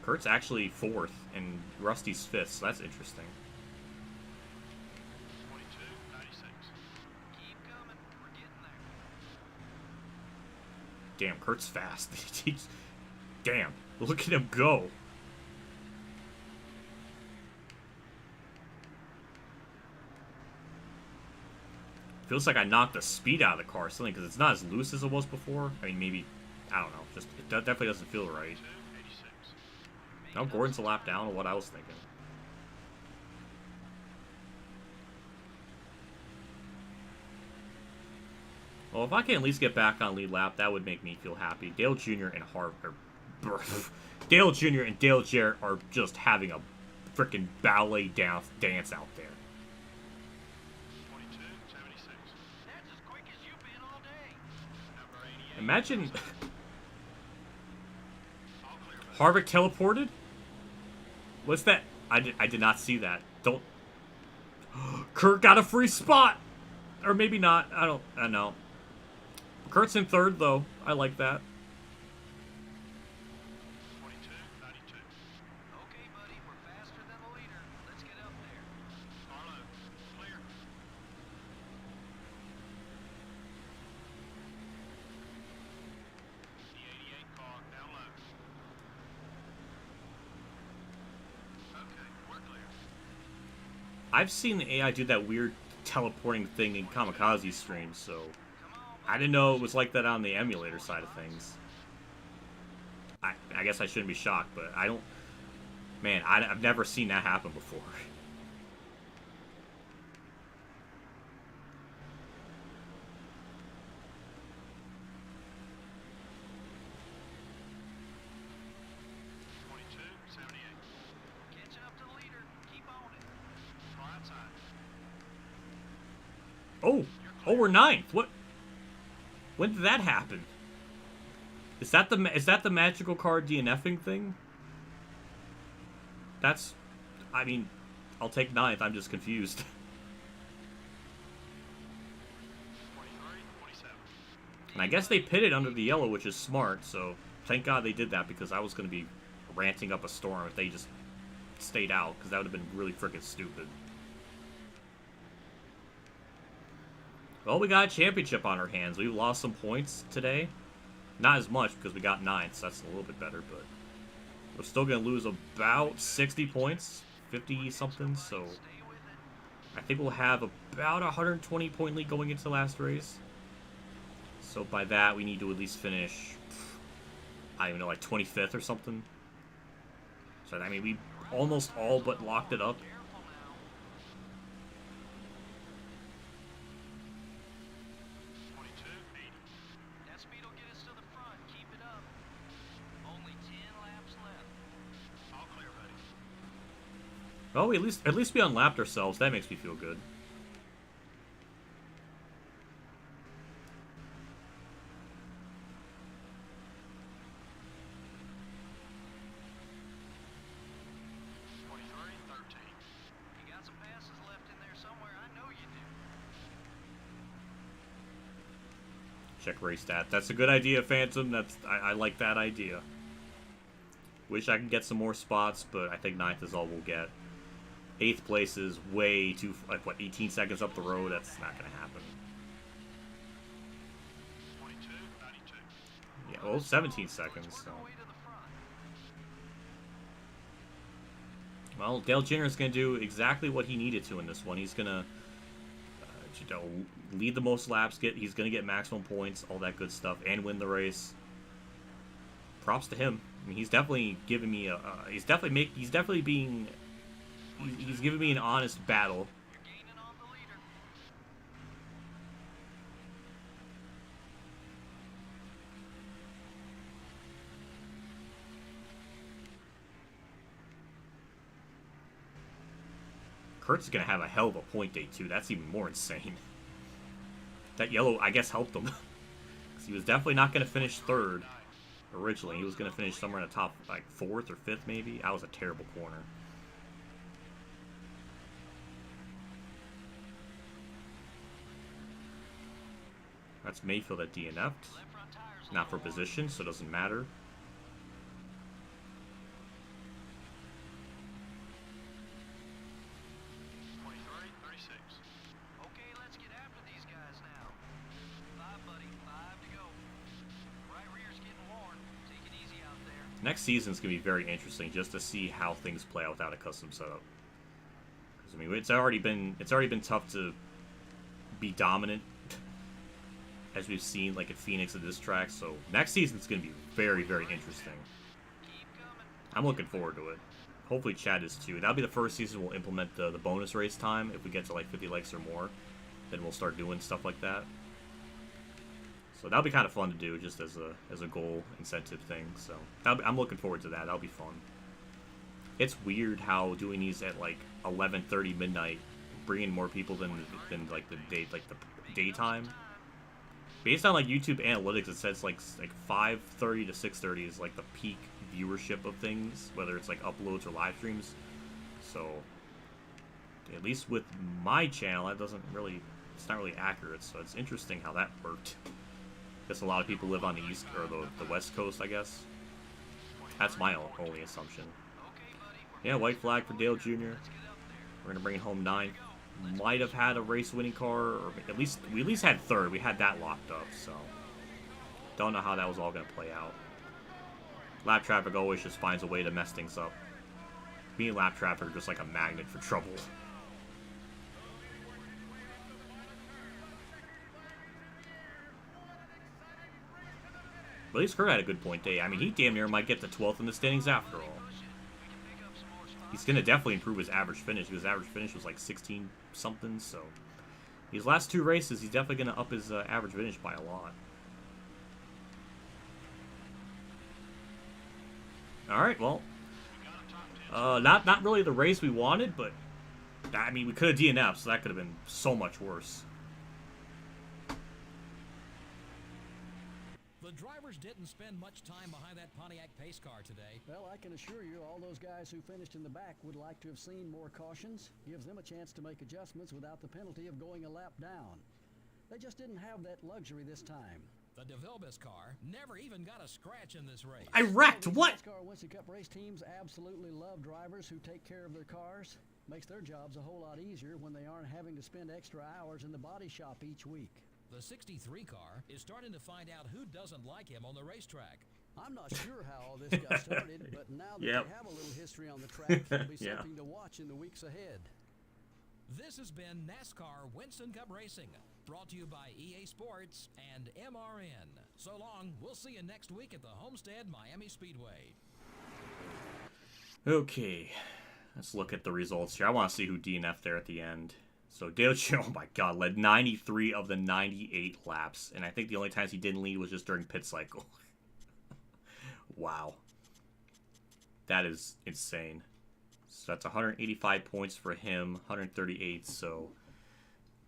Kurt's actually 4th and Rusty's 5th, so that's interesting. 22-96. Keep coming. We're getting there. Damn, Kurt's fast. Damn, look at him go. Feels like I knocked the speed out of the car or something, because it's not as loose as it was before. I mean, maybe, I don't know. Just it definitely doesn't feel right. Now Gordon's a lap down on what I was thinking. Well, if I can at least get back on lead lap, that would make me feel happy. Dale Jr. and Dale Jr. and Dale Jarrett are just having a freaking ballet dance out there. 22.76. That's as quick as you've been all day. Number 88. Imagine All clear, buddy. Harvick teleported. What's that? I did not see that. Don't. Kurt got a free spot, or maybe not. I know. Kurt's in third though. I like that. 22.92. Okay, buddy, we're faster than the leader. Let's get up there. Barlow, clear. The 88 car down low. Okay, we're clear. I've seen the AI do that weird teleporting thing in Kamikaze streams, so I didn't know it was like that on the emulator side of things. I guess I shouldn't be shocked, but I don't... Man, I've never seen that happen before. Catching up to the leader. Keep on it. Fly outside. Oh, we're ninth. What? When did that happen? Is that the magical card DNFing thing? That's, I mean, I'll take ninth. I'm just confused. 23, 27. And I guess they pitted under the yellow, which is smart. So thank God they did that, because I was going to be ranting up a storm if they just stayed out, because that would have been really freaking stupid. Well, we got a championship on our hands. We lost some points today. Not as much, because we got 9th, so that's a little bit better, but we're still going to lose about 60 points, 50-something, so I think we'll have about a 120-point lead going into the last race. So by that, we need to at least finish, I don't even know, like 25th or something. So, I mean, we almost all but locked it up. Careful now. 22.80. That speed will get us to the front. Keep it up. Only 10 laps left. All clear, buddy. Oh, at least we unlapped ourselves. That makes me feel good. You got some passes left in there somewhere. I know you do. Check race stat. That's a good idea, Phantom. I like that idea. Wish I could get some more spots, but I think 9th is all we'll get. 8th place is way too, like, what, 18 seconds up the road? That's not going to happen. 22.92. Yeah, well, 17 seconds, so. Way to the front. Well, Dale Jr. is going to do exactly what he needed to in this one. He's going to, lead the most laps. He's going to get maximum points, all that good stuff, and win the race. Props to him. I mean, he's definitely giving me he's giving me an honest battle. You're gaining on the leader. Kurt's going to have a hell of a point day, too. That's even more insane. That yellow, I guess, helped him. 'Cause he was definitely not going to finish 3rd originally. He was going to finish somewhere in the top, like, 4th or 5th, maybe. That was a terrible corner. That's Mayfield at DNF'd. Left front tires. Not for position, so it doesn't matter. Okay, let's get after these guys now. 5, buddy. 5 to go. Right rear's getting worn. Take it easy out there. Next season's going to be very interesting just to see how things play out without a custom setup. 'Cause, I mean, it's already been tough to be dominant, as we've seen like at Phoenix at this track. So next season's going to be very, very interesting. I'm looking forward to it. Hopefully Chad is too. That'll be the first season we'll implement the bonus race time. If we get to like 50 likes or more, then we'll start doing stuff like that. So that'll be kind of fun to do, just as a goal incentive thing. So I'm looking forward to that. That'll be fun. It's weird how doing these at like 11:30 midnight, bringing more people than like the daytime. Based on like YouTube analytics, it says like 5:30 to 6:30 is like the peak viewership of things, whether it's like uploads or live streams. So at least with my channel, that doesn't really, it's not really accurate. So it's interesting how that worked. I guess a lot of people live on the east or the west coast, I guess. That's my only assumption. Yeah, white flag for Dale Jr. We're gonna bring it home 9th. Might have had a race winning car, or we at least had 3rd. We had that locked up, so don't know how that was all gonna play out. Lap traffic always just finds a way to mess things up. Being lap traffic are just like a magnet for trouble. But at least Kurt had a good point day. I mean, he damn near might get the 12th in the standings after all. He's going to definitely improve his average finish, because his average finish was like 16-something, so these last 2 races, he's definitely going to up his average finish by a lot. Alright, well, not really the race we wanted, but, I mean, we could have DNF'd, so that could have been so much worse. The drivers didn't spend much time behind that Pontiac pace car today. Well, I can assure you all those guys who finished in the back would like to have seen more cautions. Gives them a chance to make adjustments without the penalty of going a lap down. They just didn't have that luxury this time. The DeVilbiss car never even got a scratch in this race. I wrecked, what? NASCAR Winston Cup race teams absolutely love drivers who take care of their cars. Makes their jobs a whole lot easier when they aren't having to spend extra hours in the body shop each week. The 63 car is starting to find out who doesn't like him on the racetrack. I'm not sure how all this got started, but now that Yep. they have a little history on the track, there'll be Yeah. something to watch in the weeks ahead. This has been NASCAR Winston Cup Racing, brought to you by EA Sports and MRN. So long, we'll see you next week at the Homestead Miami Speedway. Okay, let's look at the results here. I want to see who DNF'd there at the end. So Dale Jr., oh my god, led 93 of the 98 laps. And I think the only times he didn't lead was just during pit cycle. Wow. That is insane. So that's 185 points for him, 138. So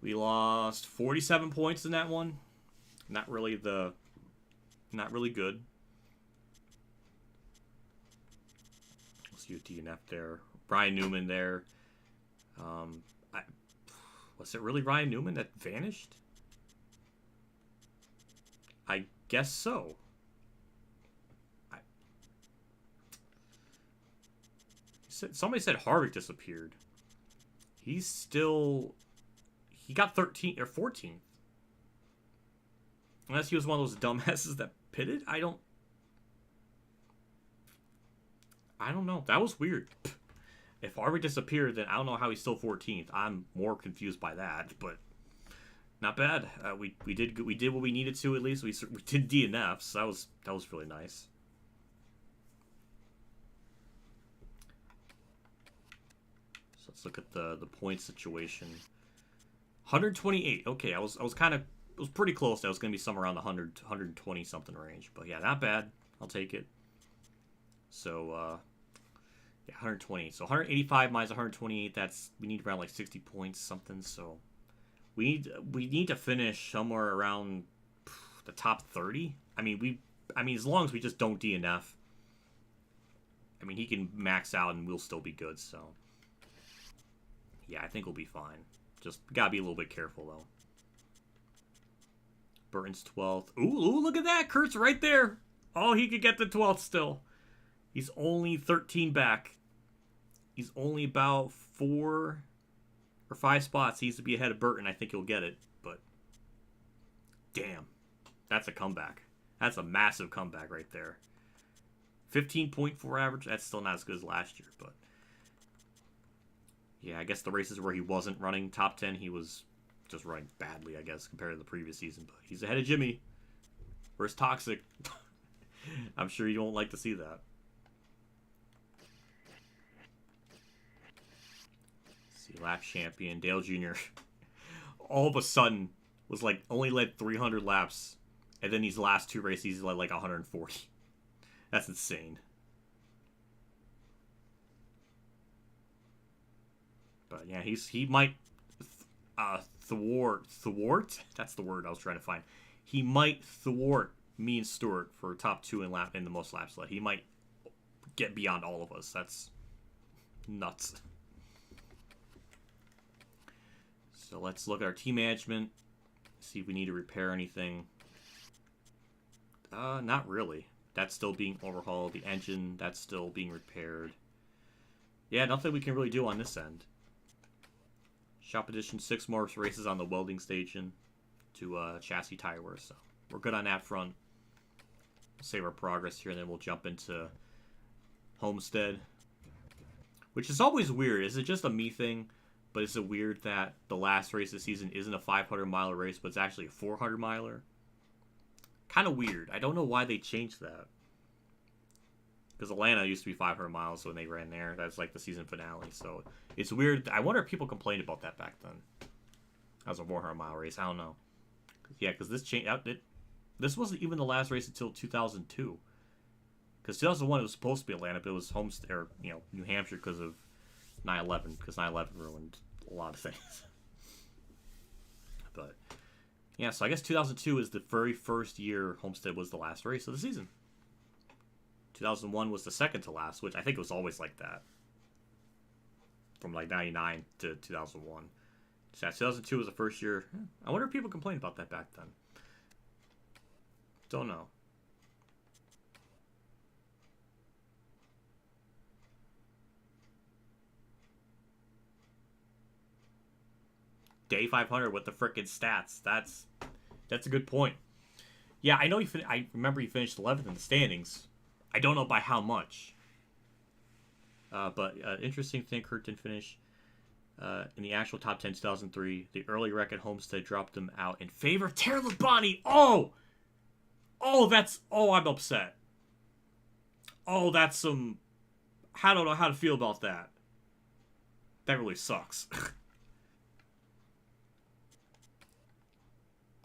we lost 47 points in that one. Not really good. Let's see what DNF there. Brian Newman there. Was it really Ryan Newman that vanished? I guess so. Somebody said Harvick disappeared. He got 13th or 14th. Unless he was one of those dumbasses that pitted. I don't know. That was weird. If Harvick disappeared, then I don't know how he's still 14th. I'm more confused by that, but not bad. We did what we needed to, at least. We did DNFs. So that was really nice. So let's look at the point situation. 128. Okay, it was pretty close. That was going to be somewhere around the 120 something range, but yeah, not bad. I'll take it. So yeah, 120. So 185 minus 128. We need around like 60 points something. So we need to finish somewhere around the top 30. I mean as long as we just don't DNF. I mean, he can max out and we'll still be good. So yeah, I think we'll be fine. Just gotta be a little bit careful though. Burton's 12th. Ooh, look at that. Kurt's right there. Oh, he could get the 12th still. He's only 13 back. He's only about 4 or 5 spots. He needs to be ahead of Burton. I think he'll get it. But damn, that's a comeback. That's a massive comeback right there. 15.4 average. That's still not as good as last year, but yeah, I guess the races where he wasn't running top 10, he was just running badly, I guess, compared to the previous season. But he's ahead of Jimmy. Where's Toxic? I'm sure you don't like to see that. See, lap champion Dale Jr. all of a sudden was like only led 300 laps, and then these last 2 races he's led like 140. That's insane. But yeah, he might thwart. That's the word I was trying to find. He might thwart me and Stewart for top 2 in the most laps led. He might get beyond all of us. That's nuts. So let's look at our team management. See if we need to repair anything. Not really. That's still being overhauled. The engine, that's still being repaired. Yeah, nothing we can really do on this end. Shop Edition, 6 more races on the welding station to chassis tire wear, so we're good on that front. Save our progress here, and then we'll jump into Homestead, which is always weird. Is it just a me thing? But is it weird that the last race of the season isn't a 500-miler race, but it's actually a 400-miler? Kind of weird. I don't know why they changed that. Because Atlanta used to be 500 miles when they ran there. That's like the season finale. So it's weird. I wonder if people complained about that back then. That was a 400-mile race. I don't know. Yeah, because this changed. This wasn't even the last race until 2002. Because 2001 it was supposed to be Atlanta, but it was Homestead, or New Hampshire because of 9/11. Because 9/11 ruined a lot of things. But yeah, so I guess 2002 is the very first year Homestead was the last race of the season. 2001 was the second to last, which I think it was always like that. From like 99 to 2001. So 2002 was the first year. I wonder if people complained about that back then. Don't know. Day 500 with the frickin' stats. That's a good point. Yeah, I know I remember he finished 11th in the standings. I don't know by how much. But interesting thing, Kurt didn't finish in the actual top 10 2003. The early wreck at Homestead dropped him out in favor of Terry Labonte. Oh, I'm upset. Oh, that's some... I don't know how to feel about that. That really sucks.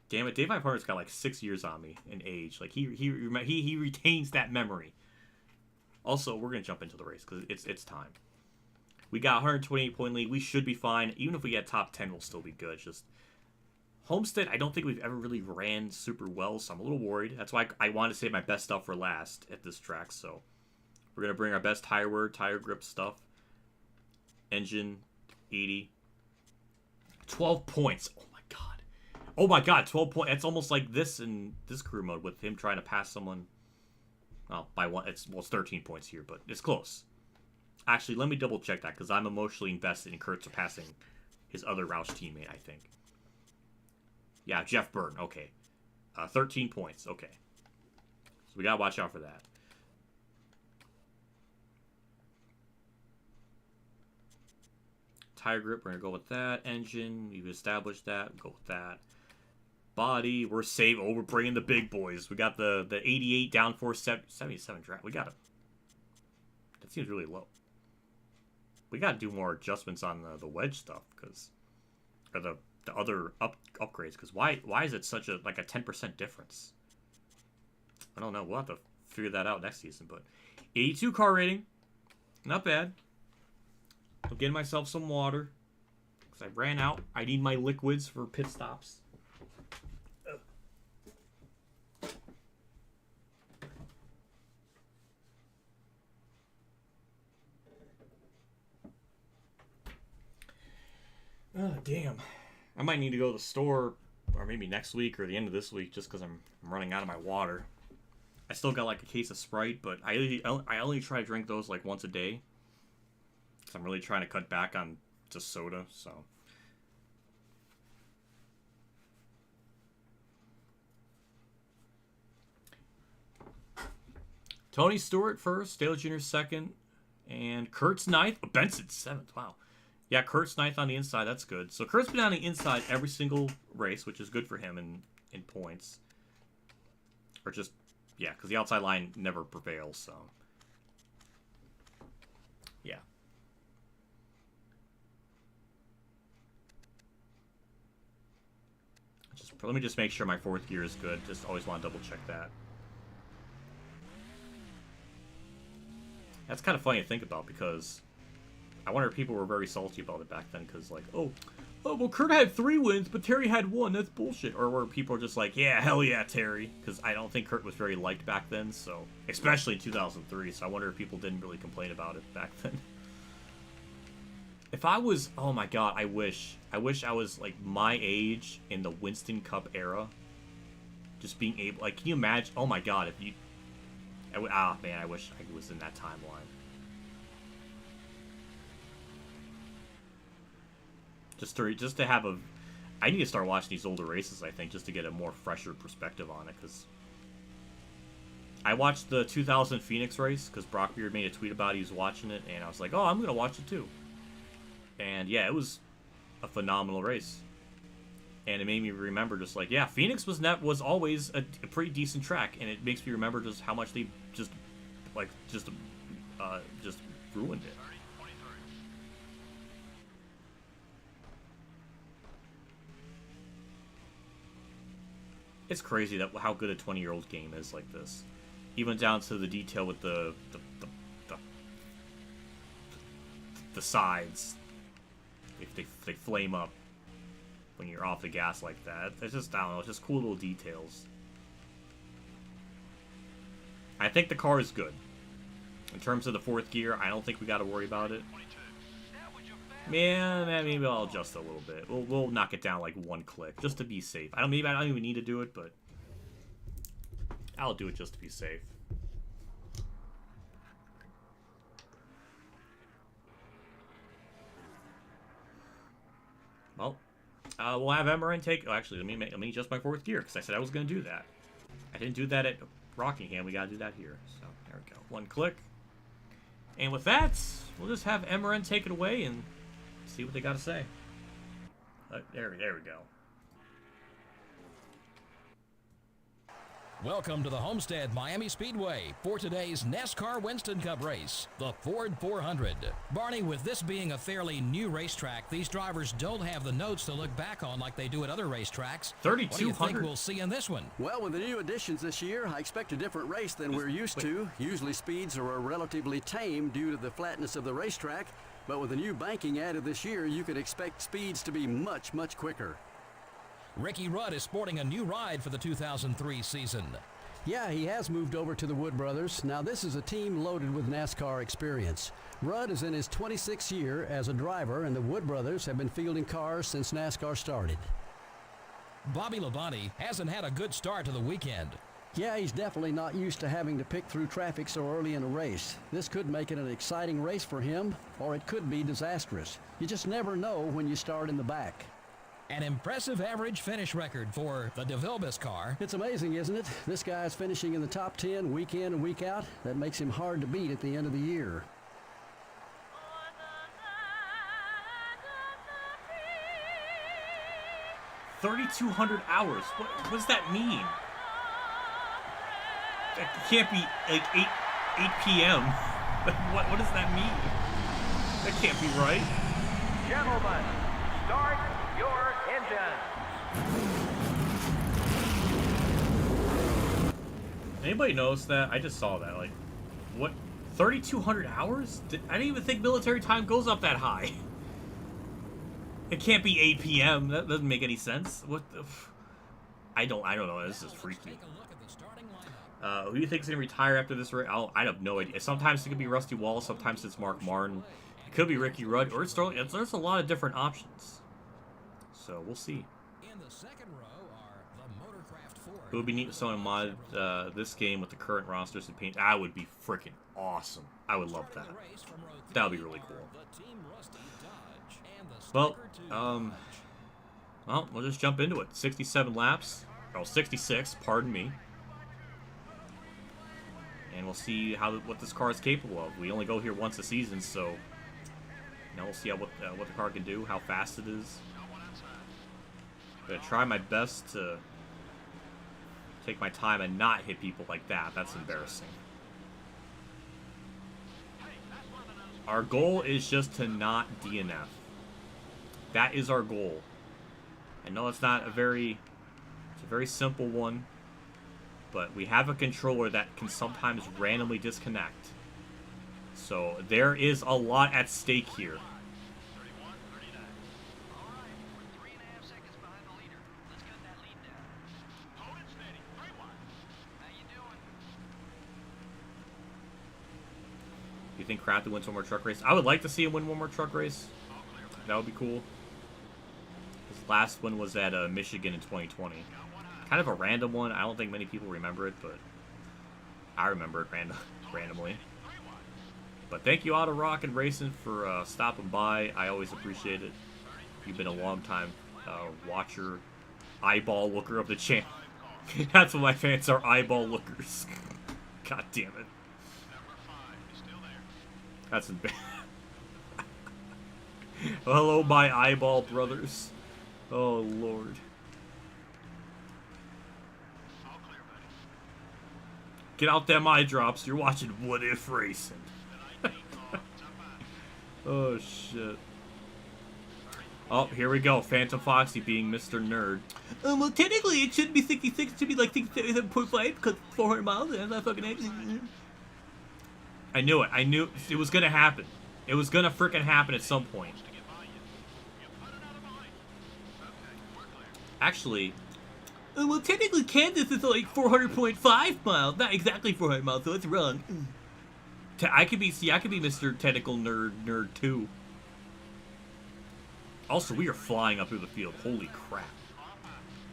Damn it, Dave 500's got like 6 years on me in age. Like he retains that memory. Also, we're gonna jump into the race because it's time. We got 128 point lead. We should be fine. Even if we get top 10, we'll still be good. Just Homestead, I don't think we've ever really ran super well, so I'm a little worried. That's why I wanted to save my best stuff for last at this track. So we're gonna bring our best tire wear, tire grip stuff. Engine 80. 12 points. Oh my god, 12 points. It's almost like this in this career mode with him trying to pass someone. Well, by one. It's 13 points here, but it's close. Actually, let me double check that because I'm emotionally invested in Kurt surpassing his other Roush teammate, I think. Yeah, Jeff Burton. Okay. 13 points. Okay. So we gotta watch out for that. Tire grip, we're gonna go with that. Engine, we've established that. Go with that. Body, we're safe. Oh, we're bringing the big boys. We got the 88 downforce 77 draft. We got it. That seems really low. We got to do more adjustments on the wedge stuff because, or the other upgrades. Because why is it such a 10% difference? I don't know. We'll have to figure that out next season. But 82 car rating, not bad. I'm getting myself some water because I ran out. I need my liquids for pit stops. Oh, damn. I might need to go to the store, or maybe next week or the end of this week, just because I'm running out of my water. I still got like a case of Sprite, but I only try to drink those like once a day. Because I'm really trying to cut back on just soda, so. Tony Stewart first, Dale Jr. second, and Kurt's ninth, Benson seventh, wow. Yeah, Kurt's ninth on the inside. That's good. So Kurt's been on the inside every single race, which is good for him in points. Or just, yeah, because the outside line never prevails, so. Yeah. Let me just make sure my fourth gear is good. Just always want to double check that. That's kind of funny to think about because I wonder if people were very salty about it back then because like, oh, well, Kurt had 3 wins, but Terry had 1. That's bullshit. Or were people just like, yeah, hell yeah, Terry. Because I don't think Kurt was very liked back then, so especially in 2003. So I wonder if people didn't really complain about it back then. If I was, oh my god, I wish I was like my age in the Winston Cup era. Just being able, like, can you imagine? Oh my god, if you, man, I wish I was in that timeline. Just to have a, I need to start watching these older races, I think, just to get a more fresher perspective on it, because I watched the 2000 Phoenix race, because Brockbeard made a tweet about it, he was watching it, and I was like, oh, I'm going to watch it too. And yeah, it was a phenomenal race. And it made me remember just like, yeah, Phoenix was always a pretty decent track, and it makes me remember just how much they just ruined it. It's crazy that how good a 20-year-old game is like this, even down to the detail with the sides. If they flame up when you're off the gas like that. It's just, I don't know, it's just cool little details. I think the car is good. In terms of the fourth gear, I don't think we got to worry about it. Man, maybe I'll adjust a little bit. We'll knock it down like 1 click, just to be safe. Maybe I don't even need to do it, but I'll do it just to be safe. Well, we'll have MRN take. Oh, actually, let me adjust my fourth gear because I said I was going to do that. I didn't do that at Rockingham. We got to do that here. So there we go. 1 click. And with that, we'll just have MRN take it away and see what they got to say. There we go. Welcome to the Homestead Miami Speedway for today's NASCAR Winston Cup race, the Ford 400. Barney, with this being a fairly new racetrack, these drivers don't have the notes to look back on like they do at other racetracks. 3,200. What do you think we'll see in this one? Well, with the new additions this year, I expect a different race than we're used to. Usually speeds are relatively tame due to the flatness of the racetrack, but with the new banking added this year, you could expect speeds to be much, much quicker. Ricky Rudd is sporting a new ride for the 2003 season. Yeah, he has moved over to the Wood Brothers. Now, this is a team loaded with NASCAR experience. Rudd is in his 26th year as a driver, and the Wood Brothers have been fielding cars since NASCAR started. Bobby Labonte hasn't had a good start to the weekend. Yeah, he's definitely not used to having to pick through traffic so early in a race. This could make it an exciting race for him, or it could be disastrous. You just never know when you start in the back. An impressive average finish record for the DeVilbiss car. It's amazing, isn't it? This guy's finishing in the top 10 week in and week out. That makes him hard to beat at the end of the year. $3,200 hours. What does that mean? That can't be like 8 p.m. What does that mean? That can't be right. Gentlemen, start your engine. Anybody notice that? I just saw that. Like, what? 3,200 hours? I didn't even think military time goes up that high. It can't be 8 p.m. That doesn't make any sense. What the? I don't know. This is freaky. Who do you think is going to retire after this race? I have no idea. Sometimes it could be Rusty Wallace. Sometimes it's Mark Martin. It could be Ricky Rudd. Or there's a lot of different options. So we'll see. In the second row are the Motorcraft Ford. It would be neat if someone modded this game with the current rosters and paint. That would be freaking awesome. I would love that. That would be really cool. Well, we'll just jump into it. 67 laps. Oh, 66, pardon me. And we'll see what this car is capable of. We only go here once a season, so Now we'll see what the car can do, how fast it is. I'm gonna try my best to take my time and not hit people like that. That's embarrassing. Our goal is just to not DNF. That is our goal. I know it's not a very simple one, but we have a controller that can sometimes randomly disconnect. So there is a lot at stake here. 31, 39. All right, we're 3.5 seconds behind the leader. Let's cut that lead down. Hold it steady. 3 wide. How you doing? Do you think Crafton wins one more truck race? I would like to see him win one more truck race. That would be cool. His last one was at Michigan in 2020. Kind of a random one. I don't think many people remember it, but I remember it randomly. But thank you, Auto Rock and Racing, for stopping by. I always appreciate it. You've been a long time watcher, eyeball looker of the channel. That's what my fans are, eyeball lookers. God damn it. That's embarrassing. Well, hello, my eyeball brothers. Oh, Lord. Get out them eye drops. You're watching WhatiFRacing. Oh, shit. Oh, here we go. Phantom Foxy being Mr. Nerd. Well, technically, it shouldn't be 66. It should be like 67.5 because 400 miles. And that's not fucking happening. I knew it. I knew it was going to happen. It was going to freaking happen at some point. Actually, well, technically, Kansas is like 400.5 miles. Not exactly 400 miles, so it's wrong. I could be Mr. Technical Nerd 2. Also, we are flying up through the field. Holy crap.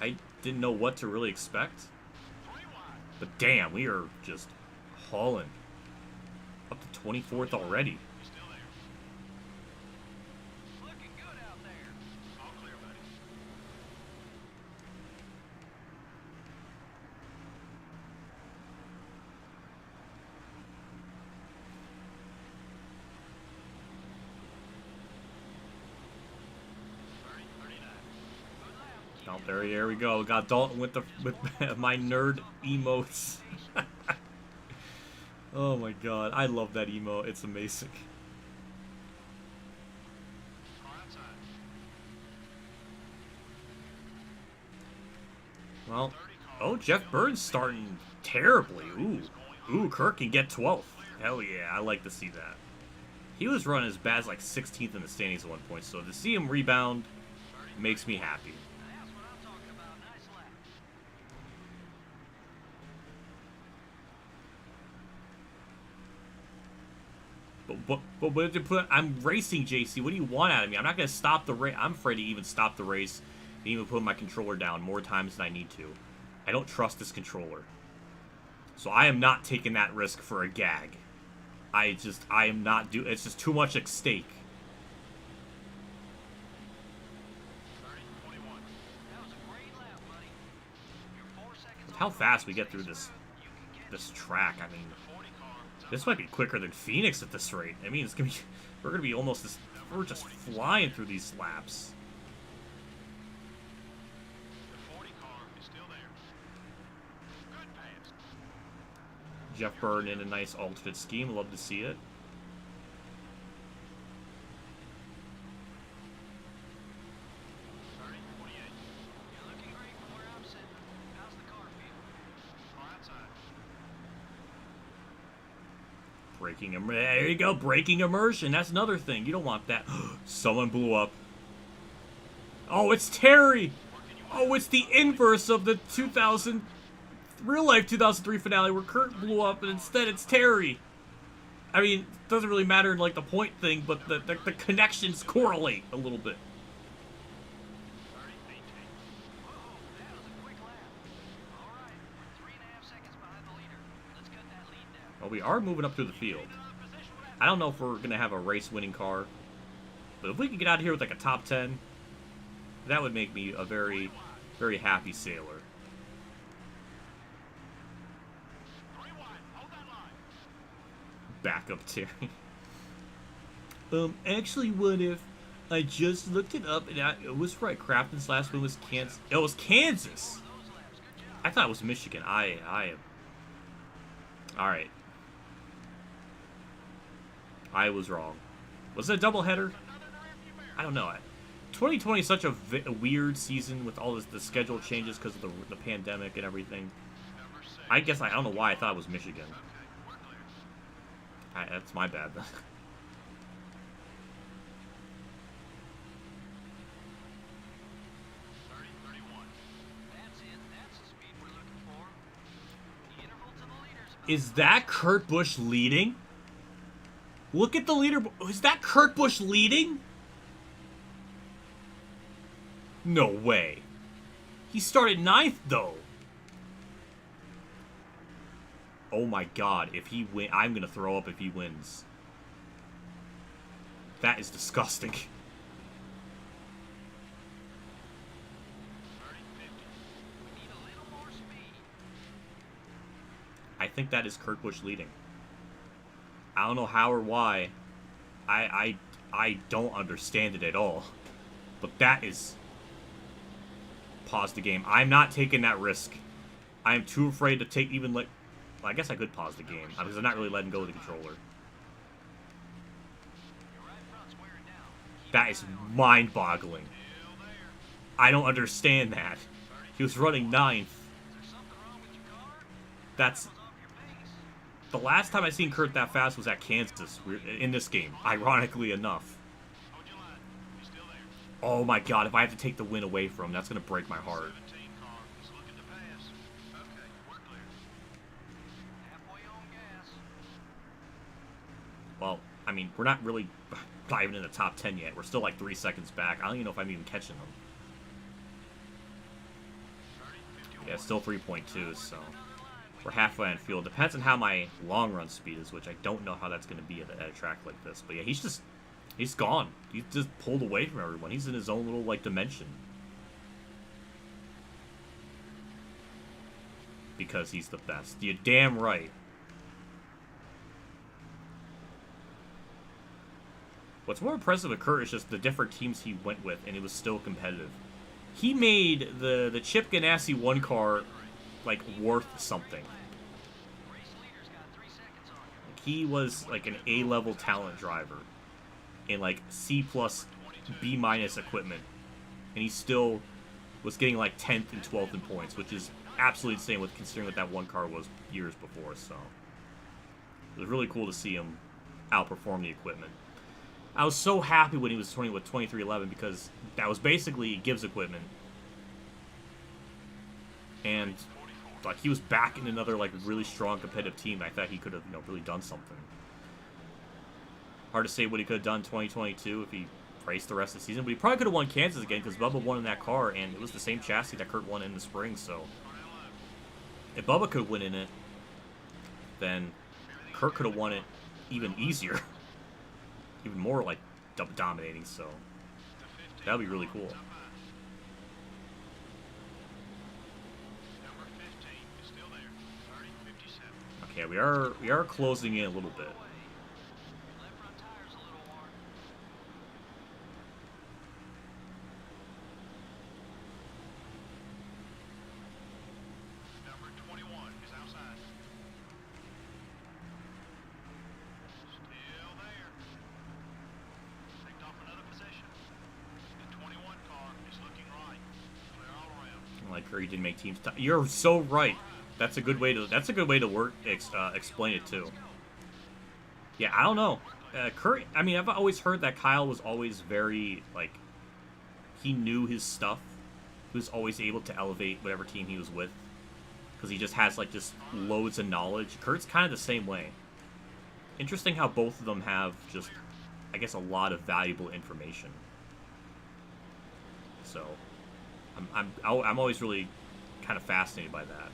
I didn't know what to really expect. But damn, we are just hauling. Up to 24th already. Looking good out there. All clear, buddy. Oh, there we go. Got Dalton with my nerd emotes. Oh my god, I love that emote. It's amazing. Well, oh, Jeff Bird's starting terribly. Ooh, Kirk can get 12th. Hell yeah, I like to see that. He was running as bad as like 16th in the standings at one point, so to see him rebound makes me happy. That's what I'm talking about. Nice lap. But I'm racing, JC. What do you want out of me? I'm not going to stop the race. I'm afraid to even stop the race and even put my controller down more times than I need to. I don't trust this controller. So I am not taking that risk for a gag. I am not doing. It's just too much at stake. That was a great lap, buddy. You're 4 seconds How fast we get through this track. I mean, this might be quicker than Phoenix at this rate. I mean, we're gonna be almost this. We're just flying through these laps. The 40 car is still there. Good pass. Jeff Byrne in a nice alternate scheme. Love to see it. 30, 28. You're looking great from where I'm sitting. How's the car feel? Far outside. There you go, braking immersion. That's another thing. You don't want that. Someone blew up. Oh, it's Terry. Oh, it's the inverse of the real life 2003 finale where Kurt blew up, and instead it's Terry. I mean, it doesn't really matter in like the point thing, but the connections correlate a little bit. 30, 18. Whoa, that was a quick lap. All right, we're 3.5 seconds behind the leader. Let's cut that lead down. Well, we are moving up through the field. I don't know if we're gonna have a race-winning car, but if we can get out of here with like a top 10, that would make me a very, very happy sailor. 3 wide. Hold that line. Backup Terry. Actually, what if I just looked it up and it was right. Crafton's last win was Kansas. It was Kansas. I thought it was Michigan. All right. I was wrong. Was it a doubleheader? I don't know. 2020 is such a weird season with all the schedule changes because of the pandemic and everything. I guess I don't know why I thought it was Michigan. That's my bad. 30, 31. That's it. That's the speed we're looking for. The interval to the leaders. Is that Kurt Busch leading? Look at the leader. Is that Kurt Busch leading? No way. He started 9th, though. Oh my god, if he win, I'm gonna throw up if he wins. That is disgusting. 30, 50. We need a little more speed. I think that is Kurt Busch leading. I don't know how or why. I don't understand it at all. But that is... Pause the game. I'm not taking that risk. I am too afraid to take even like... Well, I guess I could pause the game, because I'm not really letting go of the controller. Your right front's wearing down. Keep That is mind-boggling. I don't understand that. He was running 9th. Is there something wrong with your car? That's... Off your pace. The last time I seen Kurt that fast was at Kansas, in this game, ironically enough. Hold your line. He's still there. Oh my god, if I have to take the win away from him, that's gonna break my heart. 17 car. He's looking to pass. Okay, we're clear. Halfway on gas. Well, I mean, we're not really not even in the top 10 yet. We're still like 3 seconds back. I don't even know if I'm even catching them. 30, 51. Yeah, still 3.2, so we're halfway on field. Depends on how my long run speed is, which I don't know how that's going to be at a track like this. But yeah, he's gone. He's just pulled away from everyone. He's in his own little, like, dimension. Because he's the best. You're damn right. What's more impressive of Kurt is just the different teams he went with, and it was still competitive. He made the Chip Ganassi 1 car, like, worth something. Race leader's got 3 seconds on you. He was, like, an A-level talent driver in, like, C+, B- equipment. And he still was getting, like, 10th and 12th in points, which is absolutely insane with considering what that 1 car was years before, so. It was really cool to see him outperform the equipment. I was so happy when he was 2311 because that was basically Gibbs equipment. And like he was back in another like really strong competitive team. I thought he could have, really done something. Hard to say what he could have done in 2022 if he raced the rest of the season, but he probably could have won Kansas again because Bubba won in that car and it was the same chassis that Kurt won in the spring, so if Bubba could win in it, then Kurt could have won it even easier. Even more, like, dominating, so that would be really cool. Number 15 is still there. 30, 57. Okay, we are closing in a little bit. Left front tire's a little worn. Number 21 is outside. Still there. Picked off another position. The 21 car is looking right. Clear all around. Like, or he didn't make teams. You're so right. That's a good way to explain it too. Yeah, I don't know. Kurt. I mean, I've always heard that Kyle was always very like. He knew his stuff. He was always able to elevate whatever team he was with, because he just has like just loads of knowledge. Kurt's kind of the same way. Interesting how both of them have just, I guess, a lot of valuable information. So, I'm always really kind of fascinated by that.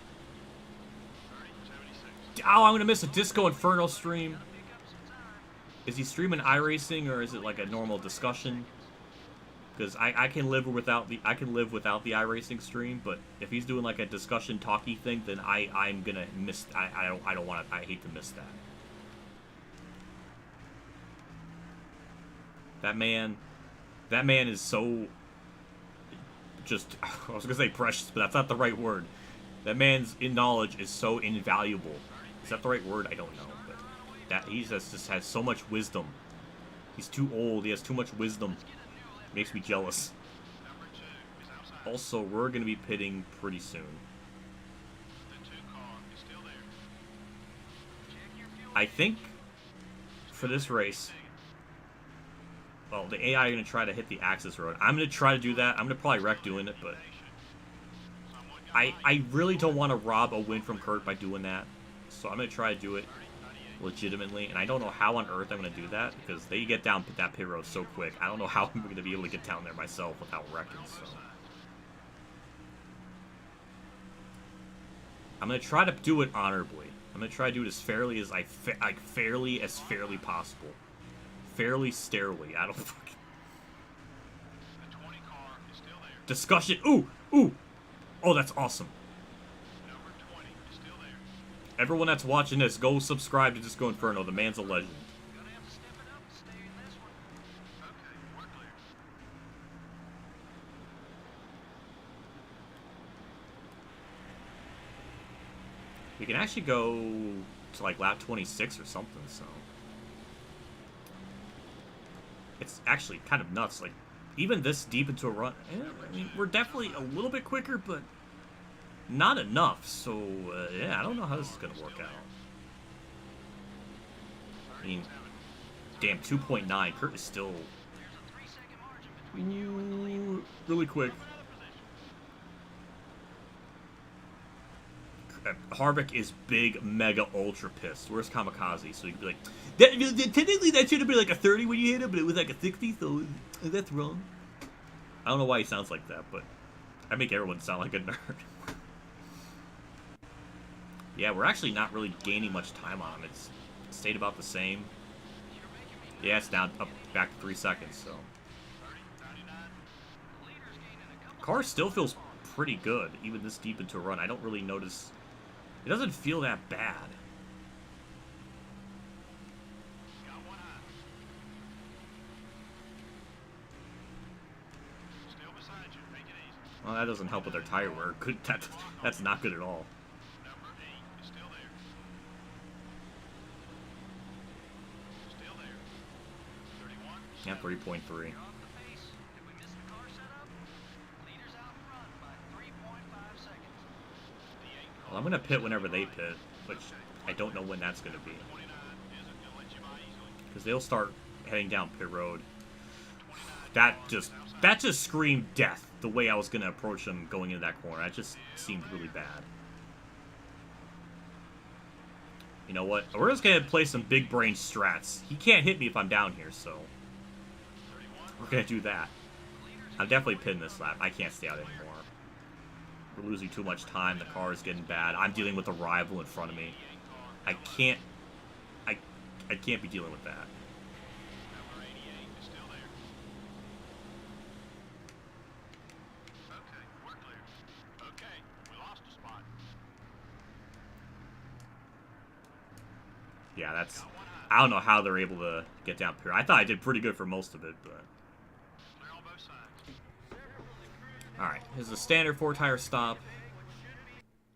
30, 76. Oh, I'm gonna miss a Disco Inferno stream. Is he streaming iRacing or is it like a normal discussion? Because I can live without the iRacing stream, but if he's doing like a discussion talky thing, then I'm gonna miss. I don't want to. I hate to miss that. That man is so just, I was gonna say precious, but that's not the right word. That man's knowledge is so invaluable. Is that the right word? I don't know, but that he just has so much wisdom. He's too old. He has too much wisdom. Makes me jealous. Also, we're gonna be pitting pretty soon. I think for this race, well, the AI are going to try to hit the access road. I'm going to try to do that. I'm going to probably wreck doing it, but I really don't want to rob a win from Kurt by doing that. So I'm going to try to do it legitimately, and I don't know how on earth I'm going to do that, because they get down that pit road so quick. I don't know how I'm going to be able to get down there myself without wrecking, so. I'm going to try to do it honorably. I'm going to try to do it as fairly as fairly possible. Fairly stairly. I don't fucking... Discussion. Ooh! Ooh! Oh, that's awesome. Everyone that's watching this, go subscribe to Disco Inferno. The man's a legend. We can actually go to like lap 26 or something, so it's actually kind of nuts. Like, even this deep into a run, I mean, we're definitely a little bit quicker, but not enough. So yeah, I don't know how this is gonna work out. I mean, damn, 2.9. Kurt is still really quick. Harvick is big, mega, ultra pissed. Where's Kamikaze? So you could be like, technically that should have been like a 30 when you hit him, but it was like a 60, so that's wrong. I don't know why he sounds like that, but I make everyone sound like a nerd. Yeah, we're actually not really gaining much time on him. It's stayed about the same. Yeah, it's now up back to 3 seconds, so. Car still feels pretty good, even this deep into a run. I don't really notice. It doesn't feel that bad. Well, that doesn't help with their tire wear. Good, that's not good at all. Yeah, 3.3. Well, I'm going to pit whenever they pit, which I don't know when that's going to be. Because they'll start heading down pit road. That just screamed death, the way I was going to approach them going into that corner. That just seemed really bad. You know what? We're just going to play some big brain strats. He can't hit me if I'm down here, so we're going to do that. I'm definitely pitting this lap. I can't stay out anymore. We're losing too much time. The car is getting bad. I'm dealing with a rival in front of me. I can't be dealing with that. Yeah, that's... I don't know how they're able to get down here. I thought I did pretty good for most of it, but... Alright, here's a standard 4-tire stop.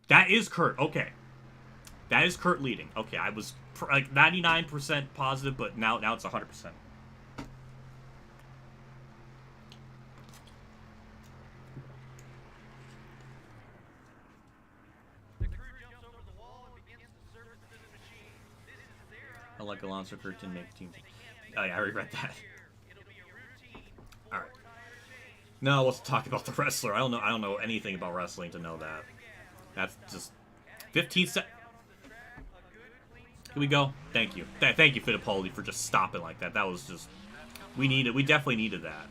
That is Kurt. Okay. That is Kurt leading. Okay, I was like 99% positive, but now it's 100%. I like Alonso Curtin make team. Oh yeah, I already read that. All right. No, let's talk about the wrestler. I don't know anything about wrestling to know that. That's just 15 sec. Here we go. Thank you. Thank you, Fittipaldi, for just stopping like that. That was just... We definitely needed that.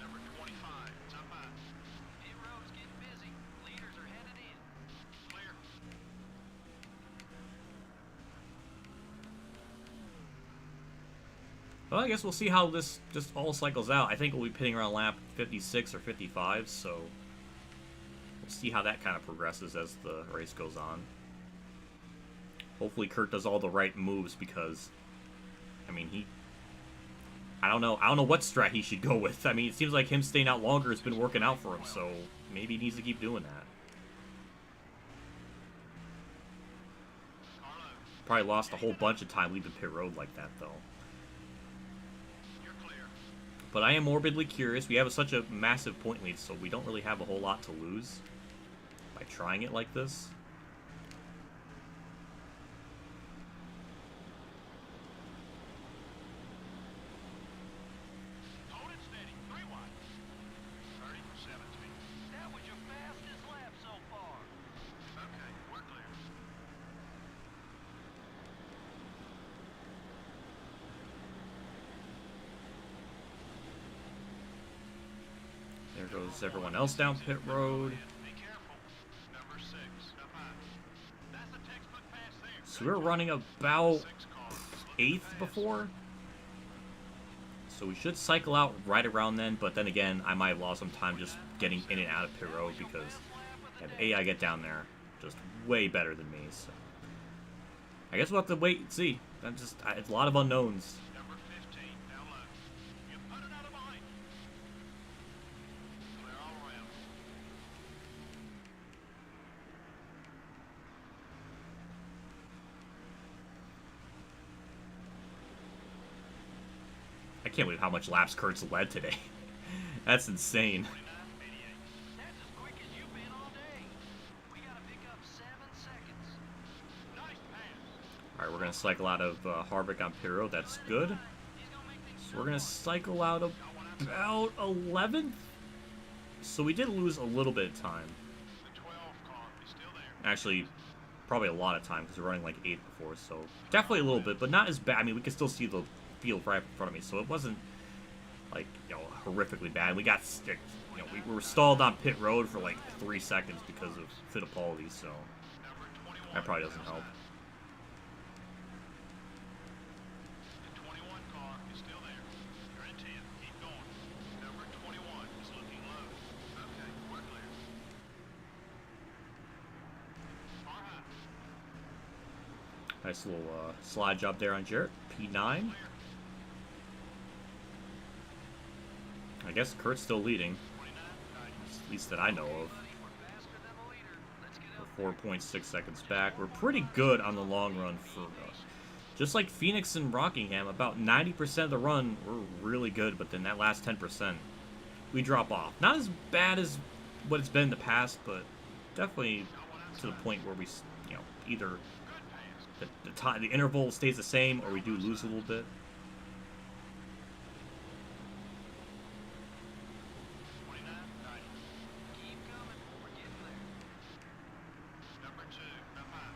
Well, I guess we'll see how this just all cycles out. I think we'll be pitting around lap 56 or 55, so we'll see how that kind of progresses as the race goes on. Hopefully Kurt does all the right moves because, I mean, I don't know. I don't know what strat he should go with. I mean, it seems like him staying out longer has been working out for him, so maybe he needs to keep doing that. Probably lost a whole bunch of time leaving pit road like that, though. But I am morbidly curious. We have such a massive point lead, so we don't really have a whole lot to lose by trying it like this. Hold it steady. 3 wide. 30 for 17. That was your fastest lap so far. Okay, we're clear. There goes everyone else down pit road. Be careful. Number 6. Up high. That's a textbook pass there. So we were running about 6 car. 8th before. So we should cycle out right around then, but then again, I might have lost some time just getting in and out of pit road because the AI get down there just way better than me. So I guess we'll have to wait and see. It's a lot of unknowns. Number 15. Down low. You put it out of behind. Clear all around. I can't believe how much laps Kurt's led today. That's insane. 49, 88. That's as quick as you've been all day. We gotta pick up 7 seconds. Nice pass. Alright, we're going to cycle out of Harvick on pit road. That's good. He's gonna make things So we're going to cycle out of about 11th. So we did lose a little bit of time. The 12 car is still there. Actually, probably a lot of time because we're running like 8th before. So definitely a little bit, but not as bad. I mean, we can still see the field right in front of me. So it wasn't like, you know, horrifically bad. We got sticked. You know, we were stalled on pit road for like 3 seconds because of Fittipaldi. So Number 21. that probably doesn't help. The 21 car is still there. You're in 10. Keep going. Number 21 is looking low. Okay, we're clear. Far high. Nice little slide job there on Jarrett. P9. I guess Kurt's still leading, 29, 90. at least that I know of. we're faster than the leader. Let's get up. We're 4.6 seconds back. We're pretty good on the long run for just like Phoenix and Rockingham. About 90% of the run, we're really good, but then that last 10%, we drop off. Not as bad as what it's been in the past, but definitely to the point where we, you know, either the interval stays the same or we do lose a little bit. 29, 90. Keep coming. We're getting there. Number 2, up high.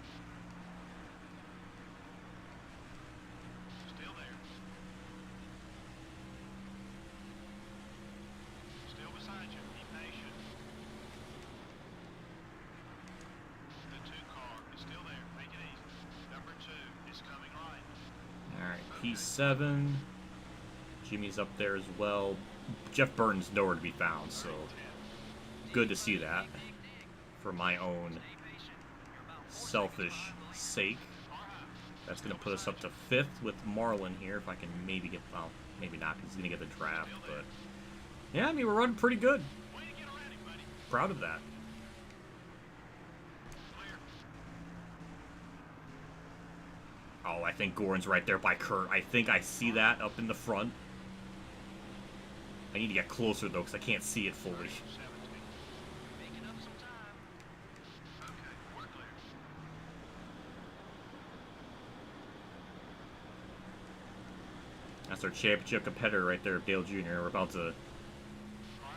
Still there. Still beside you. Be patient. The 2 car is still there. Make it easy. Number 2 is coming right. All right, P7. Jimmy's up there as well. Jeff Burton's nowhere to be found, so good to see that for my own selfish sake. That's going to put us up to 5th with Marlin here, if I can maybe get, well, maybe not, because he's going to get the draft, but yeah, I mean, we're running pretty good. Way to get around him, buddy. Proud of that. Clear. Oh, I think Goran's right there by Kurt. I think I see that up in the front. I need to get closer, though, because I can't see it fully. 17. Making up some time. Okay, we're clear. That's our championship competitor right there, Dale Jr. We're about to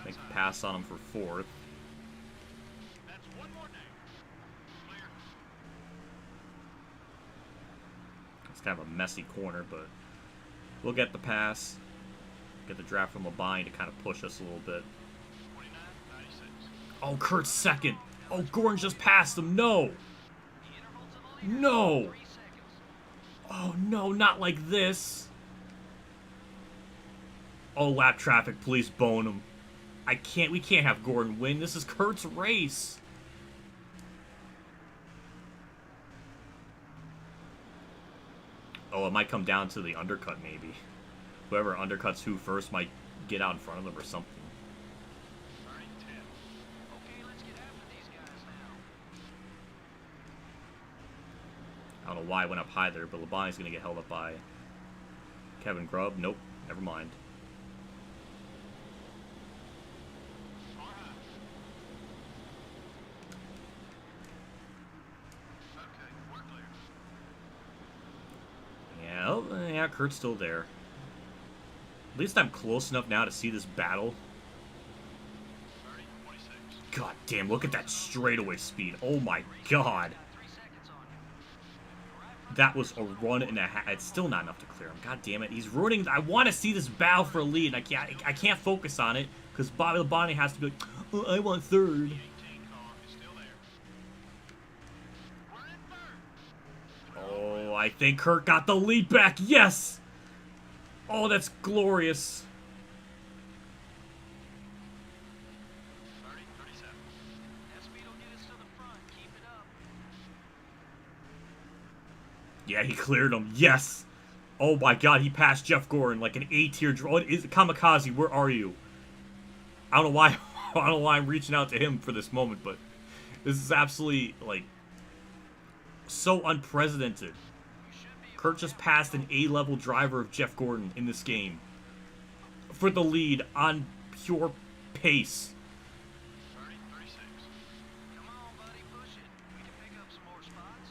make a pass on him for 4th. That's one more down. Clear. It's kind of a messy corner, but we'll get the pass. Get the draft from Labine to kind of push us a little bit. 29, 96. Oh, Kurt's 2nd. Oh, Goran just passed him. No. The interval to the leader. No. 3 seconds. Oh, no, not like this. Oh, lap traffic, please bone him. We can't have Goran win. This is Kurt's race. Oh, it might come down to the undercut, maybe. whoever undercuts who first might get out in front of them or something. Okay, let's get after these guys now. I don't know why I went up high there, but Labonte's going to get held up by Kevin Grubb. Nope, never mind. Yeah, oh, yeah, Kurt's still there. At least I'm close enough now to see this battle. God damn, look at that straightaway speed. Oh my god. That was a run and a half. It's still not enough to clear him. God damn it. He's ruining. I want to see this battle for a lead. I can't focus on it because Bobby Labonte has to be like, oh, I want third. Oh, I think Kurt got the lead back. Yes. Oh, that's glorious. 37. That speed will get us to the front. Keep it up. Yeah, he cleared him. Yes. Oh my god, he passed Jeff Gordon like an A-tier draw. What is Kamikaze? Where are you? I don't know why. I don't know why I'm reaching out to him for this moment, but this is absolutely like so unprecedented. Kurt just passed an A-level driver of Jeff Gordon in this game for the lead on pure pace. 36. Come on, buddy, push it. We can pick up some more spots.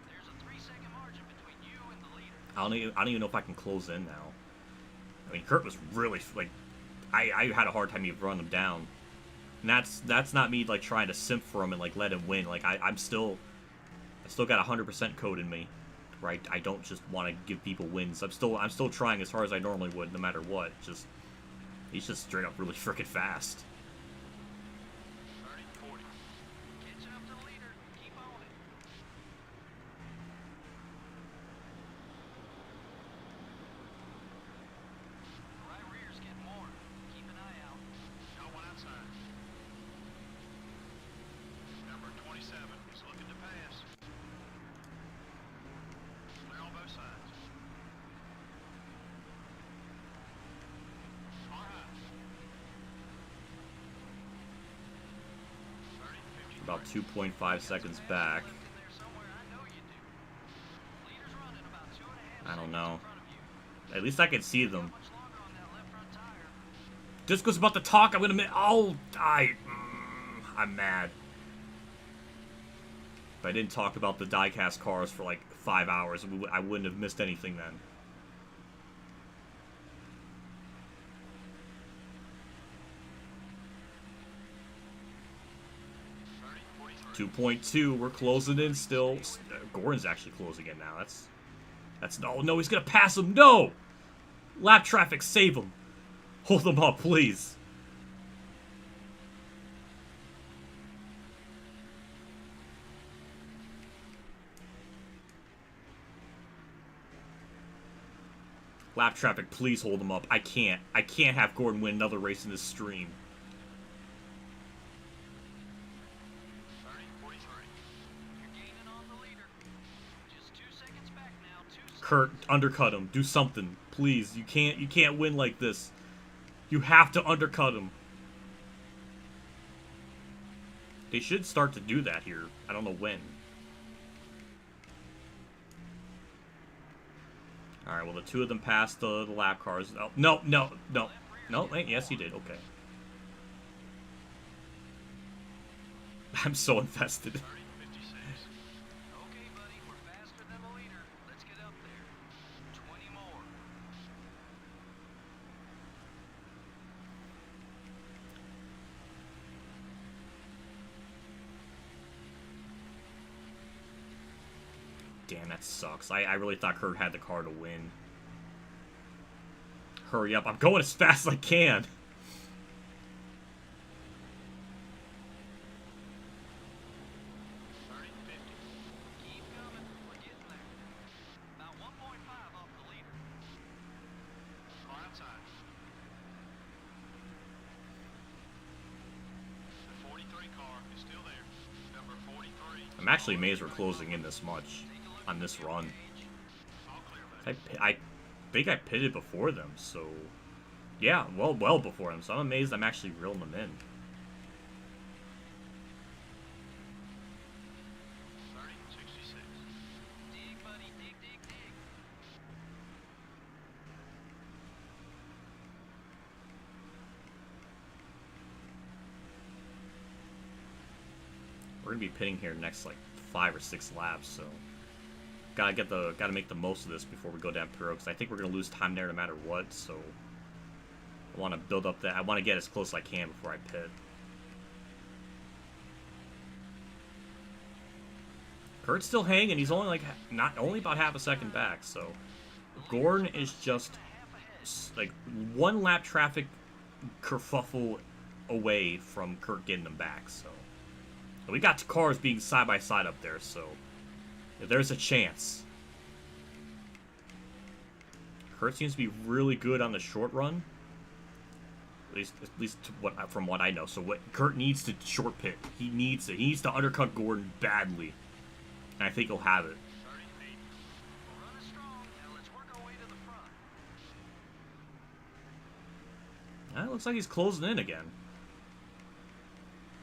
There's a 3-second margin between you and the leader. I don't even know if I can close in now. I mean, Kurt was really like, I had a hard time even running him down, and that's not me like trying to simp for him and like let him win. Like I still got 100% code in me. Right, I don't just want to give people wins. I'm still trying as hard as I normally would, no matter what. He's just straight up really freaking fast. 30, 40. Catch up to the leader. Keep on it. Right rear's getting more. Keep an eye out. Got one outside. Number 27 is looking to pass. Clear on both sides. Far high. 30, 50. About 2.5 seconds back. In there somewhere, I know you do. Leader's running about 2.5 I don't seconds know. in front of you. At least I can see them. Much longer on that left front tire. Disco's about to talk. I'm gonna miss. Oh, I'm mad. If I didn't talk about the Diecast cars for like 5 hours, I wouldn't have missed anything then. $30, 2.2. We're closing in still. Gordon's actually closing in now. That's no. He's gonna pass him. No. Lap traffic. Save him. Hold him up, please. Lap traffic, please hold him up. I can't have Gordon win another race in this stream. 30, 43. You're gaining on the leader. Just 2 seconds back now. 2 seconds. Kurt, undercut him. Do something, please. You can't win like this. You have to undercut him. They should start to do that here. I don't know when. Alright, well, the two of them passed the lap cars. Oh, no. Wait, yes, he did. Okay. I'm so invested. 30, 56. Okay, buddy, we're faster than the leader. Let's get up there. 20 more. Damn, that sucks. I really thought Kurt had the car to win. Hurry up. I'm going as fast as I can. 30, 50. Keep coming. We're getting there. About 1.5 off the leader. Far outside. The 43 car is still there. Number 43. I'm actually amazed we're closing in this much on this run. All clear, buddy. think I pitted before them, so yeah, well before them. So I'm amazed I'm actually reeling them in. 30-66. Dig, buddy, dig, dig, dig. We're gonna be pitting here next like 5 or 6 laps, so gotta make the most of this before we go down pit road, because I think we're gonna lose time there no matter what. So I want to build up that. I want to get as close as I can before I pit. Kurt's still hanging. He's only only about half a second back. So Gordon is just like 1 lap traffic kerfuffle away from Kurt getting them back. So we got cars being side by side up there. So there's a chance. Kurt seems to be really good on the short run. At least from what I know. So what Kurt needs to short pit. He needs it. He needs to undercut Gordon badly. And I think he'll have it. 30 feet. We're running strong. Now let's work our way to the front. It looks like he's closing in again.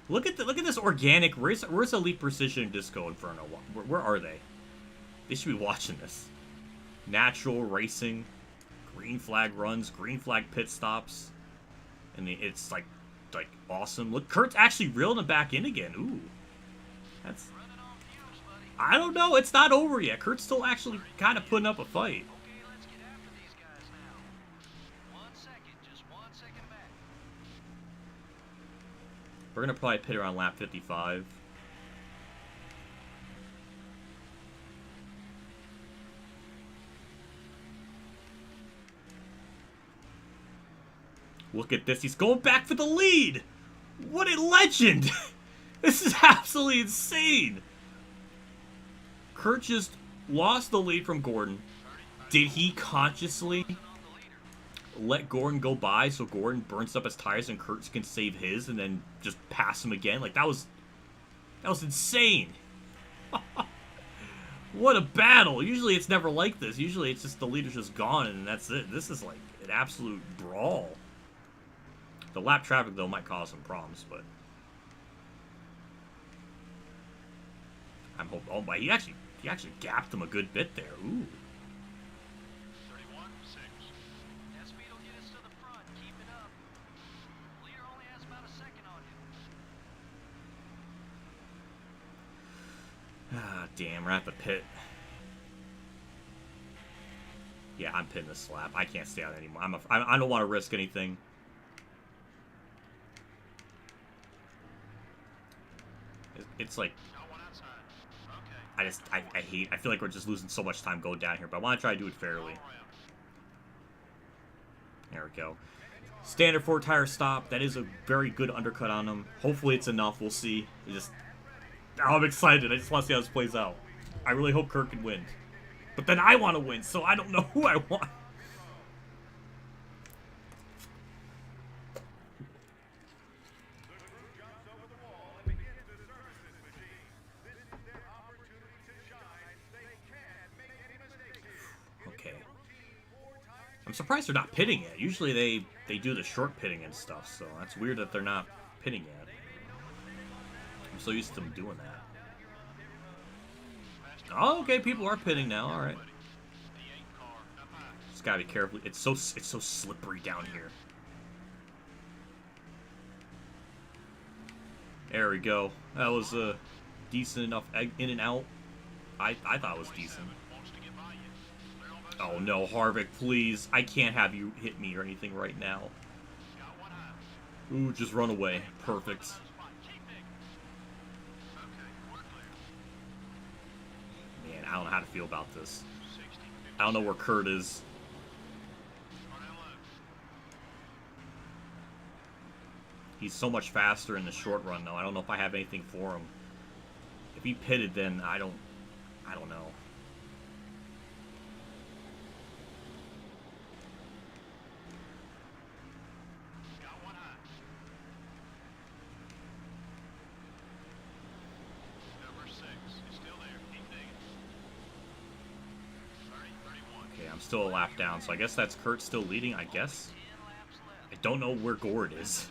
Look at this organic. Where's Elite Precision and Disco Inferno? Where are they? They should be watching this. Natural racing, green flag runs, green flag pit stops, and it's like awesome. Look, Kurt's actually reeling him back in again. Ooh, that's. Running on fumes, buddy. I don't know. It's not over yet. Kurt's still actually kind of putting up a fight. Okay, let's get after these guys now. 1 second, just 1 second back. We're gonna probably pit around lap 55. Look at this. He's going back for the lead. What a legend. This is absolutely insane. Kurt just lost the lead from Gordon. Did he consciously let Gordon go by so Gordon burns up his tires and Kurt can save his and then just pass him again? Like, that was insane. What a battle. Usually it's never like this. Usually it's just the leader's just gone and that's it. This is like an absolute brawl. The lap traffic, though, might cause some problems, but I'm hoping. Oh my! He actually gapped him a good bit there. Ooh. 31-6. That speed will get us to the front. Keep it up. Leader only has about a second on you. Ah, damn! We're at the pit. Yeah, I'm pitting this lap. I can't stay out anymore. I don't want to risk anything. It's like, Got one outside. Okay. I feel like we're just losing so much time going down here, but I want to try to do it fairly. There we go. Standard 4-tire stop. That is a very good undercut on him. Hopefully it's enough. We'll see. I'm excited. I just want to see how this plays out. I really hope Kirk can win. But then I want to win, so I don't know who I want. Okay. I'm surprised they're not pitting yet. Usually they do the short pitting and stuff, so that's weird that they're not pitting yet. I'm so used to them doing that. Oh, okay, people are pitting now. All right. Just gotta be careful. It's so slippery down here. There we go. That was a decent enough in and out. I thought it was decent. Oh no, Harvick, please. I can't have you hit me or anything right now. Ooh, just run away. Perfect. Man, I don't know how to feel about this. I don't know where Kurt is. He's so much faster in the short run, though. I don't know if I have anything for him. If he pitted, then I don't know. I'm still a lap down, so I guess that's Kurt still leading, I guess. I don't know where Gord is.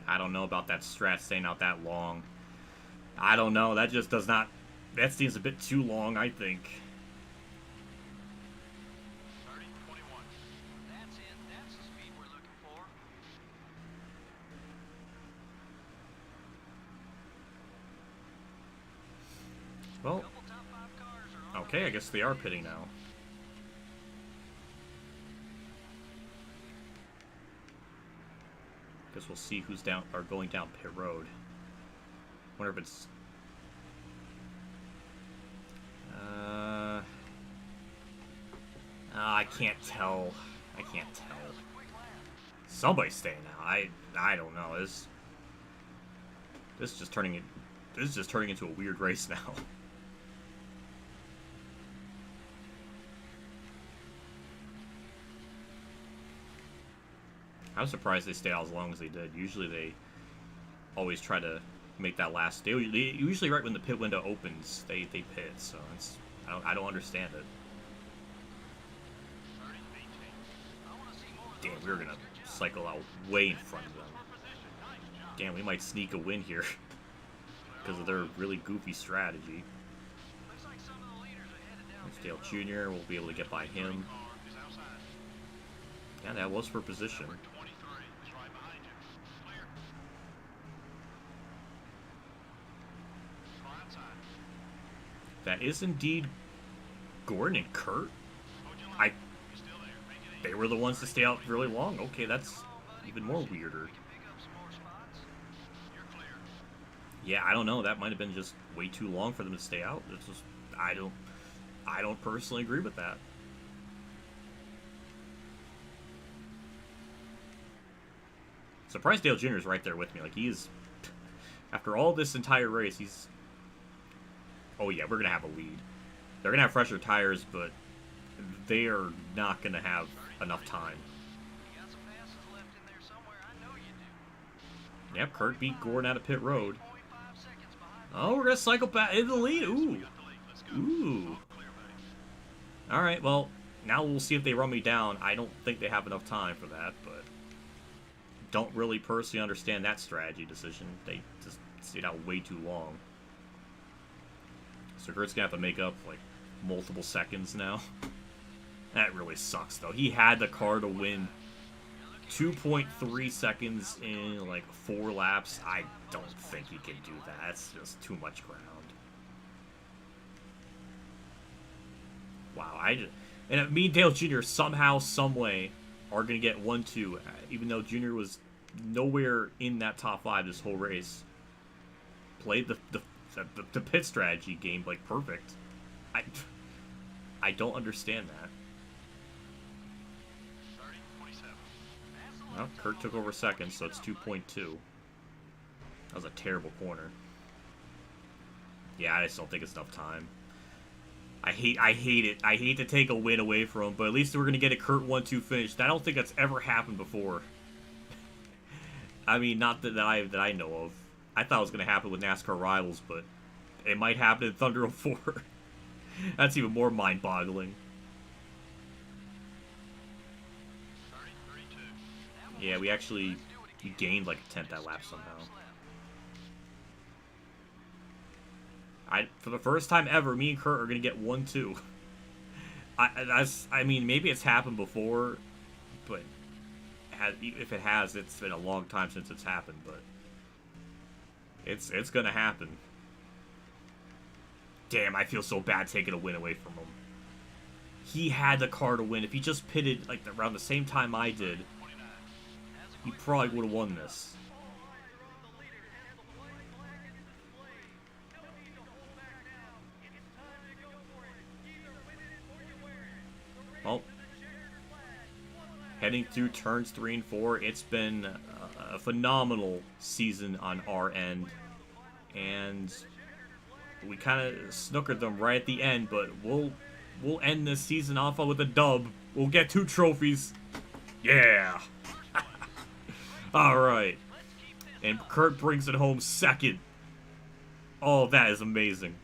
I don't know about that strat staying out that long. I don't know. That just does not... That seems a bit too long, I think. 30, 21. That's it. That's the speed we're looking for. Well, Couple top 5 cars are on okay, I guess they are pitting now. Guess we'll see who's down or going down pit road. Wonder if it's I can't tell. I can't tell. Somebody's staying now. I don't know. This is just turning into a weird race now. I was surprised they stayed out as long as they did. Usually they always try to make that last. They usually right when the pit window opens, they pit. So it's I don't understand it. Damn, we're gonna cycle out way in front of them. Damn, we might sneak a win here because of their really goofy strategy. Dale Jr. will be able to get by him. Yeah, that was for position. That is indeed Gordon and Kurt. They were the ones to stay out really long. Okay, that's even more weirder. Yeah, I don't know. That might have been just way too long for them to stay out. It's just I don't personally agree with that. Surprised Dale Jr. is right there with me. Like, he's... After all this entire race, he's... Oh, yeah, we're going to have a lead. They're going to have fresher tires, but they are not going to have enough time. Yep, Kurt beat Gordon out of pit road. Oh, we're going to cycle back into the lead. Ooh. Ooh. Alright, well, now we'll see if they run me down. I don't think they have enough time for that, but... Don't really personally understand that strategy decision. They just stayed out way too long. So Kurt's gonna have to make up, like, multiple seconds now. That really sucks, though. He had the car to win 2.3 seconds in, like, 4 laps. I don't think he can do that. That's just too much ground. Wow, and me and Dale Jr. somehow, someway, are going to get 1-2, even though Jr. was nowhere in that top 5 this whole race. Played the pit strategy game, like, perfect. I don't understand that. Well, Kurt took over second, so it's 2.2. That was a terrible corner. Yeah, I just don't think it's enough time. I hate it. I hate to take a win away from him, but at least we're going to get a Kurt 1-2 finish. I don't think that's ever happened before. I mean, not that I know of. I thought it was going to happen with NASCAR Rivals, but it might happen in Thunder 04. That's even more mind-boggling. Yeah, we gained like a tenth that lap somehow. For the first time ever, me and Kurt are gonna get 1-2. I mean, maybe it's happened before, but if it has, it's been a long time since it's happened. But it's gonna happen. Damn, I feel so bad taking a win away from him. He had the car to win. If he just pitted like around the same time I did, he probably would have won this. Well, heading through turns 3 and 4, it's been a phenomenal season on our end, and we kind of snookered them right at the end, but we'll We'll end this season off with a dub. We'll get 2 trophies. Yeah. All right. And Kurt brings it home second. Oh, that is amazing.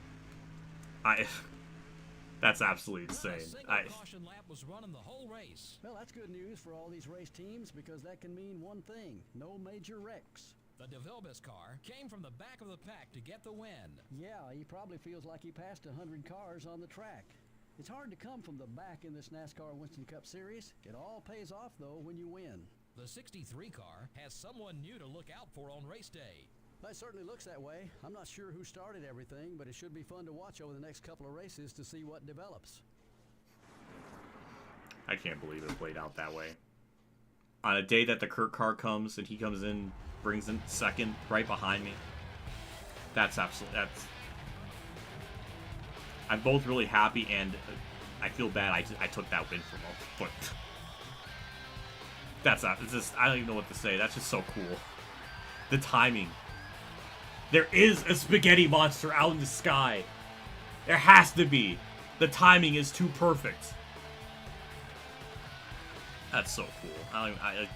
That's absolutely insane. Caution lap was running the whole race. Well, that's good news for all these race teams because that can mean one thing: no major wrecks. The DeVilbiss car came from the back of the pack to get the win. Yeah, he probably feels like he passed 100 cars on the track. It's hard to come from the back in this NASCAR Winston Cup Series. It all pays off, though, when you win. The 63 car has someone new to look out for on race day. It certainly looks that way. I'm not sure who started everything, but it should be fun to watch over the next couple of races to see what develops. I can't believe it played out that way. On a day that the Kurt car comes and he comes in, brings in second right behind me. That's absolutely, I'm both really happy and I feel bad I took that win from him. But that's not, it's just, I don't even know what to say. That's just so cool. The timing. There is a spaghetti monster out in the sky. There has to be. The timing is too perfect. That's so cool.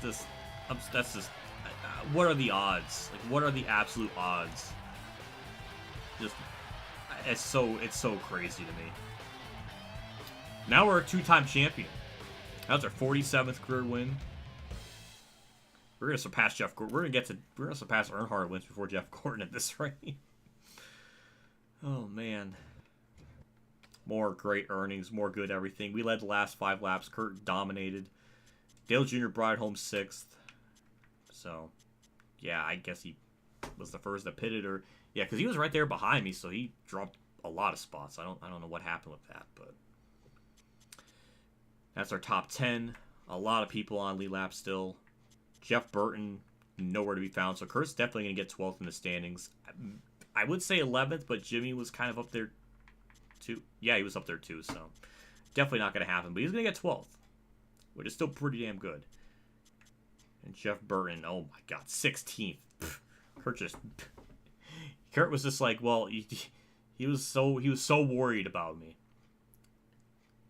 That's just. What are the odds? Like, what are the absolute odds? Just, it's so crazy to me. Now we're a 2-time champion. That's our 47th career win. We're gonna surpass Jeff Gordon. We're gonna surpass Earnhardt wins before Jeff Gordon at this rate. Oh man. More great earnings, more good everything. We led the last 5 laps. Kurt dominated. Dale Jr. brought it home 6th. So, yeah, I guess he was the first that pitted, or yeah, because he was right there behind me, so he dropped a lot of spots. I don't know what happened with that, but that's our top 10. A lot of people on lead lap still. Jeff Burton, nowhere to be found. So Kurt's definitely going to get 12th in the standings. I would say 11th, but Jimmy was kind of up there too. Yeah, he was up there too, so definitely not going to happen. But he's going to get 12th, which is still pretty damn good. And Jeff Burton, oh my God, 16th. Kurt was just like, well, he was so worried about me.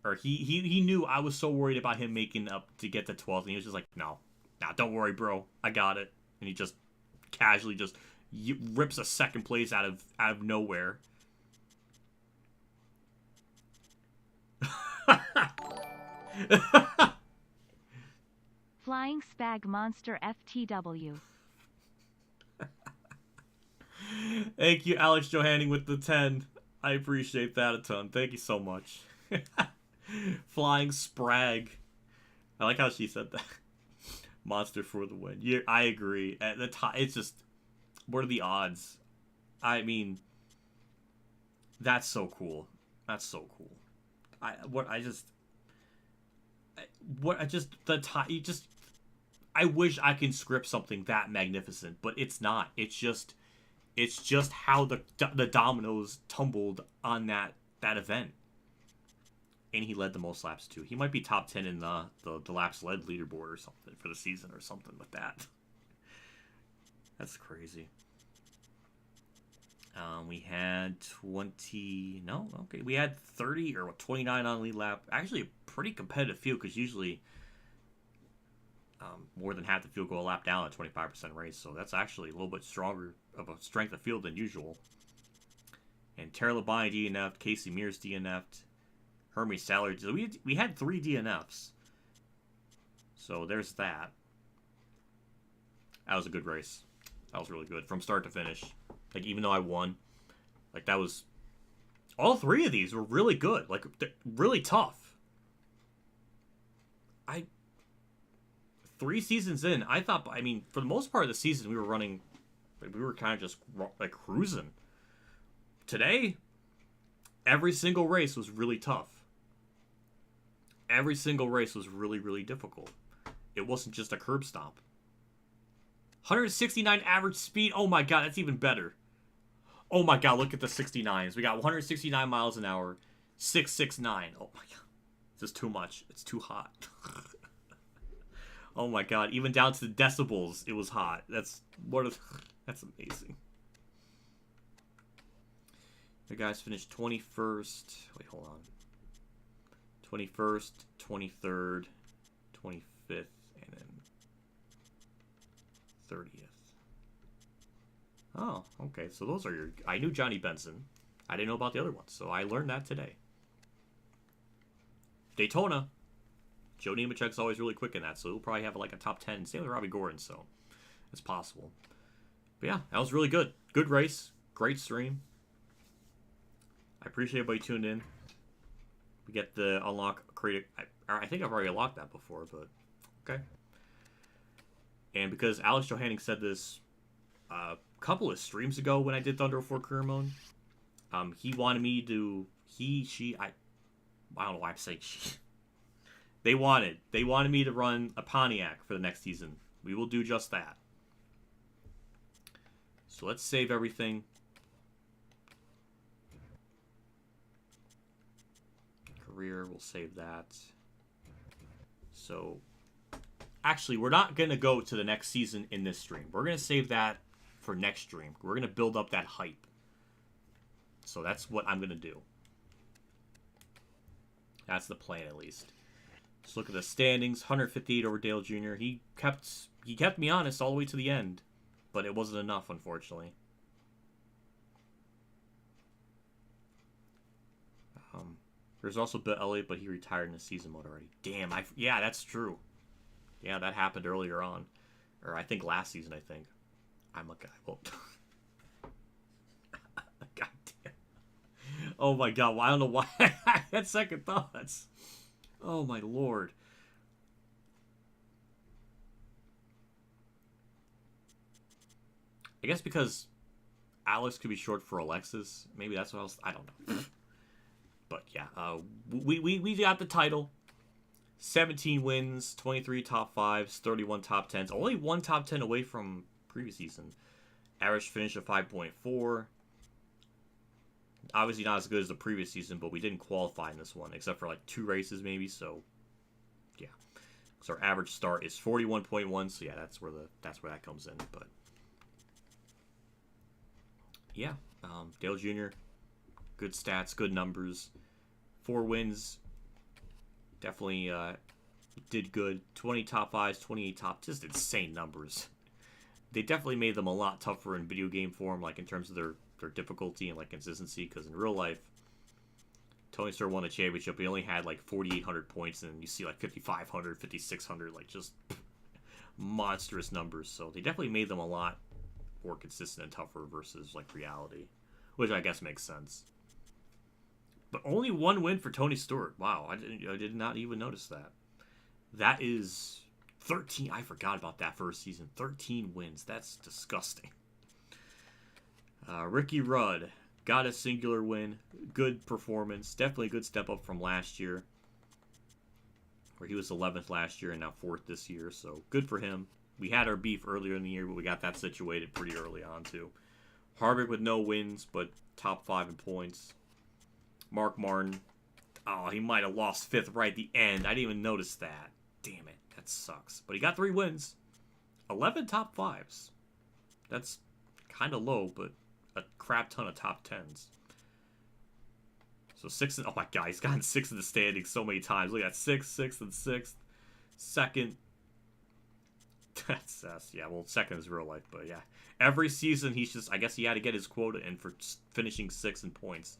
Or he knew I was so worried about him making up to get to 12th, and he was just like, no. Nah, don't worry, bro. I got it. And he just casually just rips a second place out of nowhere. Flying Spag Monster FTW. Thank you, Alex Johanning, with the 10. I appreciate that a ton. Thank you so much. Flying Sprag. I like how she said that. Monster for the win. Yeah, I agree. At the time, it's just, what are the odds? I mean, that's so cool. That's so cool. I wish I can script something that magnificent, but it's not. It's just how the dominoes tumbled on that event. And he led the most laps too. He might be top 10 in the laps led leaderboard or something for the season or something like that. That's crazy. We had 20. No, okay. We had 30 or 29 on lead lap. Actually, a pretty competitive field because usually more than half the field go a lap down at 25% race. So that's actually a little bit stronger of a strength of field than usual. And Terry Labonte DNF'd. Casey Mears DNF'd. Hermes Salary. We had 3 DNFs. So there's that. That was a good race. That was really good from start to finish. Like, even though I won, like, that was, all 3 of these were really good. Like, really tough. 3 seasons in, I thought, I mean, for the most part of the season, we were running, we were kind of just, like, cruising. Today, every single race was really tough. Every single race was really, really difficult. It wasn't just a curb stomp. 169 average speed. Oh my God, that's even better. Oh my God, look at the 69s. We got 169 miles an hour. 669. Oh my God. This is too much. It's too hot. Oh my God. Even down to the decibels, it was hot. That's amazing. The guys finished 21st. Wait, hold on. 21st, 23rd, 25th, and then 30th. Oh, okay. So those are your... I knew Johnny Benson. I didn't know about the other ones, so I learned that today. Daytona. Joe Nemechek's always really quick in that, so he'll probably have like a top 10. Same with Robbie Gordon, so it's possible. But yeah, that was really good. Good race. Great stream. I appreciate everybody tuned in. We get the unlock creative. I think I've already unlocked that before, but okay. And because Alex Johanning said this a couple of streams ago when I did Thunder 4 Career Mode, he wanted me to... I don't know why I'm saying she. They wanted me to run a Pontiac for the next season. We will do just that. So let's save everything. Career, we'll save that. So, actually, we're not going to go to the next season in this stream. We're going to save that for next stream. We're going to build up that hype. So that's what I'm going to do. That's the plan, at least. Let's look at the standings. 158 over Dale Jr. He kept me honest all the way to the end, but it wasn't enough, unfortunately. There's also Bill Elliott, but he retired in the season mode already. Damn, yeah, that's true. Yeah, that happened earlier on. Or I think last season, I think. I'm a guy. Well, God damn. Oh my god, well, I don't know why I had second thoughts. Oh my lord. I guess because Alex could be short for Alexis. Maybe that's what else. I don't know. But yeah, we got the title. 17 wins, 23 top 5s, 31 top 10s. Only one top 10 away from previous season. Average finish of 5.4. Obviously not as good as the previous season, but we didn't qualify in this one, except for like 2 races maybe, so yeah. So our average start is 41.1, so yeah, that's where that comes in. But yeah, Dale Jr., good stats, good numbers. 4 wins. Definitely did good. 20 top 5s, 28 top... Just insane numbers. They definitely made them a lot tougher in video game form, like in terms of their difficulty and like consistency, because in real life, Tony Stewart won the championship. He only had like 4,800 points, and you see like 5,500, 5,600, like just monstrous numbers. So they definitely made them a lot more consistent and tougher versus like reality, which I guess makes sense. But only 1 win for Tony Stewart. Wow, I did not even notice that. That is 13. I forgot about that first season. 13 wins. That's disgusting. Ricky Rudd got a singular win. Good performance. Definitely a good step up from last year, where he was 11th last year and now 4th this year. So good for him. We had our beef earlier in the year, but we got that situated pretty early on too. Harvick with no wins, but top 5 in points. Mark Martin, oh, he might have lost 5th right at the end. I didn't even notice that. Damn it, that sucks. But he got 3 wins. 11 top 5s. That's kind of low, but a crap ton of top 10s. So 6, oh my god, he's gotten 6 in the standings so many times. Look at 6th, 6th, and 6th. 2nd. That's, yeah, well, 2nd is real life, but yeah. Every season, he's just, I guess he had to get his quota in for finishing 6th in points.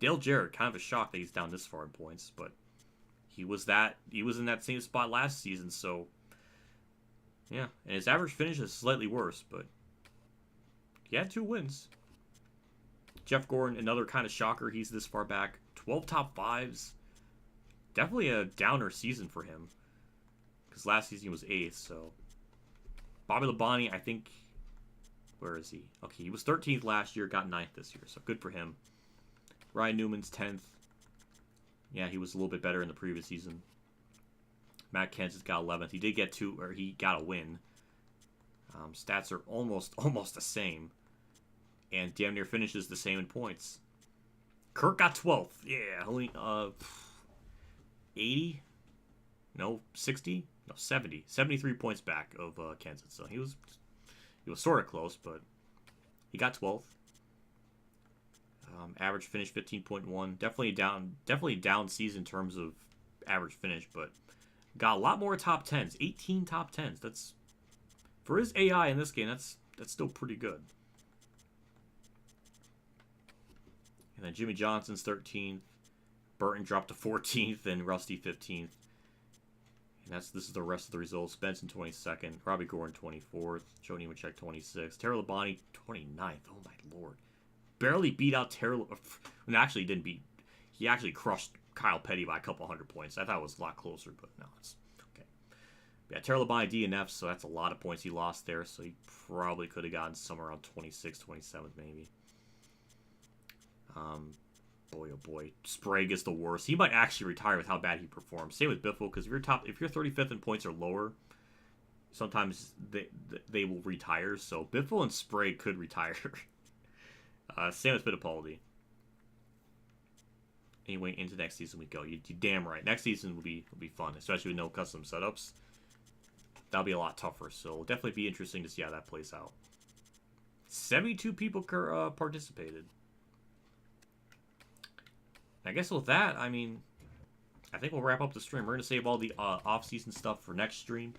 Dale Jarrett, kind of a shock that he's down this far in points, but he was in that same spot last season, so yeah. And his average finish is slightly worse, but he had 2 wins. Jeff Gordon, another kind of shocker. He's this far back. 12 top 5s. Definitely a downer season for him, because last season he was 8th, so. Bobby Labonte, I think, where is he? Okay, he was 13th last year, got 9th this year, so good for him. Ryan Newman's 10th. Yeah, he was a little bit better in the previous season. Matt Kenseth got 11th. He did get 2, or he got a win. Stats are almost the same. And damn near finishes the same in points. Kirk got 12th. Yeah, only 80? No, 60? No, 70. 73 points back of Kenseth. So he was sort of close, but he got 12th. Average finish 15.1. Definitely down season in terms of average finish, but got a lot more top 10s. 18 top 10s. That's, for his AI in this game, that's still pretty good. And then Jimmy Johnson's 13th. Burton dropped to 14th and Rusty 15th. And this is the rest of the results. Benson 22nd. Robbie Gordon 24th. Joe Nemechek 26th. Terry Labonte 29th. Oh my lord. Barely beat out Terry. And actually didn't beat. He actually crushed Kyle Petty by a couple hundred points. I thought it was a lot closer, but no, it's okay. Yeah, Terry Labonte DNF, so that's a lot of points he lost there. So he probably could have gotten somewhere around 26th, 27th maybe. Boy, oh boy, Sprague is the worst. He might actually retire with how bad he performs. Same with Biffle, because if you're 35th in points or lower, sometimes they will retire. So Biffle and Sprague could retire. Same with Fittipaldi. Anyway, into next season we go. You damn right. Next season will be fun, especially with no custom setups. That'll be a lot tougher. So it'll definitely be interesting to see how that plays out. 72 people participated. I guess with that, I mean, I think we'll wrap up the stream. We're going to save all the off-season stuff for next stream.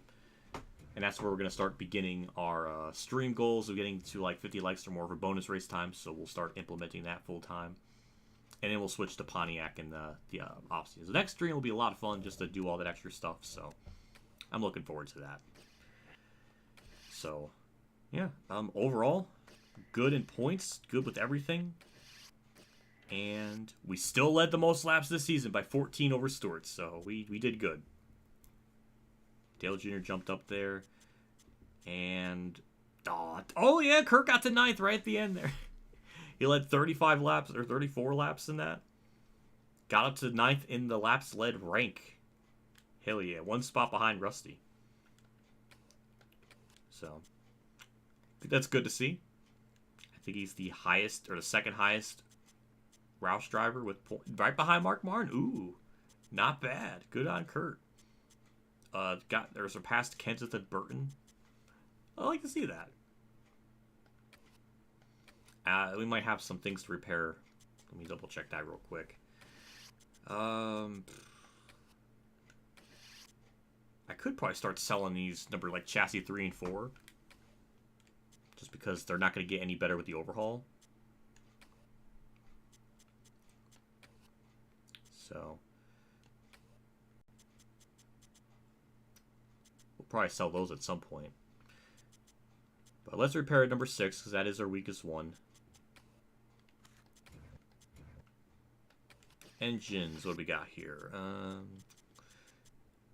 And that's where we're going to start beginning our stream goals of getting to like 50 likes or more for bonus race time. So we'll start implementing that full time. And then we'll switch to Pontiac in the off-season. The next stream will be a lot of fun just to do all that extra stuff. So I'm looking forward to that. So, yeah. Overall, good in points. Good with everything. And we still led the most laps this season by 14 over Stewart, so we did good. Dale Jr. jumped up there. And, oh yeah, Kirk got to 9th right at the end there. He led 35 laps, or 34 laps in that. Got up to 9th in the laps led rank. Hell yeah, 1 spot behind Rusty. So, I think that's good to see. I think he's the highest, or the second highest Roush driver with right behind Mark Martin. Ooh, not bad. Good on Kurt. Surpassed Kenseth and Burton. I like to see that. We might have some things to repair. Let me double check that real quick. I could probably start selling these number like chassis 3 and 4, just because they're not going to get any better with the overhaul. So we'll probably sell those at some point. But let's repair number 6, because that is our weakest one. Engines, what do we got here?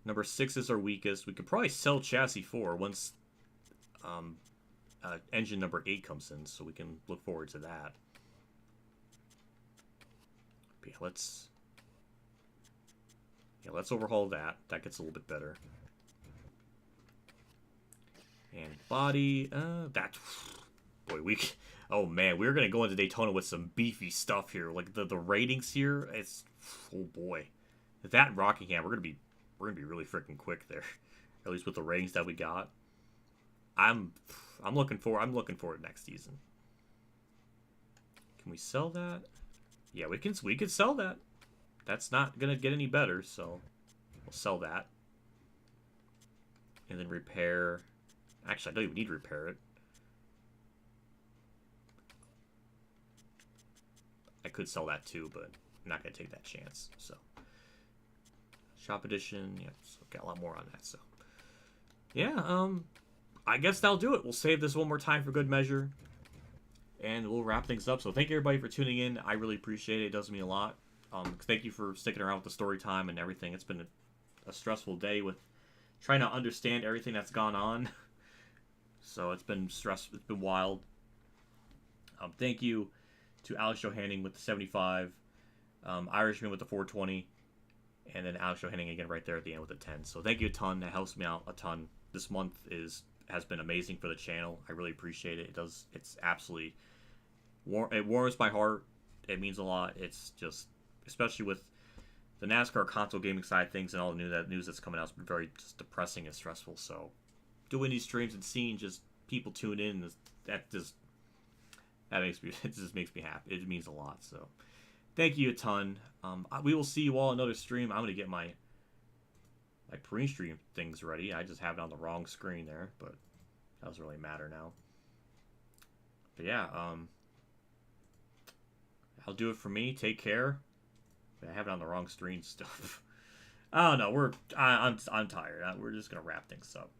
Number 6 is our weakest. We could probably sell chassis 4 once engine number 8 comes in, so we can look forward to that. But yeah, let's overhaul that. That gets a little bit better. And body, oh man, we're gonna go into Daytona with some beefy stuff here. Like the ratings here, oh boy, that and Rockingham, we're gonna be really freaking quick there. At least with the ratings that we got. I'm looking forward next season. Can we sell that? Yeah, we could sell that. That's not going to get any better, so we'll sell that. And then repair. Actually, I don't even need to repair it. I could sell that too, but I'm not going to take that chance. So, shop edition. Yeah, so got a lot more on that. So, yeah, I guess that'll do it. We'll save this one more time for good measure. And we'll wrap things up. So, thank you everybody for tuning in. I really appreciate it. It does mean a lot. Thank you for sticking around with the story time and everything. It's been a stressful day with trying to understand everything that's gone on. So it's been stressful. It's been wild. Thank you to Alex Johanning with the 75, Irishman with the 420, and then Alex Johanning again right there at the end with the 10. So thank you a ton. That helps me out a ton. This month has been amazing for the channel. I really appreciate it. It's absolutely it warms my heart. It means a lot. It's just, especially with the NASCAR console gaming side of things and all the news that's coming out, it's been very just depressing and stressful. So doing these streams and seeing just people tune in, that it just makes me happy. It means a lot. So thank you a ton. We will see you all another stream. I'm gonna get my pre-stream things ready. I just have it on the wrong screen there, but that doesn't really matter now. But yeah, I'll do it for me. Take care. I have it on the wrong screen still. I don't know. I'm tired. We're just gonna wrap things up.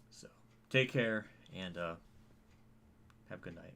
So take care and have a good night.